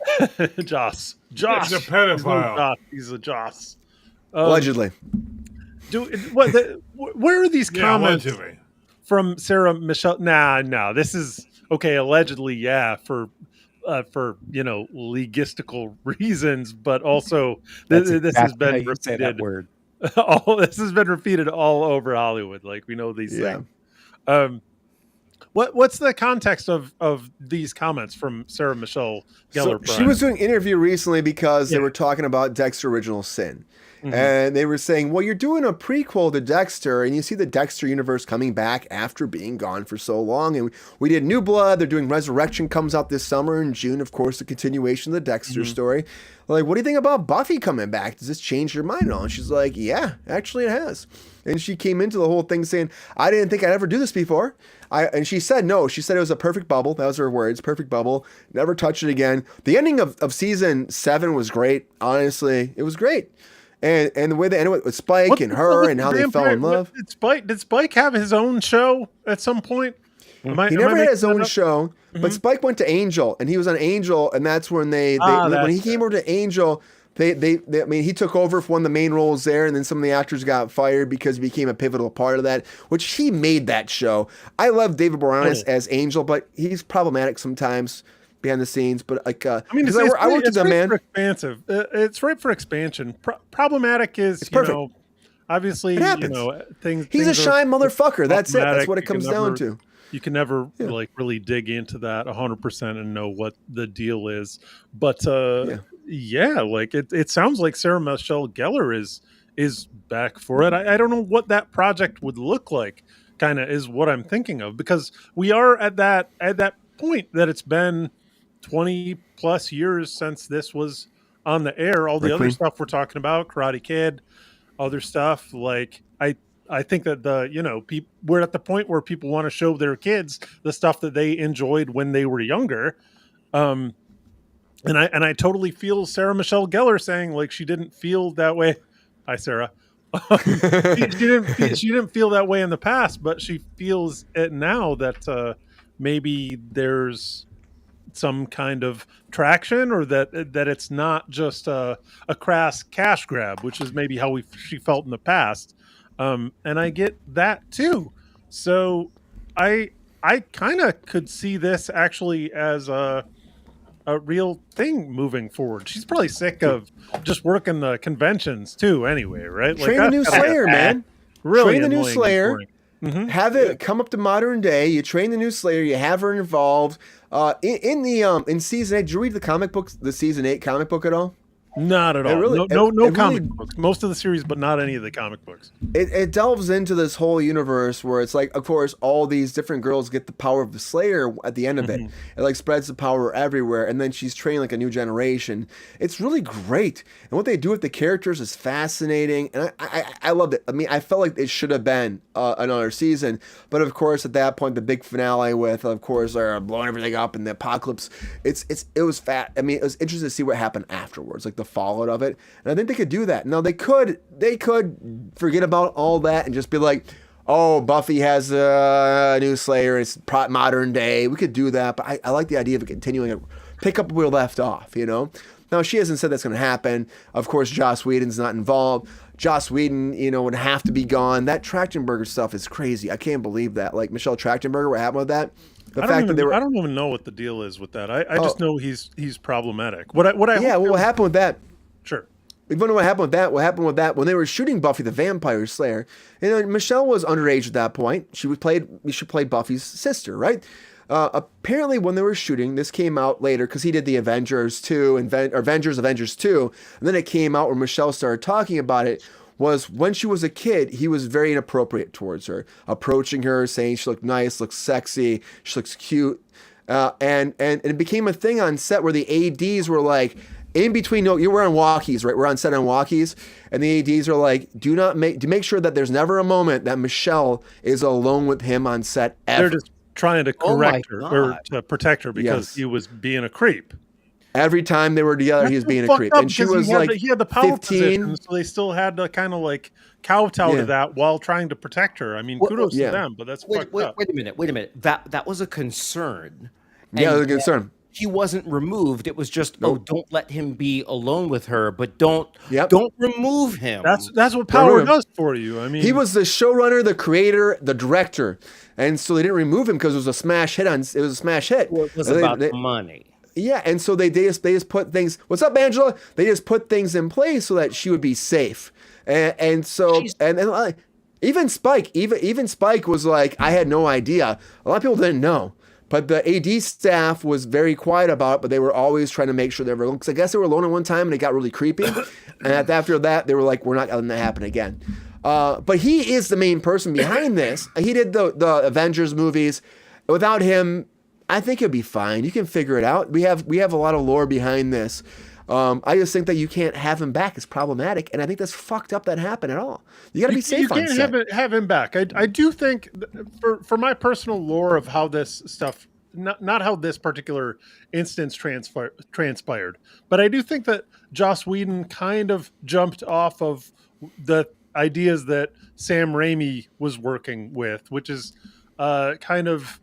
Joss. He's a pedophile. He's a Joss. Allegedly. Where are these comments allegedly from Sarah Michelle? Nah, this is okay. Allegedly, yeah. For for legistical reasons, but also That's this exactly has been how you say that repeated. word. This has been repeated all over Hollywood. Like, we know these Yeah. things. What's the context of these comments from Sarah Michelle Gellar? So she was doing an interview recently because they were talking about Dexter Original Sin. And they were saying, well, you're doing a prequel to Dexter, and you see the Dexter universe coming back after being gone for so long. And we did New Blood. They're doing Resurrection, comes out this summer in June, of course, the continuation of the Dexter story. Like, what do you think about Buffy coming back? Does this change your mind at all? And she's like, yeah, actually it has. And she came into the whole thing saying, I didn't think I'd ever do this before. And she said no. She said it was a perfect bubble. That was her words, perfect bubble. Never touch it again. The ending of season 7 was great. Honestly, it was great. And the way they ended with Spike and her and how they fell in love. Did Spike have his own show at some point? He never had his own show, but Spike went to Angel, and he was on Angel, and that's when when he came over to Angel, he took over for one of the main roles there, and then some of the actors got fired because he became a pivotal part of that, which he made that show. I love David Boreanaz as Angel, but he's problematic sometimes behind the scenes. But like, I worked with them, man. Expansive. It's right for expansion. Problematic is obviously things. He's a shy motherfucker. That's it. That's what it comes down to. You can never like really dig into that 100% and know what the deal is. But like it sounds like Sarah Michelle Gellar is back for it. I don't know what that project would look like. Kind of is what I'm thinking of, because we are at that point that it's been 20 plus years since this was on the air. All the other stuff we're talking about, Karate Kid, other stuff, like I think that we're at the point where people want to show their kids the stuff that they enjoyed when they were younger. And I totally feel Sarah Michelle Gellar saying like she didn't feel that way. Hi, Sarah. she didn't feel that way in the past, but she feels it now that maybe there's some kind of traction, or that it's not just a crass cash grab, which is maybe how she felt in the past. And I get that too. So I kind of could see this actually as a real thing moving forward. She's probably sick of just working the conventions too anyway, right? Train the new Slayer, man. Really train the new Slayer. Have it come up to modern day. You train the new Slayer. You have her involved. In season 8, did you read the comic books, the season 8 comic book at all? Not at all. No comic books. Most of the series, but not any of the comic books. It delves into this whole universe where it's like, of course, all these different girls get the power of the Slayer at the end of it. It like spreads the power everywhere, and then she's trained like a new generation. It's really great, and what they do with the characters is fascinating, and I loved it. I mean, I felt like it should have been another season, but of course, at that point, the big finale with, of course, they're blowing everything up in the apocalypse. It was fat. I mean, it was interesting to see what happened afterwards, like the fallout of it, and I think they could do that. Now they could forget about all that and just be like, oh, Buffy has a new Slayer, it's modern day. We could do that, but I like the idea of continuing to pick up where we left off, Now she hasn't said that's going to happen. Of course, Joss Whedon's not involved. Joss Whedon, would have to be gone. That Trachtenberger stuff is crazy. I can't believe that. Like Michelle Trachtenberger, what happened with that? I don't even know what the deal is with that. I just know he's problematic. What happened with that? Sure. We want to know what happened with that. What happened with that when they were shooting Buffy the Vampire Slayer? Michelle was underage at that point. She played Buffy's sister, right? Apparently, when they were shooting, this came out later because he did the Avengers 2, Avengers 2, and then it came out where Michelle started talking about it. Was when she was a kid, he was very inappropriate towards her, approaching her, saying she looked nice, looks sexy, she looks cute, and it became a thing on set where the ADs were like, in between, we're on walkies, right? We're on set on walkies, and the ADs are like, do make sure that there's never a moment that Michelle is alone with him on set ever. They're just trying to correct her or to protect her because he was being a creep. Every time they were together, he was being a creep, and she was he had the power 15. position, so they still had to kind of like kowtow to that while trying to protect her. I mean, kudos to them, but that's fucked up. Wait a minute. That was a concern. Yeah, it was a concern. He wasn't removed. It was just, don't let him be alone with her, but don't remove him. That's what power does for you. I mean, he was the showrunner, the creator, the director, and so they didn't remove him because it was a smash hit. It was a smash hit. Well, it was about the money. Yeah, and so they just put things. What's up, Angela? They just put things in place so that she would be safe, and so even Spike was like, I had no idea. A lot of people didn't know, but the AD staff was very quiet about it. But they were always trying to make sure they were alone. Because I guess they were alone at one time and it got really creepy, and after that they were like, we're not letting that happen again. But he is the main person behind this. He did the Avengers movies. Without him, I think it'll be fine. You can figure it out. We have a lot of lore behind this. I just think that you can't have him back. It's problematic, and I think that's fucked up that happened at all. You got to be safe on set. You can't have him back. I do think, for my personal lore of how this stuff, not how this particular instance transpired, but I do think that Joss Whedon kind of jumped off of the ideas that Sam Raimi was working with, which is kind of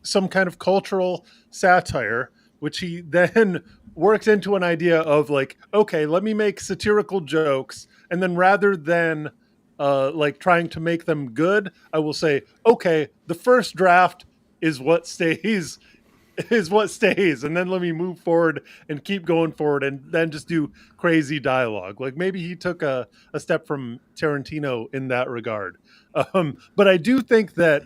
some kind of cultural satire, which he then works into an idea of like, okay, let me make satirical jokes, and then rather than like trying to make them good, I will say, okay, the first draft is what stays, and then let me move forward and keep going forward, and then just do crazy dialogue. Like maybe he took a step from Tarantino in that regard. But I do think that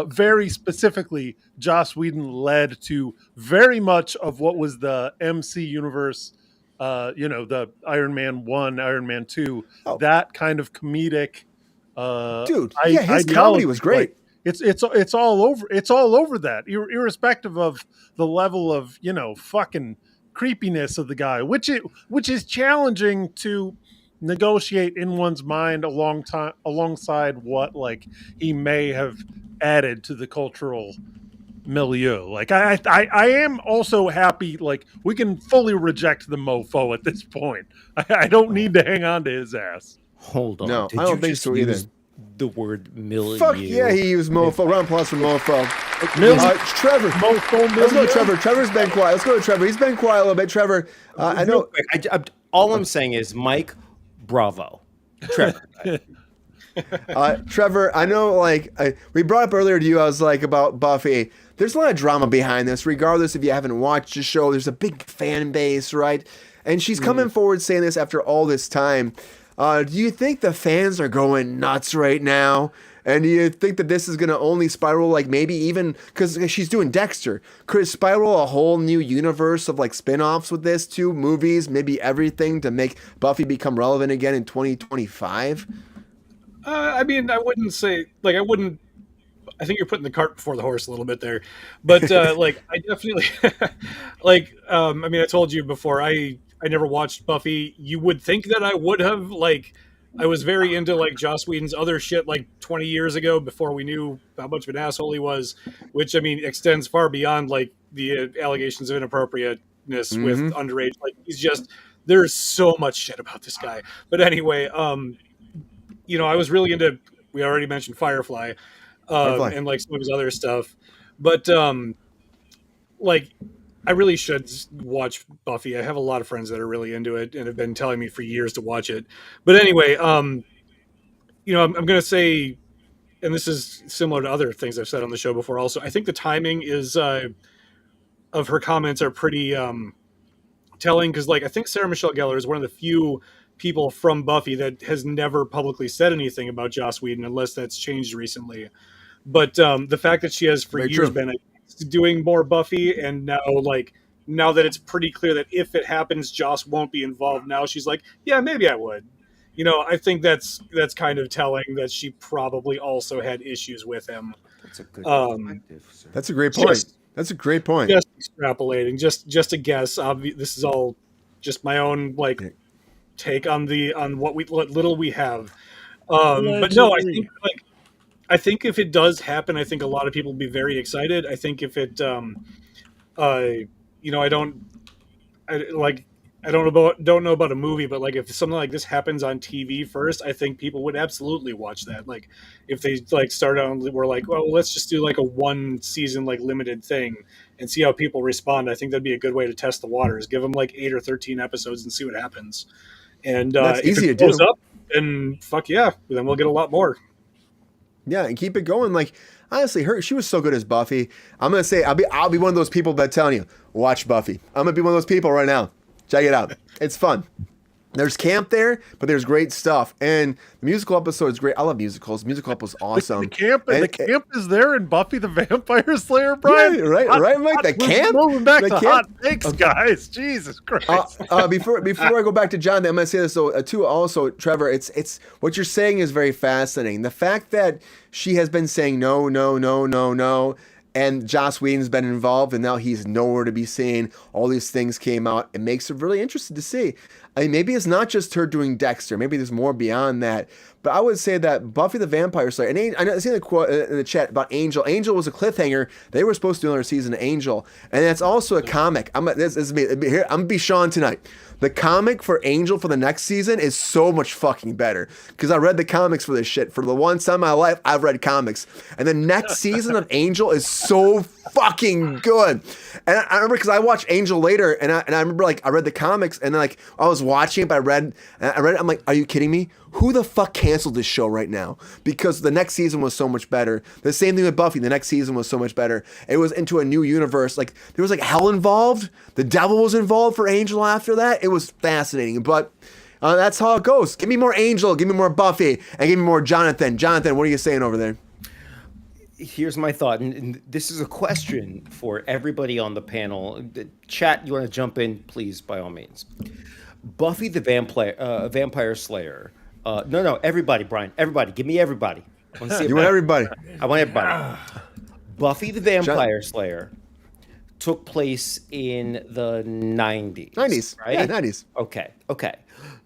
very specifically, Joss Whedon led to very much of what was the MC universe, the Iron Man 1, Iron Man 2, that kind of comedic his comedy was great. Like, it's all over that, irrespective of the level of, fucking creepiness of the guy, which is challenging to negotiate in one's mind alongside what like he may have added to the cultural milieu. Like I am also happy, like we can fully reject the mofo at this point. I don't need to hang on to his ass. Hold on. No, I don't think so either. The word milieu. Fuck yeah, he used mofo. Round applause for mofo. Trevor. Mofo. Let's go, Trevor. Trevor's been quiet. Let's go to Trevor. He's been quiet a little bit. Trevor, I know. All I'm saying is, Mike, bravo. Trevor. Trevor, I know, like, we brought up earlier to you, I was like, about Buffy. There's a lot of drama behind this, regardless if you haven't watched the show. There's a big fan base, right? And she's coming forward saying this after all this time. Do you think the fans are going nuts right now? And do you think that this is going to only spiral, like maybe even, because she's doing Dexter, could it spiral a whole new universe of like spin-offs with this too? Movies, maybe everything to make Buffy become relevant again in 2025? I mean, I wouldn't say, like, I think you're putting the cart before the horse a little bit there. But, like, I definitely, like, I mean, I told you before, I never watched Buffy. You would think that I would have, like, I was very into, like, Joss Whedon's other shit, like, 20 years ago before we knew how much of an asshole he was, which, I mean, extends far beyond, like, the allegations of inappropriateness with underage. Like, he's just, there's so much shit about this guy. But anyway, I was really into, we already mentioned Firefly, and like some of his other stuff, but like I really should watch Buffy. I have a lot of friends that are really into it and have been telling me for years to watch it. But anyway, I'm going to say, and this is similar to other things I've said on the show before also, I think the timing is of her comments are pretty telling, because like I think Sarah Michelle Gellar is one of the few people from Buffy that has never publicly said anything about Joss Whedon, unless that's changed recently. But the fact that she has for years been doing more Buffy, and now that it's pretty clear that if it happens, Joss won't be involved, now she's like, yeah, maybe I would. I think that's kind of telling that she probably also had issues with him. That's a good perspective, sir. That's a great point. That's a great point. Just extrapolating, just a guess. This is all just my own take on what little we have. But no, I think if it does happen, I think a lot of people will be very excited. I think if it, I don't know about a movie, but like if something like this happens on TV first, I think people would absolutely watch that. Like if they start on, we're like, well, let's just do like a 1 season limited thing and see how people respond. I think that'd be a good way to test the waters. Give them 8 or 13 episodes and see what happens. And that's if easy it to goes do. up, then fuck yeah, then we'll get a lot more. Yeah, and keep it going. Like, honestly, she was so good as Buffy. I'm gonna say I'll be one of those people that telling you, watch Buffy. I'm gonna be one of those people right now. Check it out. It's fun. There's camp there, but there's great stuff. And the musical episode is great. I love musicals. Musical episode is awesome. The camp is there in Buffy the Vampire Slayer, Brian. Yeah, right, Mike. The camp. Moving back the to camp? hot takes, guys. Jesus Christ. Before I go back to Jonathan, I'm gonna say this though too. Also, Trevor, it's what you're saying is very fascinating. The fact that she has been saying no, and Joss Whedon's been involved, and now he's nowhere to be seen. All these things came out. It makes it really interesting to see. I mean, maybe it's not just her doing Dexter. Maybe there's more beyond that. But I would say that Buffy the Vampire Slayer, and I see the quote in the chat about Angel. Angel was a cliffhanger. They were supposed to do another season of Angel, and that's also a comic. This is me. Here, I'm gonna be Sean tonight. The comic for Angel for the next season is so much fucking better because I read the comics for this shit. For the one time in my life, I've read comics, and the next season of Angel is so fucking good. And I remember because I watched Angel later, and I remember like I read the comics, and then like I was watching it, but I read it. I'm like, are you kidding me? Who the fuck canceled this show right now? Because the next season was so much better. The same thing with Buffy. The next season was so much better. It was into a new universe. Like there was like hell involved. The devil was involved for Angel after that. It was fascinating. But that's how it goes. Give me more Angel. Give me more Buffy. And give me more Jonathan. Jonathan, what are you saying over there? Here's my thought, and this is a question for everybody on the panel. Chat, you want to jump in, please, by all means. Buffy the Vampire Slayer. No, everybody, Brian. Everybody. Give me everybody. You want everybody. I want everybody. Buffy the Vampire Slayer took place in the 90s. 90s, right? Yeah, 90s. Okay.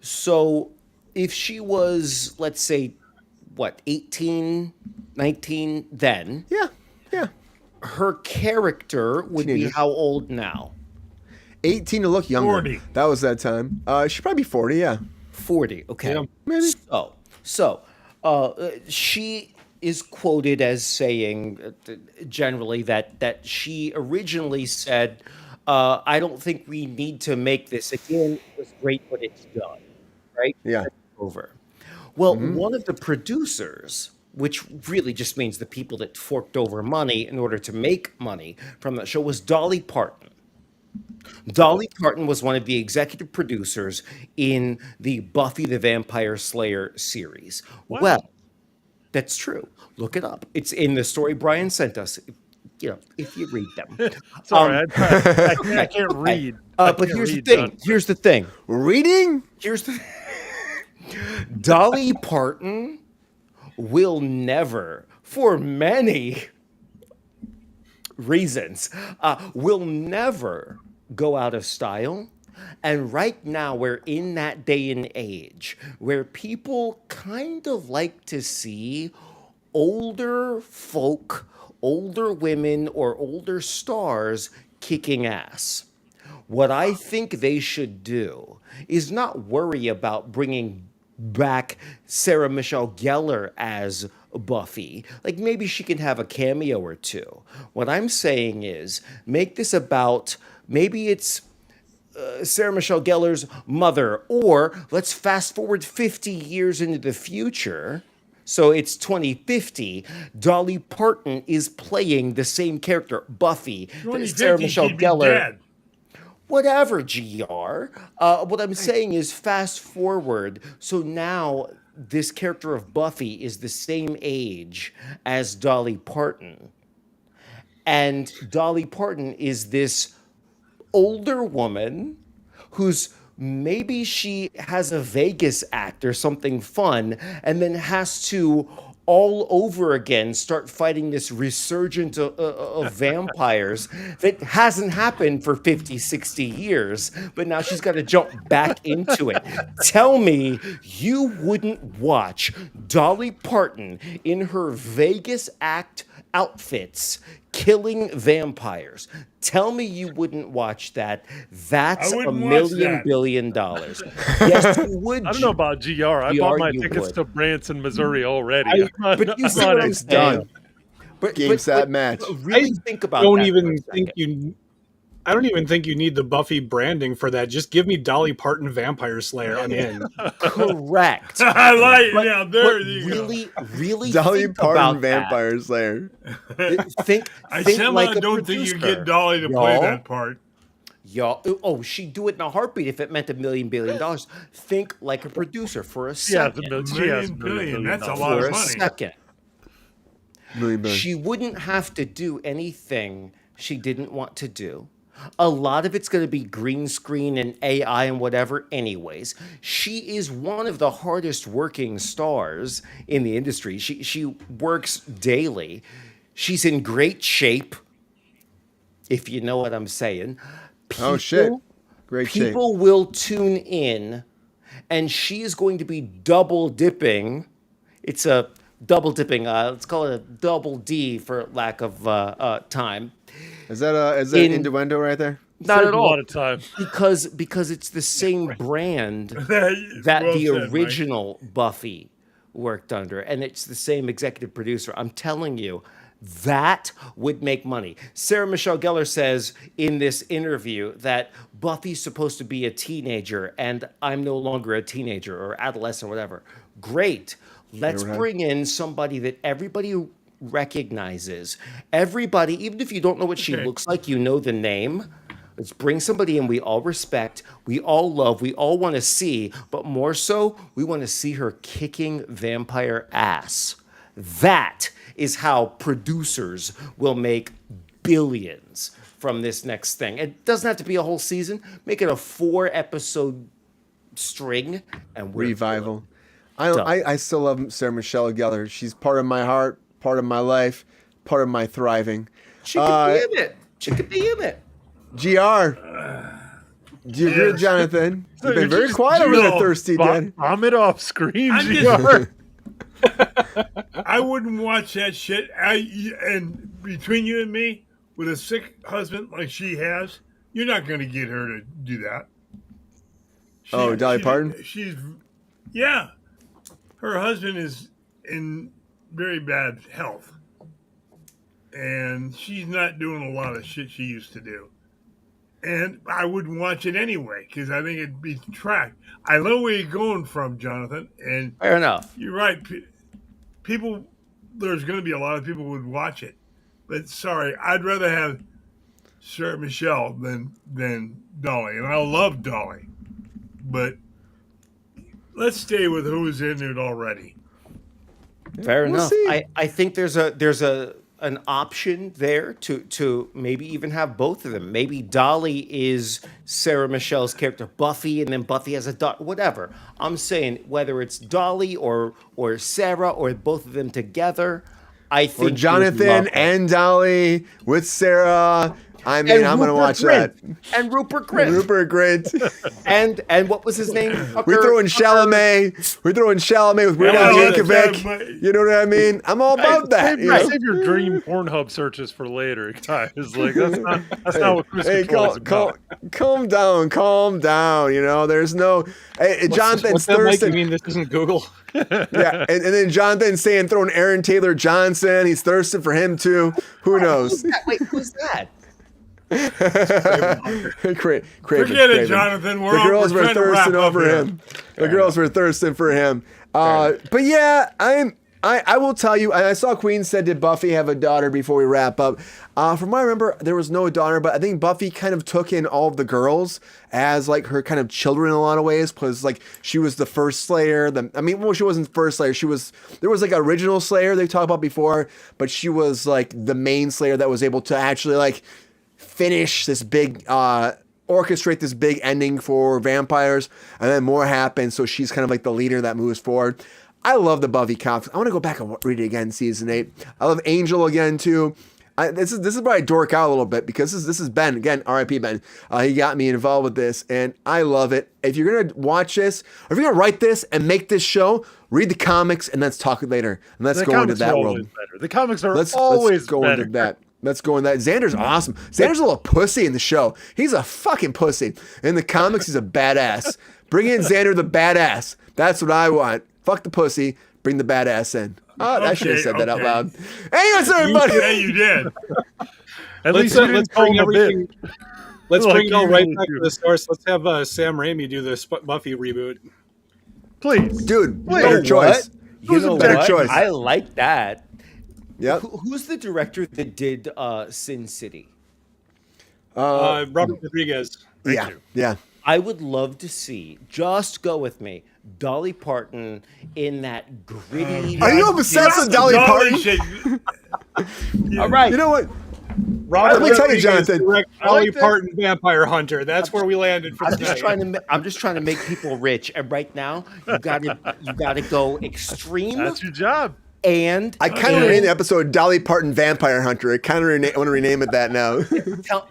So if she was, let's say, 18, 19 then? Yeah. Her character would be how old now? 18 to look younger. 40. That was that time. She'd probably be 40, yeah. 40, okay. Yeah, maybe. So, she is quoted as saying generally that she originally said, I don't think we need to make this again. It was great, but it's done, right? Yeah. It's over. Well, one of the producers, which really just means the people that forked over money in order to make money from that show, was Dolly Parton. Dolly Parton was one of the executive producers in the Buffy the Vampire Slayer series. Wow. Well, that's true. Look it up. It's in the story Brian sent us. You know, if you read them. Sorry, I can't read. But here's the thing. John. Here's the thing. Reading? Here's the Dolly Parton will never, for many reasons, will never go out of style. And right now we're in that day and age where people kind of like to see older folk, older women, or older stars kicking ass. What I think they should do is not worry about bringing back Sarah Michelle Gellar as Buffy. Like maybe she can have a cameo or two. What I'm saying is make this about, maybe it's Sarah Michelle Gellar's mother, or let's fast forward 50 years into the future. So it's 2050. Dolly Parton is playing the same character, Buffy. Sarah Michelle Gellar. Whatever, GR. What I'm saying is fast forward. So now this character of Buffy is the same age as Dolly Parton. And Dolly Parton is this older woman who's maybe she has a Vegas act or something fun and then has to all over again start fighting this resurgence of vampires that hasn't happened for 50, 60 years, but now she's got to jump back into it. Tell me you wouldn't watch Dolly Parton in her Vegas act outfits killing vampires. Tell me you wouldn't watch that. That's $1 billion. Yes, you would. I don't know about GR. I bought my tickets to Branson, Missouri already. But you see what I'm saying? Game, set, match. Really think about I don't that even for a think second. I don't even think you need the Buffy branding for that. Just give me Dolly Parton Vampire Slayer. I'm in. Correct. I like But- now. There but you really, really Dolly think Parton about Vampire Slayer. that. Think I think somehow like a don't think you producer. get Dolly to play Y'all. that part. Y'all, oh, she'd do it in a heartbeat if it meant $1 billion. Think like a producer for a second. Million billion. That's a lot For of a money. second. Million billion. She wouldn't have to do anything she didn't want to do. A lot of it's going to be green screen and AI and whatever anyways. She is one of the hardest working stars in the industry. She works daily. She's in great shape, if you know what I'm saying. Oh, shit. Great shape. People will tune in, and she is going to be double dipping. It's a double dipping. Let's call it a double D for lack of time. Is that innuendo right there? Not Saved at a all. lot of time. Because it's the same brand that Well the said, Mike. original Buffy worked under, and it's the same executive producer. I'm telling you, that would make money. Sarah Michelle Gellar says in this interview that Buffy's supposed to be a teenager, and I'm no longer a teenager or adolescent or whatever. Great. Let's bring in somebody that everybody recognizes. Everybody, even if you don't know what she looks like, you know the name. Let's bring somebody in we all respect, we all love, we all want to see, but more so, we want to see her kicking vampire ass. That is how producers will make billions from this next thing. It doesn't have to be a whole season. Make it a 4-episode string, and we're Revival. Done. I still love Sarah Michelle Gellar. She's part of my heart, part of my life, part of my thriving. She could be in it. She could be in it. GR. Do you agree, Yes. Jonathan? You've been You're very just- quiet over there, No, Thirsty Dad. Vomit off screen. I'm GR. I wouldn't watch that shit. And between you and me, with a sick husband like she has, you're not going to get her to do that. Dolly Parton? Yeah. Her husband is in very bad health. And she's not doing a lot of shit she used to do. And I wouldn't watch it anyway, because I think it'd be trash. I know where you're going from, Jonathan, and Fair enough. you're right. People, there's going to be a lot of people who would watch it. But sorry, I'd rather have Sarah Michelle than Dolly. And I love Dolly. But let's stay with who's in it already. Fair We'll enough. see. I think there's an option there to maybe even have both of them. Maybe Dolly is Sarah Michelle's character, Buffy, and then Buffy has a daughter, whatever. I'm saying whether it's Dolly or Sarah or both of them together, I think Or you'd love Jonathan it. and Dolly with Sarah. I mean, And I'm going to Rupert watch Grint. that. And Rupert Grint. Rupert Grint. And what was his name? We throw in Chalamet. We throw in Chalamet with Weird Al Yeah, Yankovic. You know what I mean? I'm all about that. You know? Save your dream Pornhub searches for later, guys. Like that's not what Kruse Hey, Control is about. calm down. You know, there's no. Hey, Jonathan's What's that, Mike? You thirsting. mean this isn't Google? Yeah, and then Jonathan's saying throwing Aaron Taylor Johnson. He's thirsting for him too. Who knows? Wait, who's that? Forget Forget it, Jonathan. The girls were trying to wrap thirsting up over here. him. The girls were thirsting for him. But yeah, I will tell you, I saw Queen said, did Buffy have a daughter before we wrap up? From what I remember, there was no daughter, but I think Buffy kind of took in all of the girls as like her kind of children in a lot of ways, because like she was the first Slayer. She wasn't the first Slayer. There was like an original Slayer they talked about before, but she was like the main Slayer that was able to actually like finish this big, orchestrate this big ending for vampires, and then more happened. So she's kind of like the leader that moves forward. I love the Buffy comics. I want to go back and read it again, season 8. I love Angel again too. This is where I dork out a little bit, because this is Ben again. R.I.P. Ben. He got me involved with this, and I love it. If you're gonna watch this, or if you're gonna write this and make this show, read the comics and let's talk later. And let's go into that world. The comics are Let's always go better. into that. Let's go in that. Xander's awesome. Xander's a little pussy in the show. He's a fucking pussy. In the comics, he's a badass. Bring in Xander the badass. That's what I want. Fuck the pussy. Bring the badass in. I should have said that out loud. Anyways, everybody. Yeah, you did. At Let's, least you let's didn't call bring him a everything. bitch. Let's Like, bring it all you right really back do. to the source. Let's have Sam Raimi do the Buffy reboot. Please. Dude, Wait, better what? choice. You know better what? choice. I like that. Yep. Who's the director that did Sin City? Robert Rodriguez. Yeah. Yeah. I would love to see, just go with me, Dolly Parton in that gritty. Are you obsessed with Dolly Parton? All right. You know what? Robert Let me tell you, Rodriguez Jonathan. direct I like Dolly that. Parton Vampire Hunter. That's where we landed for I'm tonight. just trying to make people rich, and right now you gotta go extreme. That's your job. And I kind of renamed the episode Dolly Parton Vampire Hunter. I kind of want to rename it that now.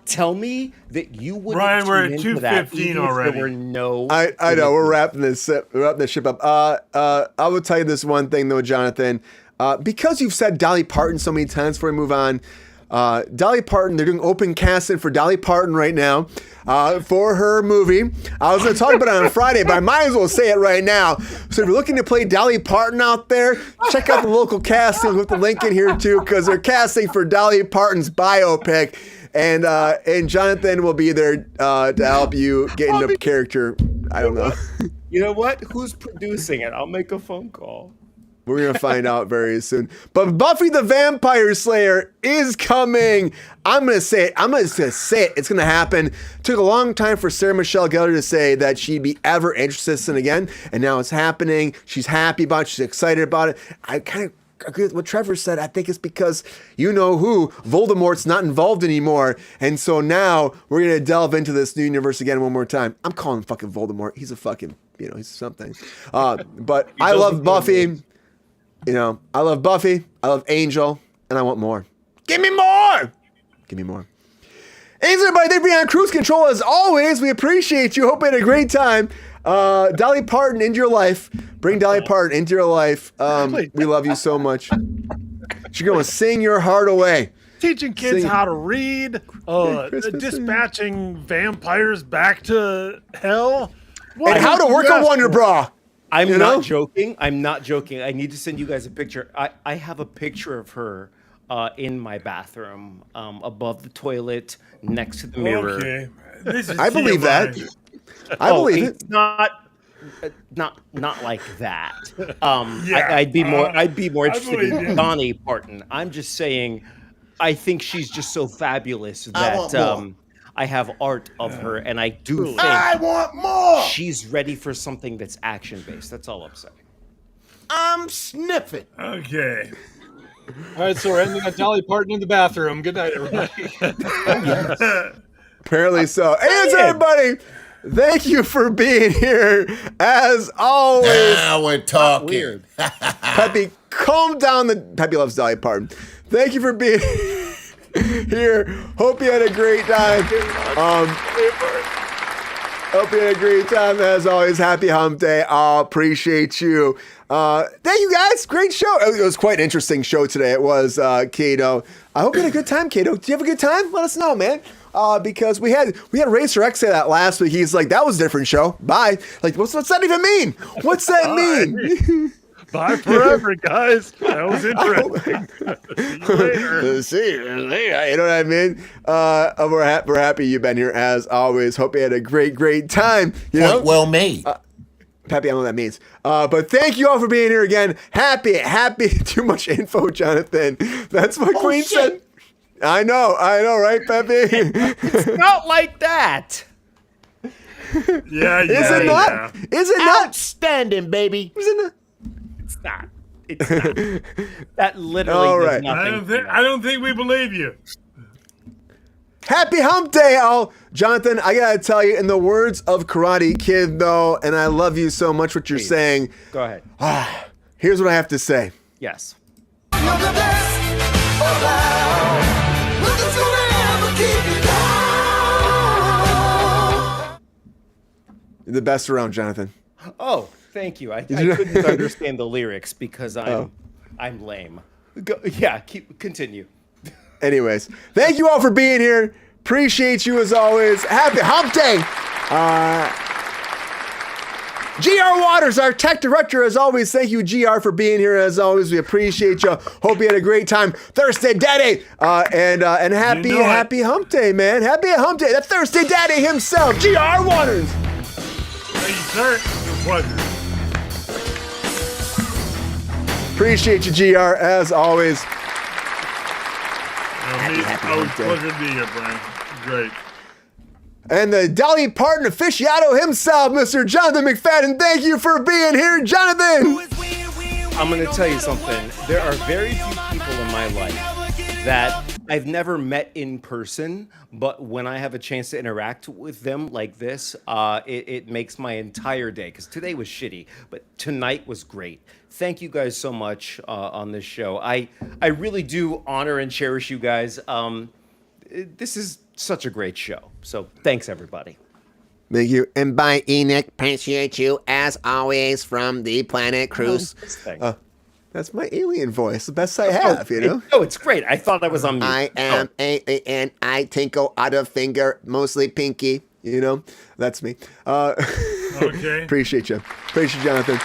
tell me that you wouldn't Brian, we're tune at into that 2:15 even if already. there were no. I know we're wrapping this ship up. I will tell you this one thing though, Jonathan. Because you've said Dolly Parton so many times before we move on. Dolly Parton, they're doing open casting for Dolly Parton right now for her movie. I was going to talk about it on Friday, but I might as well say it right now. So if you're looking to play Dolly Parton out there, check out the local casting with the link in here too, because they're casting for Dolly Parton's biopic. And Jonathan will be there to help you get into character. I don't know. You know what? Who's producing it? I'll make a phone call. We're going to find out very soon. But Buffy the Vampire Slayer is coming. I'm going to say it. It's going to happen. Took a long time for Sarah Michelle Gellar to say that she'd be ever interested in it again. And now it's happening. She's happy about it. She's excited about it. I kind of agree with what Trevor said. I think it's because you know who, Voldemort's not involved anymore. And so now we're going to delve into this new universe again one more time. I'm calling him fucking Voldemort. He's a fucking, he's something. But I love Buffy. I love Buffy, I love Angel, and I want more. Give me more! Give me more. Thanks everybody, they've been on Kruse Control as always. We appreciate you. Hope you had a great time. Dolly Parton into your life. Bring Dolly Parton into your life. We love you so much. She's going to sing your heart away. Teaching kids how to read, dispatching vampires back to hell. And how to work a Wonder Bra. I'm not joking. I'm not joking. I need to send you guys a picture. I have a picture of her in my bathroom, above the toilet, next to the mirror. Okay. This is I believe that. I believe it. It's not like that. I'd be more interested in Donnie Parton. I'm just saying, I think she's just so fabulous that I have art of her, and I do think I want more. she's ready for something that's action-based. That's all I'm saying. I'm sniffing. Okay. All right, so we're ending on Dolly Parton in the bathroom. Good night, everybody. Apparently so. Hey, everybody. Thank you for being here. As always. Now we're talking. Weird. Peppy, calm down. Peppy loves Dolly Parton. Thank you for being here. Hope you had a great time. Hope you had a great time. As always, happy hump day. I appreciate you. Thank you guys. Great show. It was quite an interesting show today. It was, Kato. I hope you had a good time, Kato. Do you have a good time? Let us know, man. Because we had Racer X say that last week. He's like, that was a different show. Bye. Like, what's that even mean? What's that mean? Bye forever, guys. That was interesting. See you later. See, you know what I mean? We're happy you've been here as always. Hope you had a great time. Point well made. Peppy, I don't know what that means. But thank you all for being here again. Happy. Too much info, Jonathan. That's what Queen said. I know, right, Peppy? It's not like that. Yeah. Is it not? Yeah. Is it not? Outstanding, baby. Is it not? It's not. It's not. That literally All does right. nothing. I don't think we believe you. Happy hump day, all. Jonathan, I gotta tell you, in the words of Karate Kid, though, and I love you so much what you're saying. Go ahead. Here's what I have to say. Yes. You're the best around, Jonathan. Oh, thank you. I couldn't understand the lyrics because I'm lame. Continue. Anyways, thank you all for being here. Appreciate you as always. Happy hump day. GR Waters, our tech director, as always. Thank you, GR, for being here. As always, we appreciate you. Hope you had a great time. Thursday Daddy, and happy Hump Day, man. Happy Hump Day. That Thursday Daddy himself, GR Waters. Thank you, sir. It's a pleasure. Appreciate you, GR, as always. Always pleasure to be here, Brian. Great. And the Dolly Parton aficionado himself, Mr. Jonathan McFadden. Thank you for being here, Jonathan. I'm going to tell you something. There are very few people in my life that I've never met in person, but when I have a chance to interact with them like this, it makes my entire day. Because today was shitty, but tonight was great. Thank you guys so much on this show. I really do honor and cherish you guys. This is such a great show. So thanks, everybody. Thank you. And bye, Enoch. Appreciate you, as always, from the planet Kruse. That's my alien voice. The best I have, you know? Oh, it's great. I thought I was on mute. I am alien. I tinkle out of finger, mostly pinky. You know? That's me. Okay. Appreciate you. Appreciate you, Jonathan.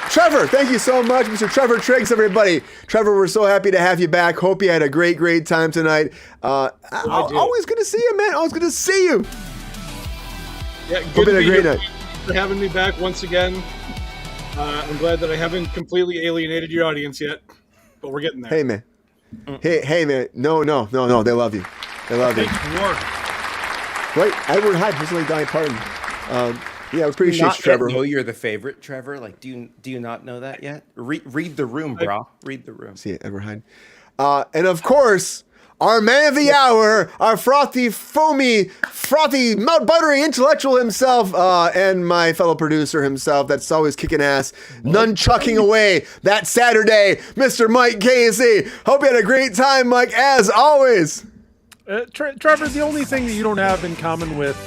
Trevor, thank you so much, Mr. Trevor Triggs, everybody. Trevor, we're so happy to have you back. Hope you had a great, great time tonight. Always good to see you, man. Always good to see you. Yeah, Hope you had a great night. For having me back once again. I'm glad that I haven't completely alienated your audience yet, but we're getting there. Hey, man. Hey, man. No. They love you. They love you. Thanks, work. Right? Edward Hyde, personally Dolly Parton. Yeah, I appreciate you, Trevor. Know you're the favorite, Trevor. Like, do you not know that yet? Read the room, bro. Read the room. See it, Edward Hyde. And of course, our man of the hour, our frothy, mouth buttery intellectual himself, and my fellow producer himself. That's always kicking ass, nunchucking away that Saturday, Mr. Mike Casey. Hope you had a great time, Mike, as always. Trevor, the only thing that you don't have in common with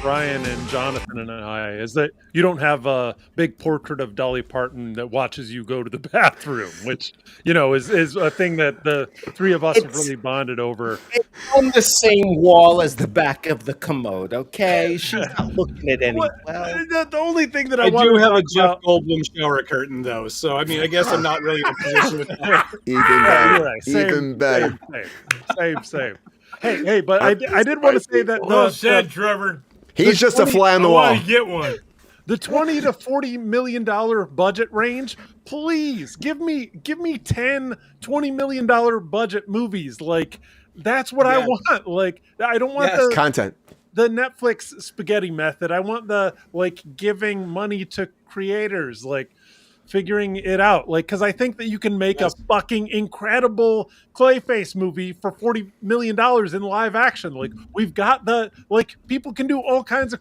Brian and Jonathan and I is that you don't have a big portrait of Dolly Parton that watches you go to the bathroom, which, you know, is a thing that the three of us have really bonded over. It's on the same wall as the back of the commode, okay? She's not looking at any. Well, the only thing that I do have a Jeff Goldblum shower curtain, though, so I mean, I guess I'm not really in a position with that. Even better. Even better. Same. Hey, but I did want to say that. Well said, Trevor. He's just a fly on the wall. I want to get one. The $20 to $40 million budget range, please give me 10, $20 million budget movies. Like, that's what I want. Like, I don't want the content. The Netflix spaghetti method. I want the, like, giving money to creators, like figuring it out. Like, because I think that you can make a fucking incredible Clayface movie for $40 million in live action. Like, we've got people can do all kinds of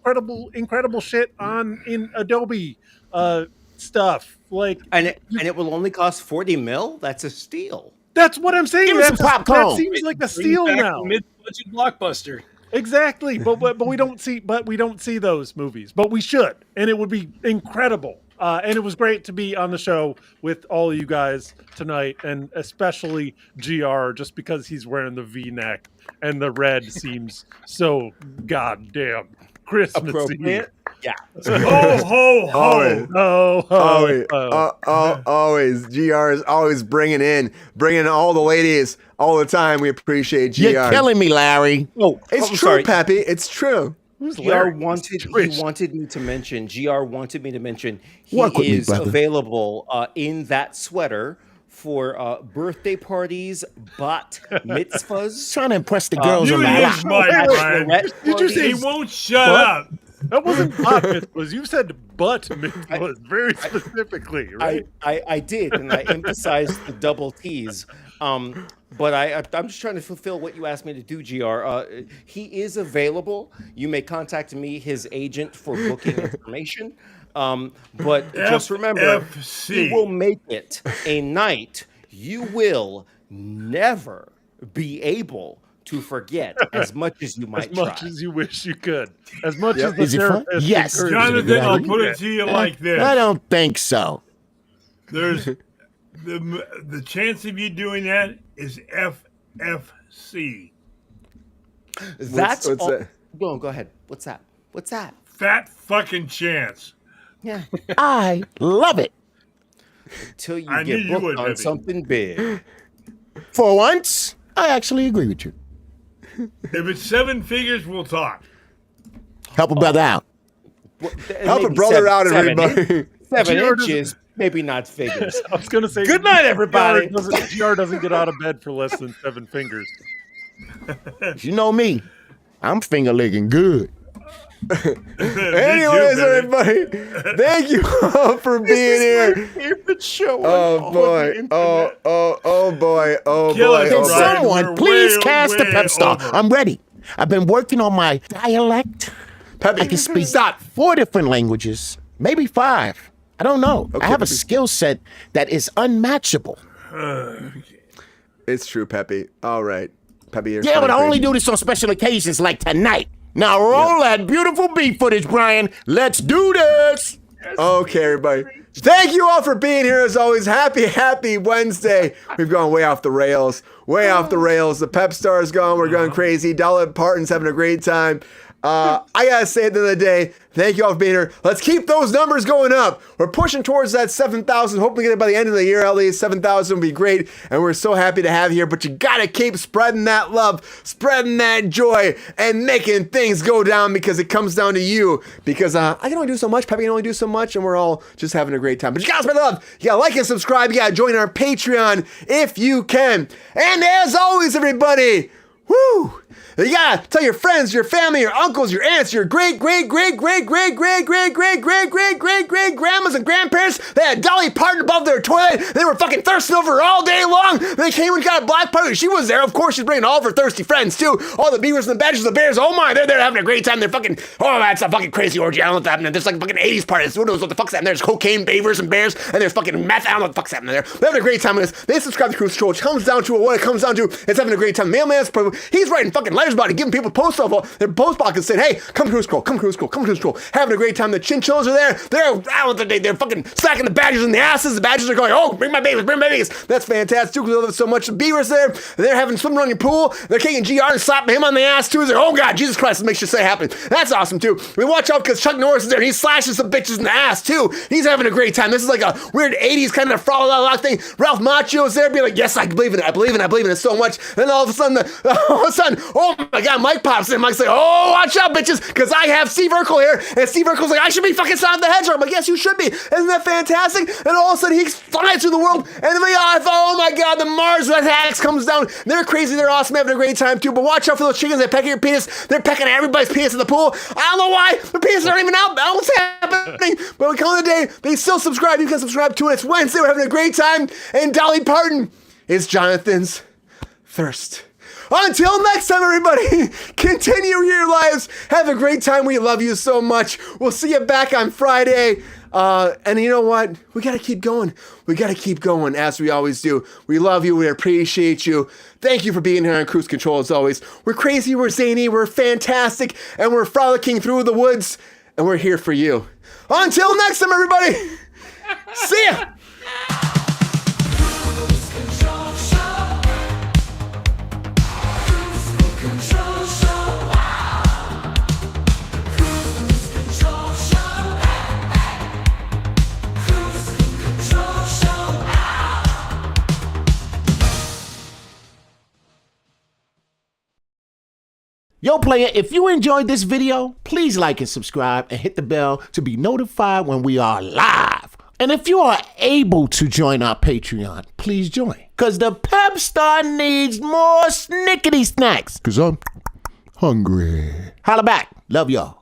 incredible shit in Adobe stuff. Like, and it will only cost $40 million. That's a steal. That's what I'm saying. Give me some popcorn. That seems like a steal now. Mid-budget blockbuster. Exactly, but we don't see those movies, but we should, and it would be incredible. And it was great to be on the show with all of you guys tonight, and especially GR, just because he's wearing the V-neck and the red seems so goddamn Christmassy. Appropriate. Yeah. Always. GR is always bringing all the ladies all the time. We appreciate GR. You're killing me, Larry. It's true, sorry. Pappy. It's true. GR wanted me to mention he is available in that sweater for birthday parties, bat mitzvahs. Trying to impress the girls on Mike, Brian. Did you say he won't shut up? That wasn't bat mitzvahs. You said butt mitzvahs very specifically, right? I did, and I emphasized the double T's. But I'm just trying to fulfill what you asked me to do, GR. He is available. You may contact me, his agent, for booking information. But just remember, he will make it a night you will never be able to forget, as much as you might try. As much as you wish you could. As much as the Is it fun? therapist. Yes. Jonathan, I'll put it to you like this. I don't think so. There's the chance of you doing that is FFC. That's what's all. that? Go ahead. What's that? fat fucking chance. Yeah, I love it. Until you I knew get you booked would, on Heavy. something big. For once, I actually agree with you. If it's 7 figures, we'll talk. Help a brother out. Help a brother out, everybody. 7 GR inches, maybe not figures. I was going to say, Good night, everybody. GR doesn't get out of bed for less than 7 fingers. You know me. I'm finger licking good. Anyways, baby. everybody, thank you all for being here. Favorite show. Oh boy! Oh boy! Oh Kill boy! us, Can Oh boy! Brian. someone We're please way, cast the way pep star? over. I'm ready. I've been working on my dialect. Peppy, I can speak stop. 4 different languages, maybe 5. I don't know. I have a Peppy. skill set that is unmatchable. It's true, Peppy. All right, Peppy. You're Yeah, but I funny only crazy. do this on special occasions like tonight. Now roll that beautiful beat footage, Brian. Let's do this. Okay, everybody. Thank you all for being here as always. Happy Wednesday. We've gone way off the rails. Way off the rails. The pep star is gone. We're going crazy. Dolly Parton's having a great time. I gotta say at the end of the day, thank you all for being here. Let's keep those numbers going up. We're pushing towards that 7,000. Hopefully get it by the end of the year at least. 7,000 would be great. And we're so happy to have you here. But you gotta keep spreading that love, spreading that joy, and making things go down because it comes down to you. Because I can only do so much, Peppy can only do so much, and we're all just having a great time. But you gotta spread the love. You gotta like and subscribe. You gotta join our Patreon if you can. And as always, everybody, woo! You gotta tell your friends, your family, your uncles, your aunts, your great-great-great-great-great-great-great-great-great-great-grandmas and grandparents. They had Dolly Parton above their toilet. They were fucking thirsting over her all day long. They came and got a black party. She was there. Of course, she's bringing all of her thirsty friends too. All the beavers and the badgers, the bears. Oh my, they're there having a great time. They're fucking, oh, that's a fucking crazy orgy. I don't know what's happening. There's like a fucking 80s party. Who knows what the fuck's happening? There's cocaine, beavers, and bears, and there's fucking meth. I don't know what the fuck's happening there. They're having a great time with this. They subscribe to Kruse Control, which comes down to what it comes down to. It's having a great time. Mailman's he's writing fucking letters about it, giving people posts off their post boxes saying, hey, come Kruse Control, come Kruse Control, come Kruse Control. Having a great time. The chinchillas are there. They're fucking smacking the badgers in the asses. The badgers are going, oh, bring my babies, bring my babies. That's fantastic. We love it so much. The beavers there. They're having swimming around your pool. They're kicking GR and slapping him on the ass too. He's like, oh God, Jesus Christ, it makes you say happen. That's awesome too. We watch out because Chuck Norris is there. He slashes some bitches in the ass too. He's having a great time. This is like a weird 80s kind of frolic thing. Ralph Macchio's there being like, yes, I believe in it. I believe in it. I believe in it so much. Then all of a sudden, oh my God, Mike pops in. Mike's like, oh, watch out, bitches, because I have Steve Urkel here. And Steve Urkel's like, I should be fucking Sonic the Hedgehog. I'm like, yes, you should be. Isn't that fantastic? And all of a sudden, he flies through the world. And then oh my God, the Mars attacks comes down. They're crazy. They're awesome. Having a great time too. But watch out for those chickens that peck at your penis. They're pecking at everybody's penis in the pool. I don't know why. The penises aren't even out. I don't know what's happening. But we call it a day. They still subscribe. You can subscribe to it. It's Wednesday. We're having a great time. And Dolly Parton is Jonathan's thirst. Until next time, everybody, continue your lives. Have a great time. We love you so much. We'll see you back on Friday. And you know what? We got to keep going. We got to keep going as we always do. We love you. We appreciate you. Thank you for being here on Kruse Control as always. We're crazy. We're zany. We're fantastic. And we're frolicking through the woods. And we're here for you. Until next time, everybody. See ya. Yo, player, if you enjoyed this video, please like and subscribe and hit the bell to be notified when we are live. And if you are able to join our Patreon, please join. Because the pep star needs more snickety snacks. Because I'm hungry. Holla back. Love y'all.